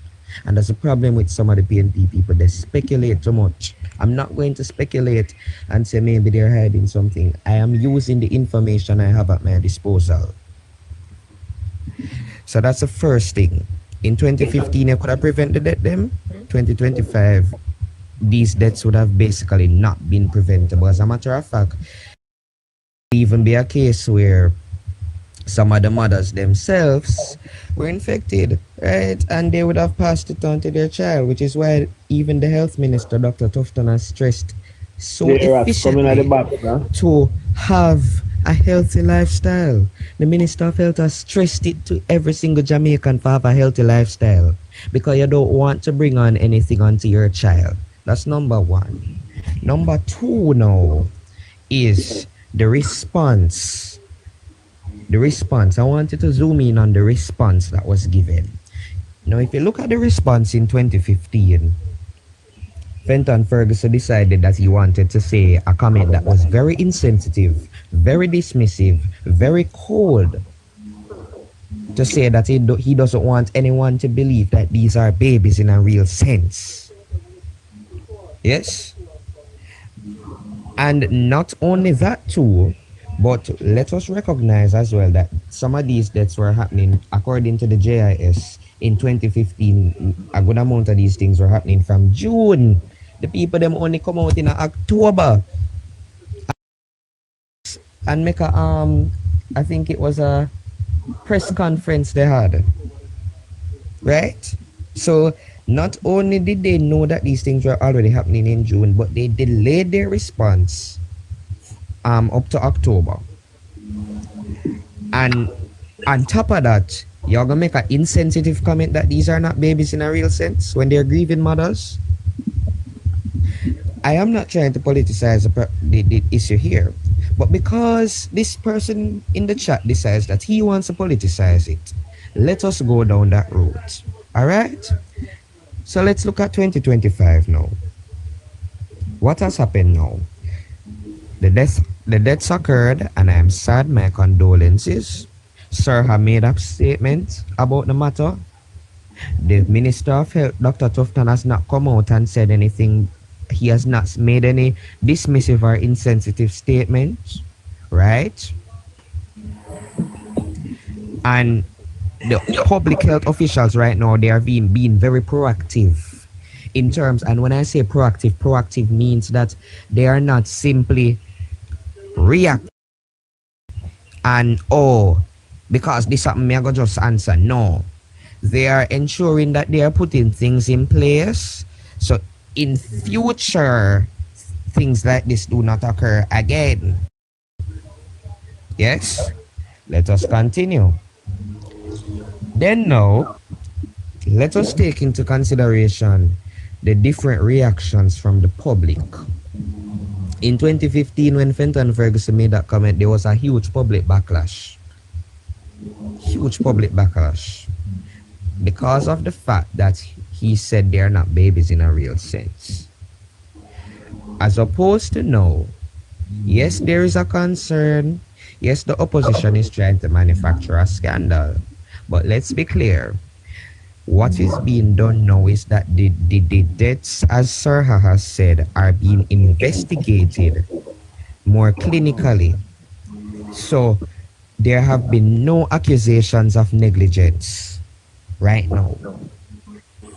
And that's the problem with some of the PNP people. They speculate too much. I'm not going to speculate and say maybe they're hiding something. I am using the information I have at my disposal. So that's the first thing. In 2015, I could have prevented them. 2025, these deaths would have basically not been preventable. As a matter of fact, even be a case where some of the mothers themselves were infected, right? And they would have passed it on to their child, which is why even the health minister, Dr. Tufton, has stressed so efficiently to have a healthy lifestyle. The Minister of Health has stressed it to every single Jamaican to have a healthy lifestyle because you don't want to bring on anything onto your child. That's number one. Number two now is the response. The response. I wanted to zoom in on the response that was given. Now, if you look at the response in 2015, Fenton Ferguson decided that he wanted to say a comment that was very insensitive, very dismissive, very cold, to say that he doesn't want anyone to believe that these are babies in a real sense. Yes? And not only that too, but let us recognize as well that some of these deaths were happening, according to the JIS, in 2015. A good amount of these things were happening from June. The people them only come out in October and make a I think it was a press conference they had, right? So not only did they know that these things were already happening in June, but they delayed their response up to October. And on top of that, you're gonna make an insensitive comment that these are not babies in a real sense when they're grieving mothers. I am not trying to politicize the issue here, but because this person in the chat decides that he wants to politicize it, let us go down that route. All right? So let's look at 2025 now. What has happened now? The deaths occurred, and I am sad. My condolences. Sirha made a statement about the matter. The Minister of Health, Dr. Tufton, has not come out and said anything. He has not made any dismissive or insensitive statements, right? And the public health officials right now, they are being very proactive in terms, and when I say proactive means that they are not simply react and because this happened, me I go just answer. No. They are ensuring that they are putting things in place so in future things like this do not occur again. Yes? Let us continue. Then now, let us take into consideration the different reactions from the public. In 2015, when Fenton Ferguson made that comment, there was a huge public backlash. Huge public backlash. Because of the fact that he said they're not babies in a real sense. As opposed to now, yes, there is a concern. Yes, the opposition is trying to manufacture a scandal. But let's be clear. What is being done now is that the deaths, as Sirha has said, are being investigated more clinically. So there have been no accusations of negligence right now.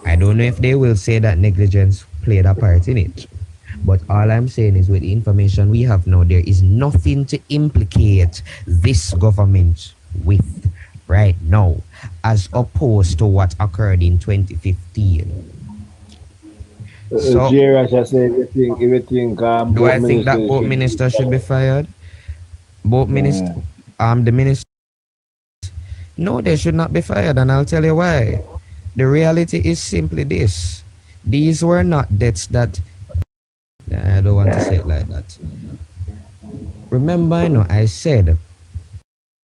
I don't know if they will say that negligence played a part in it. But all I'm saying is with the information we have now, there is nothing to implicate this government with right now, as opposed to what occurred in 2015. So, do I think that both ministers should be fired? Both ministers, the minister. No, they should not be fired, and I'll tell you why. The reality is simply this. These were not deaths that... I don't want to say it like that. Remember, I said,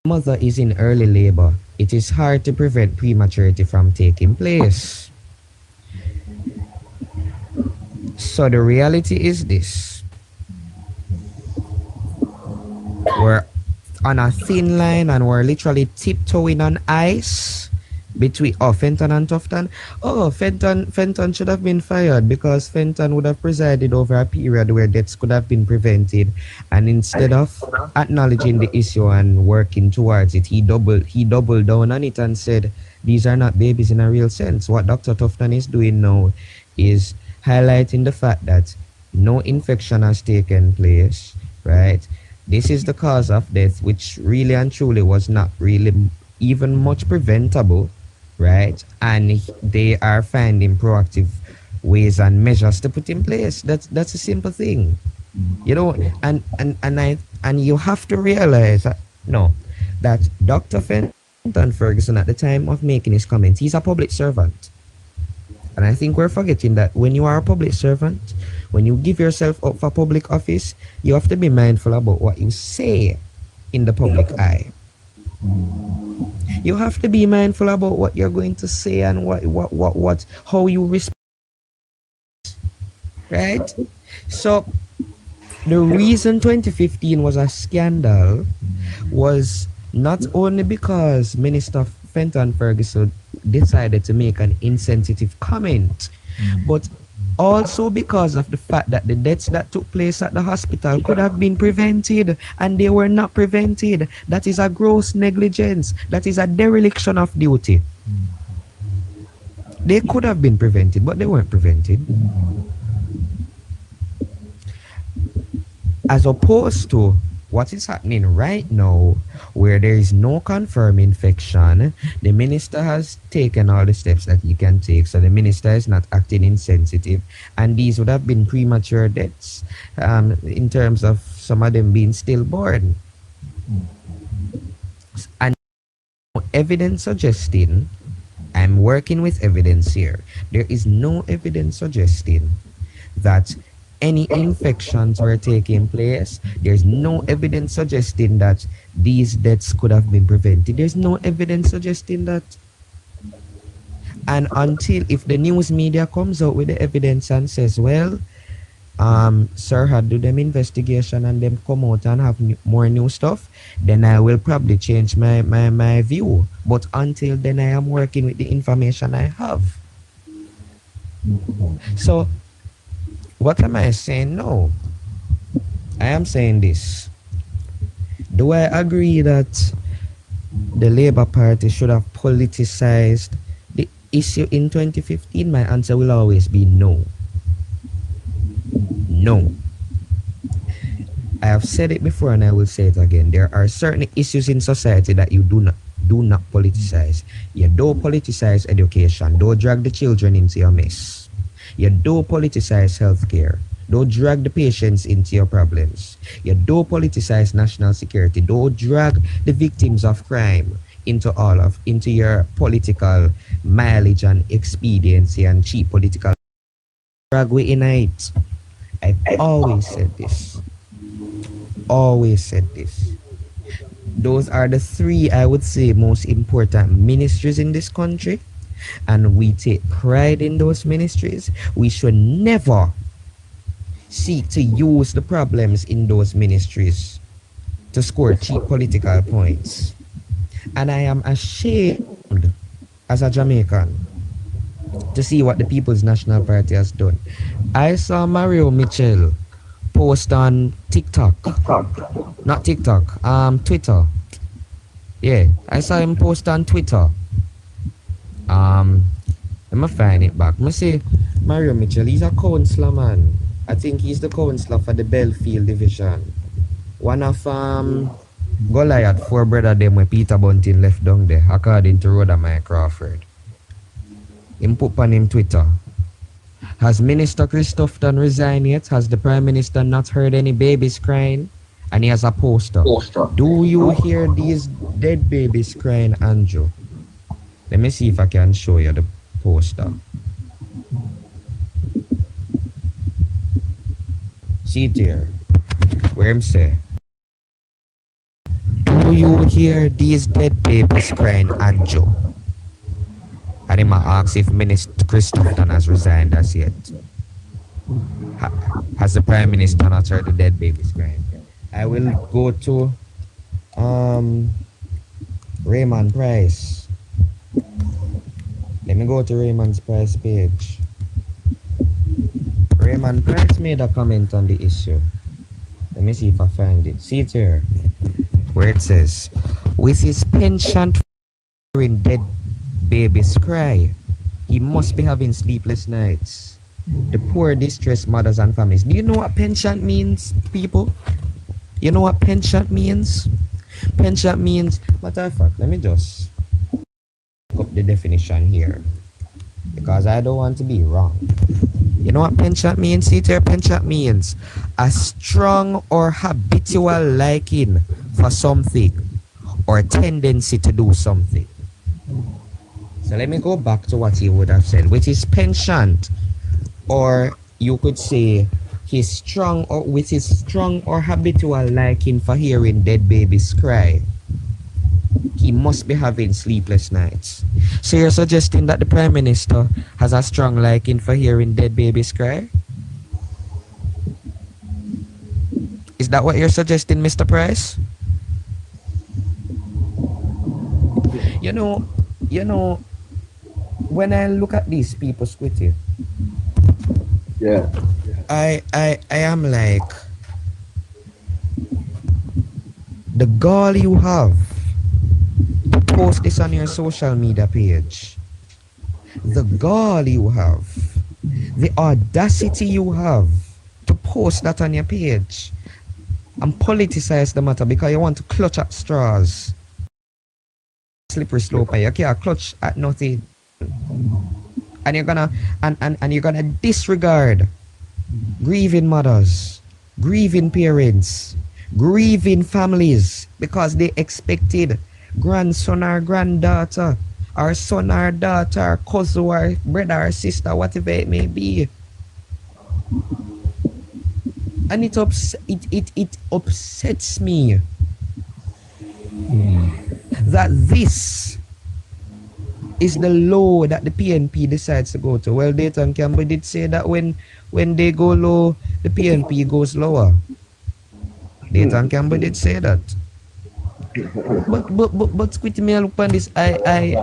mother is in early labor. It is hard to prevent prematurity from taking place. So the reality is this. Where on a thin line and were literally tiptoeing on ice between Fenton and Tufton. Fenton should have been fired because Fenton would have presided over a period where deaths could have been prevented, and instead of acknowledging the issue and working towards it, he doubled down on it and said these are not babies in a real sense. What Dr. Tufton is doing now is highlighting the fact that no infection has taken place, right? This is the cause of death, which really and truly was not really even much preventable, right? And they are finding proactive ways and measures to put in place. That's a simple thing, you know. And you have to realize that Dr. Fenton Ferguson, at the time of making his comments, he's a public servant. And I think we're forgetting that when you are a public servant, when you give yourself up for public office, you have to be mindful about what you say in the public eye. You have to be mindful about what you're going to say and how you respond. Right? So the reason 2015 was a scandal was not only because Minister Fenton Ferguson decided to make an insensitive comment, but also because of the fact that the deaths that took place at the hospital could have been prevented and they were not prevented. That is a gross negligence. That is a dereliction of duty. They could have been prevented, but they weren't prevented. As opposed to what is happening right now, where there is no confirmed infection, the minister has taken all the steps that he can take, so the minister is not acting insensitive, and these would have been premature deaths, in terms of some of them being stillborn. And evidence suggesting, I'm working with evidence here, there is no evidence suggesting that any infections were taking place. There's no evidence suggesting that these deaths could have been prevented. There's no evidence suggesting that. And until, if the news media comes out with the evidence and says, well, Sir had do them investigation and them come out and have more new stuff, then I will probably change my view. But until then, I am working with the information I have. So, what am I saying? No. I am saying this. Do I agree that the Labour Party should have politicized the issue in 2015? My answer will always be no. No. I have said it before and I will say it again. There are certain issues in society that you do not politicize. You don't politicize education. Don't drag the children into your mess. You don't politicize healthcare. Don't drag the patients into your problems. You don't politicize national security. Don't drag the victims of crime into your political mileage and expediency and cheap political drag we in it. I've always said this. Always said this. Those are the three, I would say, most important ministries in this country. And we take pride in those ministries. We should never seek to use the problems in those ministries to score cheap political points. And I am ashamed as a Jamaican to see what the People's National Party has done. I saw Mario Mitchell post on TikTok. Not TikTok, Twitter. Yeah, I saw him post on Twitter. Let me find it back. I say Mario Mitchell, he's a councillor, man. I think he's the councillor for the Belfield division. One of Goliath, four brother them where Peter Bunting left down there, according to Rhoda Mike Crawford. Him put on him Twitter. Has Minister Chris Tufton resigned yet? Has the Prime Minister not heard any babies crying? And he has a poster. Do you hear these dead babies crying, Andrew? Let me see if I can show you the poster. See it here. Where him say, do you hear these dead babies crying, Andrew? And him ask if Minister Chris Tufton has resigned as yet. Has the Prime Minister not heard the dead babies crying? I will go to Raymond Price. Let me go to Raymond's Price page. Raymond Price made a comment on the issue. Let me see if I find it. See it here, where it says, with his penchant for hearing dead babies cry, he must be having sleepless nights. The poor, distressed mothers and families. Do you know what penchant means, people? You know what penchant means? Penchant means, matter of fact, let me just look up the definition here, because I don't want to be wrong. You know what penchant means? See there, penchant means a strong or habitual liking for something or tendency to do something. So let me go back to what he would have said, which is penchant, or you could say his strong or habitual liking for hearing dead babies cry. He must be having sleepless nights. So you're suggesting that the Prime Minister has a strong liking for hearing dead babies cry? Is that what you're suggesting, Mr. Price? You know, when I look at these people, Squitty, Yeah. I am like, the gall you have to post this on your social media page, the gall you have, the audacity you have to post that on your page and politicize the matter because you want to clutch at straws. Slippery slope, and you can't clutch at nothing. And you're gonna and you're gonna disregard grieving mothers, grieving parents, grieving families because they expected grandson or granddaughter, or son or daughter, or cousin or brother or sister, whatever it may be. And it upsets me that this is the low that the PNP decides to go to. Well, Dayton Campbell did say that when they go low, the PNP goes lower. Dayton Campbell did say that. But Squitty, me look on this, I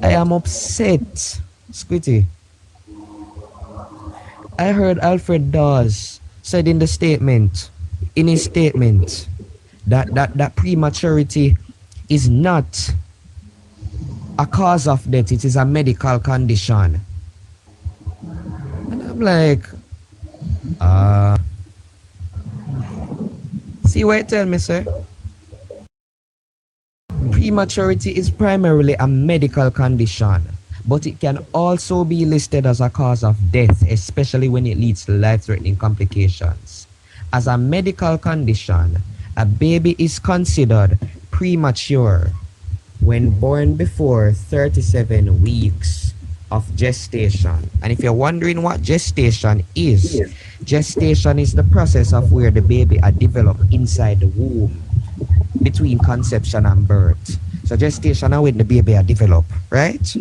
am upset, Squitty. I heard Alfred Dawes said in his statement, that prematurity is not a cause of death, it is a medical condition. And I'm like, see what you tell me, sir? Prematurity is primarily a medical condition, but it can also be listed as a cause of death, especially when it leads to life-threatening complications. As a medical condition, a baby is considered premature when born before 37 weeks of gestation. And if you're wondering what gestation is the process of where the baby are developed inside the womb between conception and birth. So gestation is when the baby are developed, right?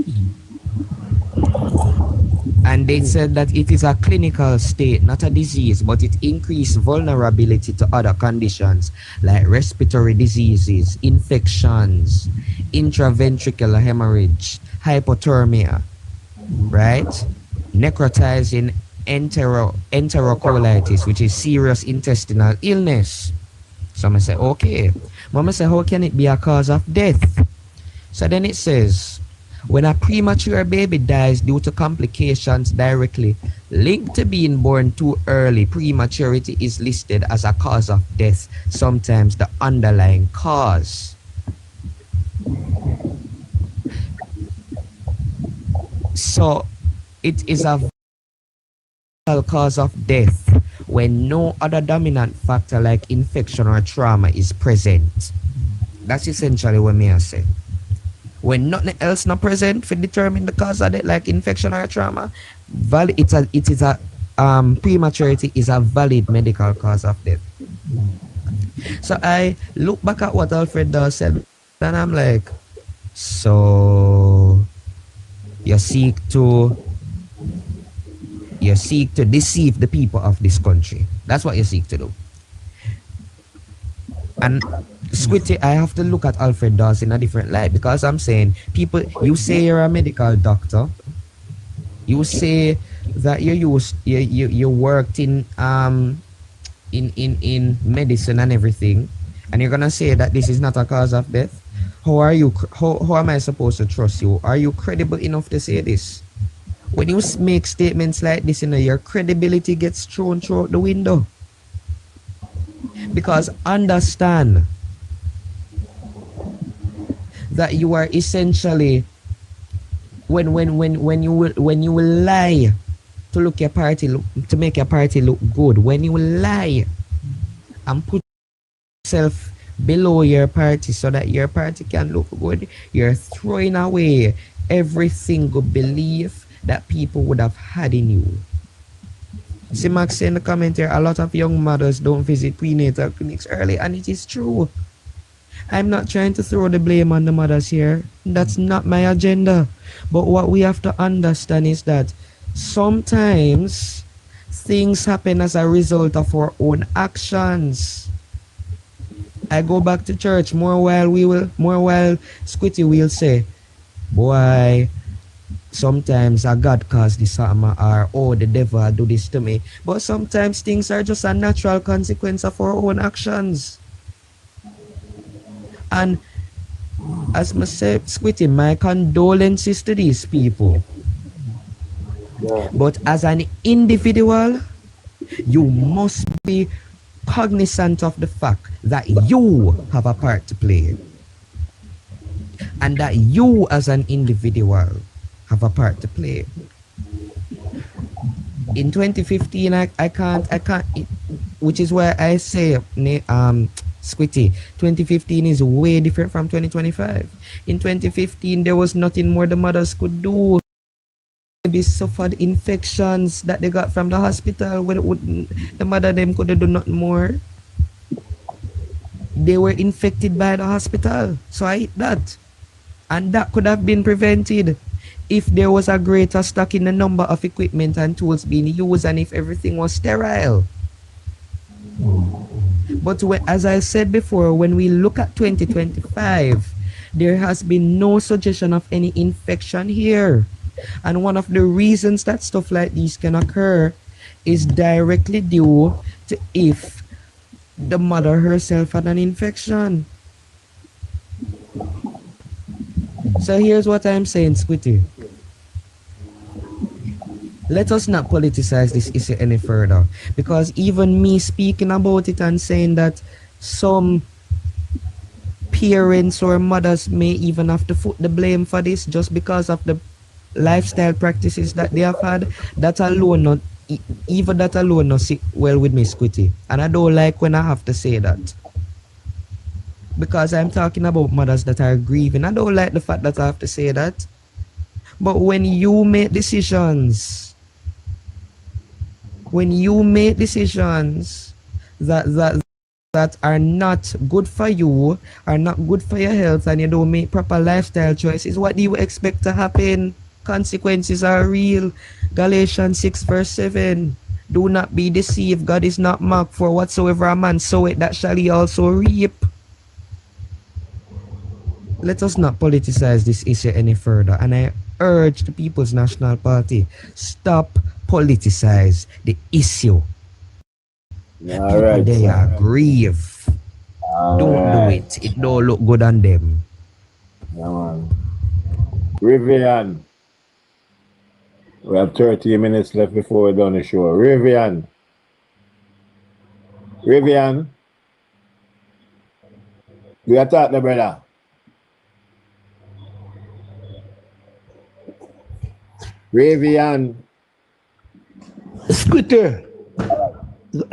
And they said that it is a clinical state, not a disease, but it increased vulnerability to other conditions like respiratory diseases, infections, intraventricular hemorrhage, hypothermia, right? Necrotizing enterocolitis, which is serious intestinal illness. So I say, okay. Mama say, how can it be a cause of death? So then it says, when a premature baby dies due to complications directly linked to being born too early, prematurity is listed as a cause of death, sometimes the underlying cause. So it is a cause of death when no other dominant factor like infection or trauma is present. That's essentially what me I say. When nothing else not present for determine the cause of it, like infection or trauma, prematurity is a valid medical cause of death. So I look back at what Alfred Dawes said, and I'm like, so you seek to deceive the people of this country. That's what you seek to do. And Squitty, I have to look at Alfred Dawes in a different light because I'm saying people. You say you're a medical doctor. You say that you worked in medicine and everything, and you're gonna say that this is not a cause of death. How am I supposed to trust you? Are you credible enough to say this? When you make statements like this, your credibility gets thrown through the window. Because understand that you are essentially when you will lie to make your party look good, when you lie and put yourself below your party so that your party can look good, you're throwing away every single belief that people would have had in you. See, Max say in the comment here, a lot of young mothers don't visit prenatal clinics early, and it is true. I'm not trying to throw the blame on the mothers here. That's not my agenda. But what we have to understand is that sometimes things happen as a result of our own actions. I go back to church, more while Squitty will say, boy, sometimes a God caused this something, or oh, the devil do this to me. But sometimes things are just a natural consequence of our own actions. And as I said, Squitty, my condolences to these people. Yeah. But as an individual, you must be cognizant of the fact that you have a part to play. And that you as an individual have a part to play. In 2015, I can't, which is why I say, Squitty, 2015 is way different from 2025. In 2015, there was nothing more the mothers could do. Maybe suffered infections that they got from the hospital where the mother them could do nothing more. They were infected by the hospital. So I hate that. And that could have been prevented if there was a greater stock in the number of equipment and tools being used and if everything was sterile. But as I said before, when we look at 2025, there has been no suggestion of any infection here. And one of the reasons that stuff like this can occur is directly due to if the mother herself had an infection. So here's what I'm saying, Squitty. Let us not politicize this issue any further, because even me speaking about it and saying that some parents or mothers may even have to foot the blame for this just because of the lifestyle practices that they have had, that alone not even that alone not sit well with me, Squitty. And I don't like when I have to say that, because I'm talking about mothers that are grieving. I don't like the fact that I have to say that. But when you make decisions that are not good for you, are not good for your health, and you don't make proper lifestyle choices, what do you expect to happen? Consequences are real. Galatians 6 verse 7. Do not be deceived. God is not mocked, for whatsoever a man soweth, that shall he also reap. Let us not politicize this issue any further. And I urge the People's National Party, stop politicize the issue. People right, they are grieve. Don't do it. It don't look good on them. Yeah, man. Rivian. We have 30 minutes left before we're done the show. Rivian. We are talking, brother. Rivian. Squitty.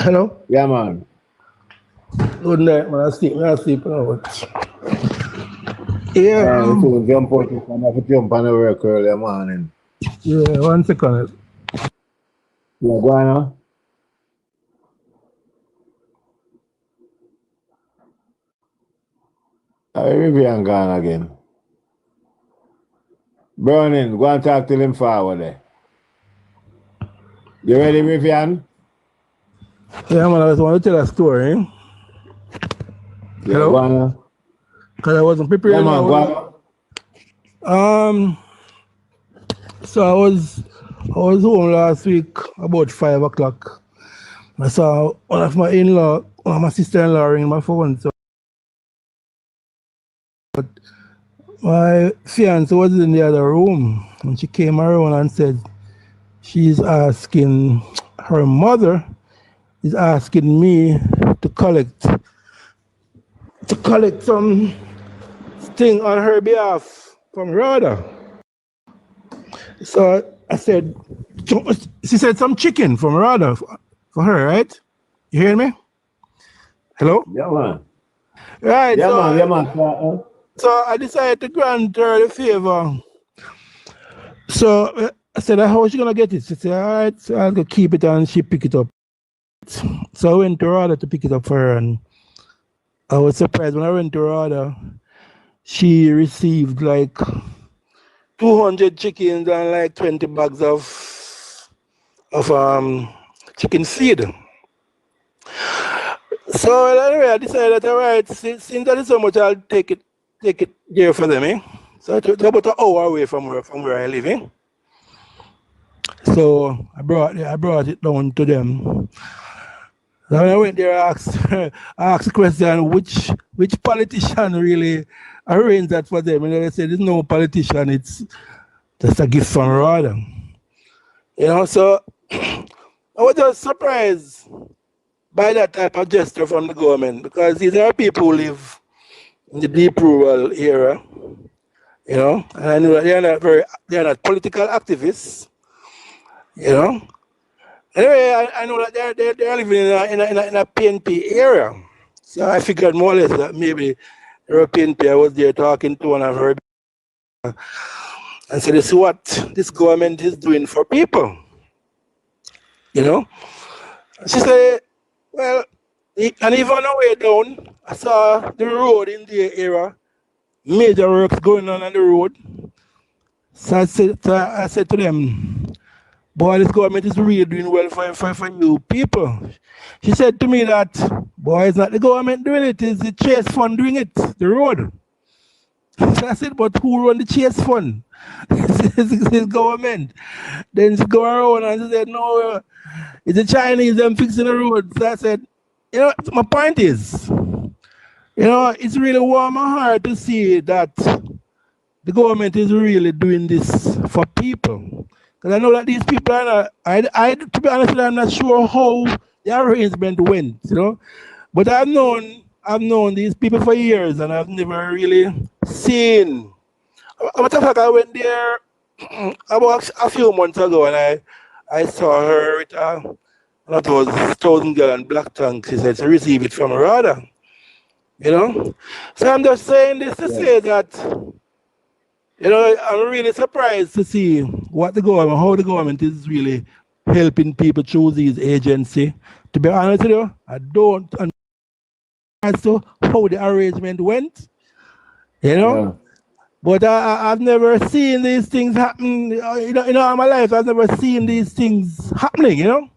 Hello? Yeah, man. Good night, man. I sleep now. Yeah. So jump out, you can have to jump on the work early morning. Yeah, 1 second. Yeah, go on now. Rivian gone again. Burning, go and talk to him forward there. You ready, Rivian? Yeah, man, I just want to tell a story. Hello? Because I wasn't prepared. Yeah, man, go So I was home last week about 5 o'clock. I saw one of my sister-in-law ring my phone. So but my fiance was in the other room and she came around and said she's asking, her mother is asking me to collect some thing on her behalf from Rhoda. So I said, she said some chicken from Rhoda for her, right? You hear me? Hello? Yeah, man. Right. Yeah, man. So I decided to grant her the favor. So I said, how is she going to get it? She said, all right, so I'll go keep it and she pick it up. So I went to Rhoda to pick it up for her, and I was surprised when I went to Rhoda, she received like 200 chickens and like 20 bags of chicken feed. So anyway, I decided, all right, since that is so much, I'll take it here for them, eh? So it's about an hour away from where I live, eh? So I brought it down to them. So when I went there, I asked the question, which politician really arranged that for them? And they said, there's no politician, it's just a gift from Rhoda. You know, so I was just surprised by that type of gesture from the government, because these are people who live in the deep rural area, you know, and I know that they're not political activists, you know. Anyway, I know that they're living in a PNP area, so I figured more or less that maybe a PNP I was there talking to, and I've heard and said, this is what this government is doing for people, you know. She said, well, and even on the way down, I saw the road in the area, major works going on the road. So I said to them, boy, this government is really doing well for you people. She said to me that, boy, it's not the government doing it, it's the Chase Fund doing it, the road. So I said, but who run the Chase Fund? It's government. Then she go around and she said, no, it's the Chinese, them fixing the road. So I said, you know, my point is, you know, it's really warm my heart to see that the government is really doing this for people. Because I know that these people are not, to be honest, I'm not sure how the arrangement went, you know. But I've known these people for years, and I've never really seen. As a matter of fact, I went there about a few months ago, and I saw her with one of those 1,000 gallon black tanks. She said she received it from Rhoda, you know. So I'm just saying this to say that, you know, I'm really surprised to see how the government is really helping people through these agencies. To be honest with you, I don't understand as to how the arrangement went, you know. Yeah. But I've never seen these things happen, you know, in all my life. I've never seen these things happening, you know.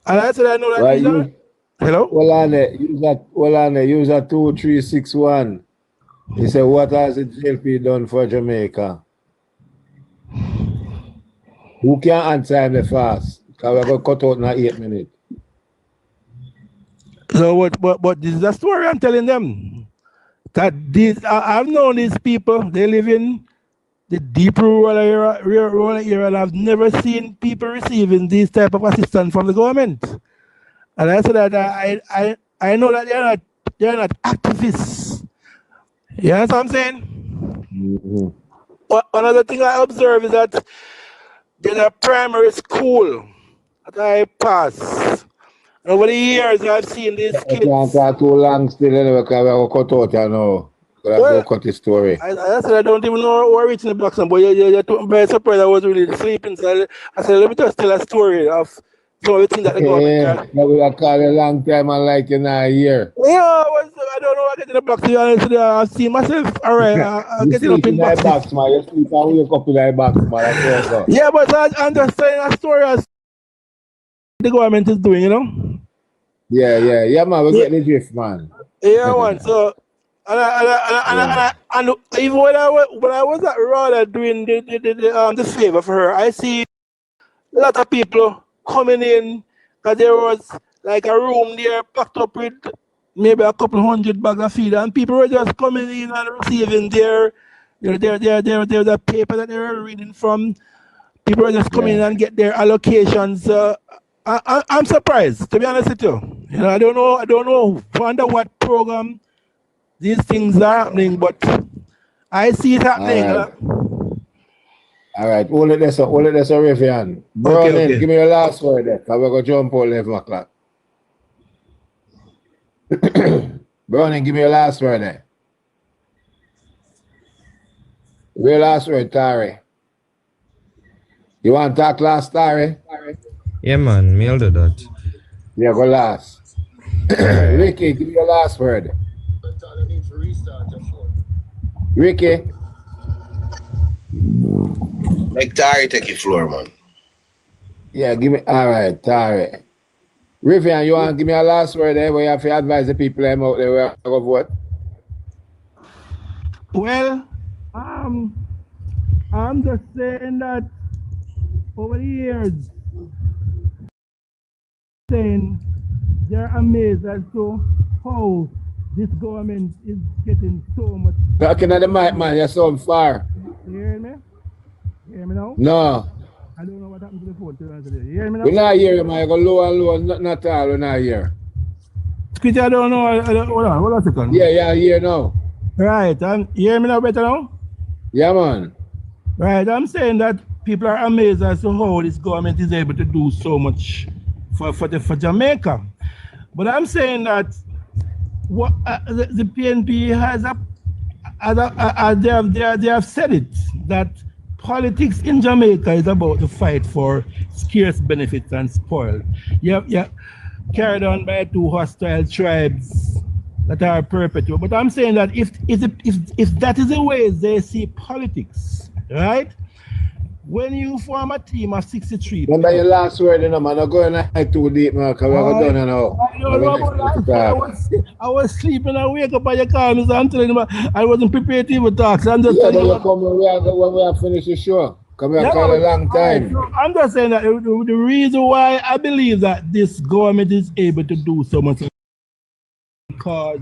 And I said, I know that. Right, hello? Use a 2361. He said, what has the JLP done for Jamaica? Who can answer him the fast? Because we're going to cut out in 8 minutes. So but this is the story I'm telling them. That I've known these people, they live in the deep rural area, and I've never seen people receiving this type of assistance from the government. And I said that I know that they're not activists. You know what I'm saying? Mm-hmm. Another thing I observe is that there's a primary school that I pass. Over the years, I've seen these kids. I can't talk too long still anyway, because we're going to cut out, you know. Well, cut the story. I said I don't even know who reaching the box, but you took me by surprise. I was really sleeping. So I said, let me just tell a story of some of the things that the government. Yeah, we have called a long time and like in a year. Yeah, I don't know. I get in the box. To be honest, I've seen myself. All right, I get up in the box, man. You sleep and wake up in the box, man. Yeah, but I'm just saying a story as the government is doing, you know. Yeah, man. We're getting the drift, man. Yeah, man. So, and even when I was at Rada doing the favor for her, I see a lot of people coming in because there was like a room there packed up with maybe a couple hundred bags of feed, and people were just coming in and receiving their the paper that they were reading from. People were just coming in and get their allocations. I'm surprised, to be honest with you. You know, I don't know, wonder what program these things are happening, but I see it happening. All right, hold it there, Rivian. Browning, give me your last word there, because we're going to jump out 11 o'clock. Browning, give me your last word there. Your last word, Tari. You want to talk last, Tari? Yeah, man, me will do that. Yeah, go last. Ricky, give me your last word. Ricky. Like Tari take your floor, man. Yeah, give me, all right, Tari. Rivian, you want to give me a last word there where you have to advise the people out there where to go vote? Well, I'm just saying that over the years, saying they're amazed as to how this government is getting so much. Talking at the mic, man, you're so far. You hear me? You hear me now? No. I don't know what happened to the phone today. You hear me now? We're not here, man. You go low and low, not all, we're not here. Squidgy, I don't know. Hold on a second. Yeah, here now. Right, you hear me now better now? Yeah, man. Right, I'm saying that people are amazed as to how this government is able to do so much for Jamaica. But I'm saying that what the PNP they have said it, that politics in Jamaica is about the fight for scarce benefits and spoil. Yeah, carried on by two hostile tribes that are perpetual. But I'm saying that if that is the way they see politics, right? When you form a team of 63 people. Remember your last word, man. I'm going too deep, man, because we're done now. I was sleeping and wake up and you call me, so I'm telling you, I wasn't prepared to even talk. So I'm just telling you. Come when we have finished the show. Come here, call a long time. So I'm just saying that the reason why I believe that this government is able to do so much because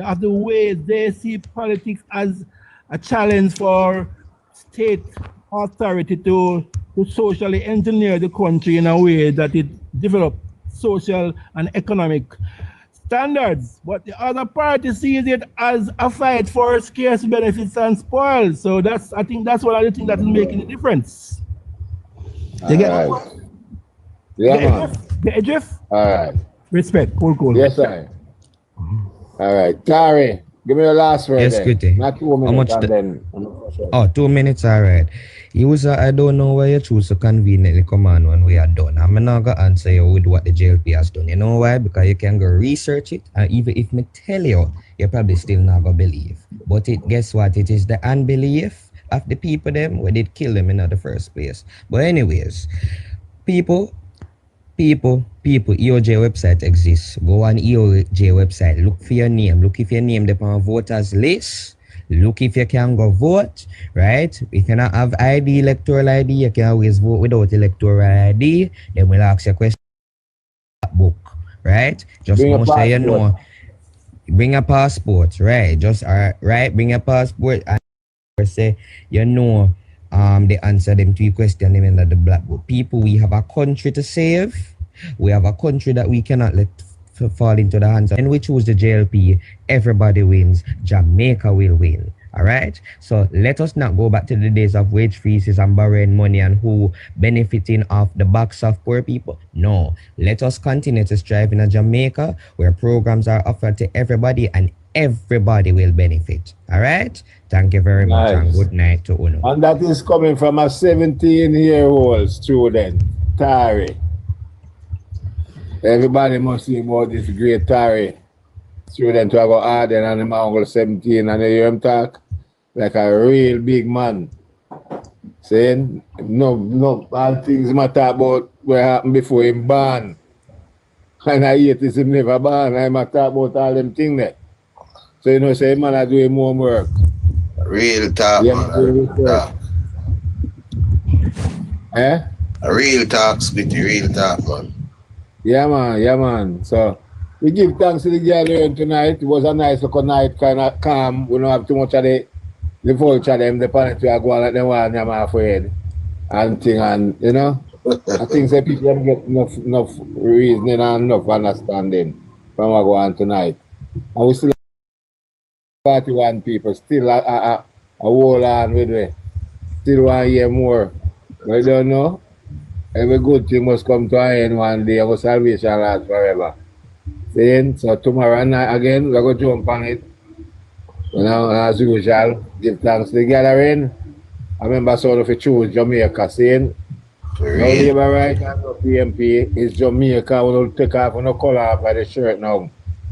of the way they see politics as a challenge for state authority to socially engineer the country in a way that it develop social and economic standards. But the other party sees it as a fight for scarce benefits and spoils. So I think that's one of the things that is making the difference. You get right. Yeah, man. Get a drift? All right. Respect. Cool. Yes, sir. All right. Tari, give me your last word. Yes, Squidgy. Not 2 minutes. And then, 2 minutes, all right. I don't know why you choose to conveniently come on when we are done. I'm not going to answer you with what the JLP has done. You know why? Because you can go research it. And even if me tell you, you're probably still not going to believe. But guess what? It is the unbelief of the people them where did kill them in the first place. But anyways, people, EOJ website exists. Go on EOJ website. Look for your name. Look if your name is on voters list. Look if you can go vote, right? If you don't have ID, electoral ID, you can always vote without electoral ID. Then we'll ask you a question book, right? Just make sure you know. Bring a passport, right? Bring a passport and say you know the answer them to your question them in the black book. People, we have a country to save. We have a country that we cannot let fall into the hands of. And we choose the JLP, everybody wins. Jamaica will win. All right. So let us not go back to the days of wage freezes and borrowing money and who benefiting off the backs of poor people. No, let us continue to strive in a Jamaica where programs are offered to everybody and everybody will benefit. All right. Thank you very much and good night to Uno. And that is coming from a 17-year-old student, Tari. Everybody must see about this great Tari student who I got hard and I'm uncle 17 and you hear him talk like a real big man. Saying no all things matter about what happened before him born. And I hate this him never born. I talk about all them things there. So you know, say man are doing more work. Real talk, Yeah, man. doing Real talk. Eh? Real talk, Smitty. Real talk, man. Yeah, man. So we give thanks to the girl here tonight. It was a nice little night, kind of calm. We don't have too much of the vulture them, the planet we are going like them one them afraid and thing, and you know. I think that people don't get enough reasoning and enough understanding from what go on tonight. And we still have 41 people still a hold on with me. Still want to hear more. But I don't know. Every good thing must come to an end one day. Our salvation lasts forever. Saying, so tomorrow night again, we're going to jump on it. You know, as usual, give thanks to the gathering. I remember some of it choose Jamaica saying, no labor right and no PMP is Jamaica. We don't take off no color off of the shirt now.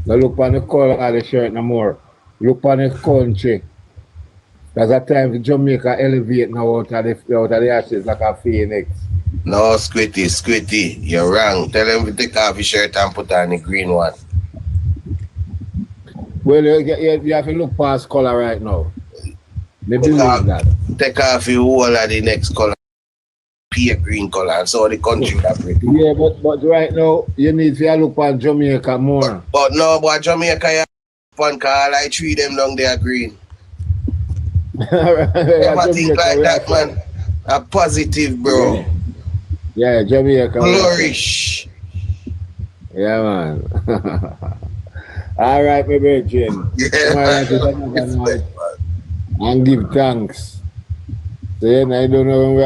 Don't look on the color of the shirt no more. Look on the country. There's a time for Jamaica elevate now out of the ashes like a phoenix. No, Squitty, you're wrong. Tell him to take off his shirt and put on the green one. Well, you have to look past color right now. Maybe that. Take off the whole of the next color. Pea green color, and so the country that pretty. Yeah, but right now you need to look on Jamaica more. But no, but Jamaica you fun call I treat them down there green. Never think like that, man. A positive, bro. Yeah, Jamaica. Flourish. Yeah, man. All right, my virgin. Yeah. And give thanks. Then I don't know when we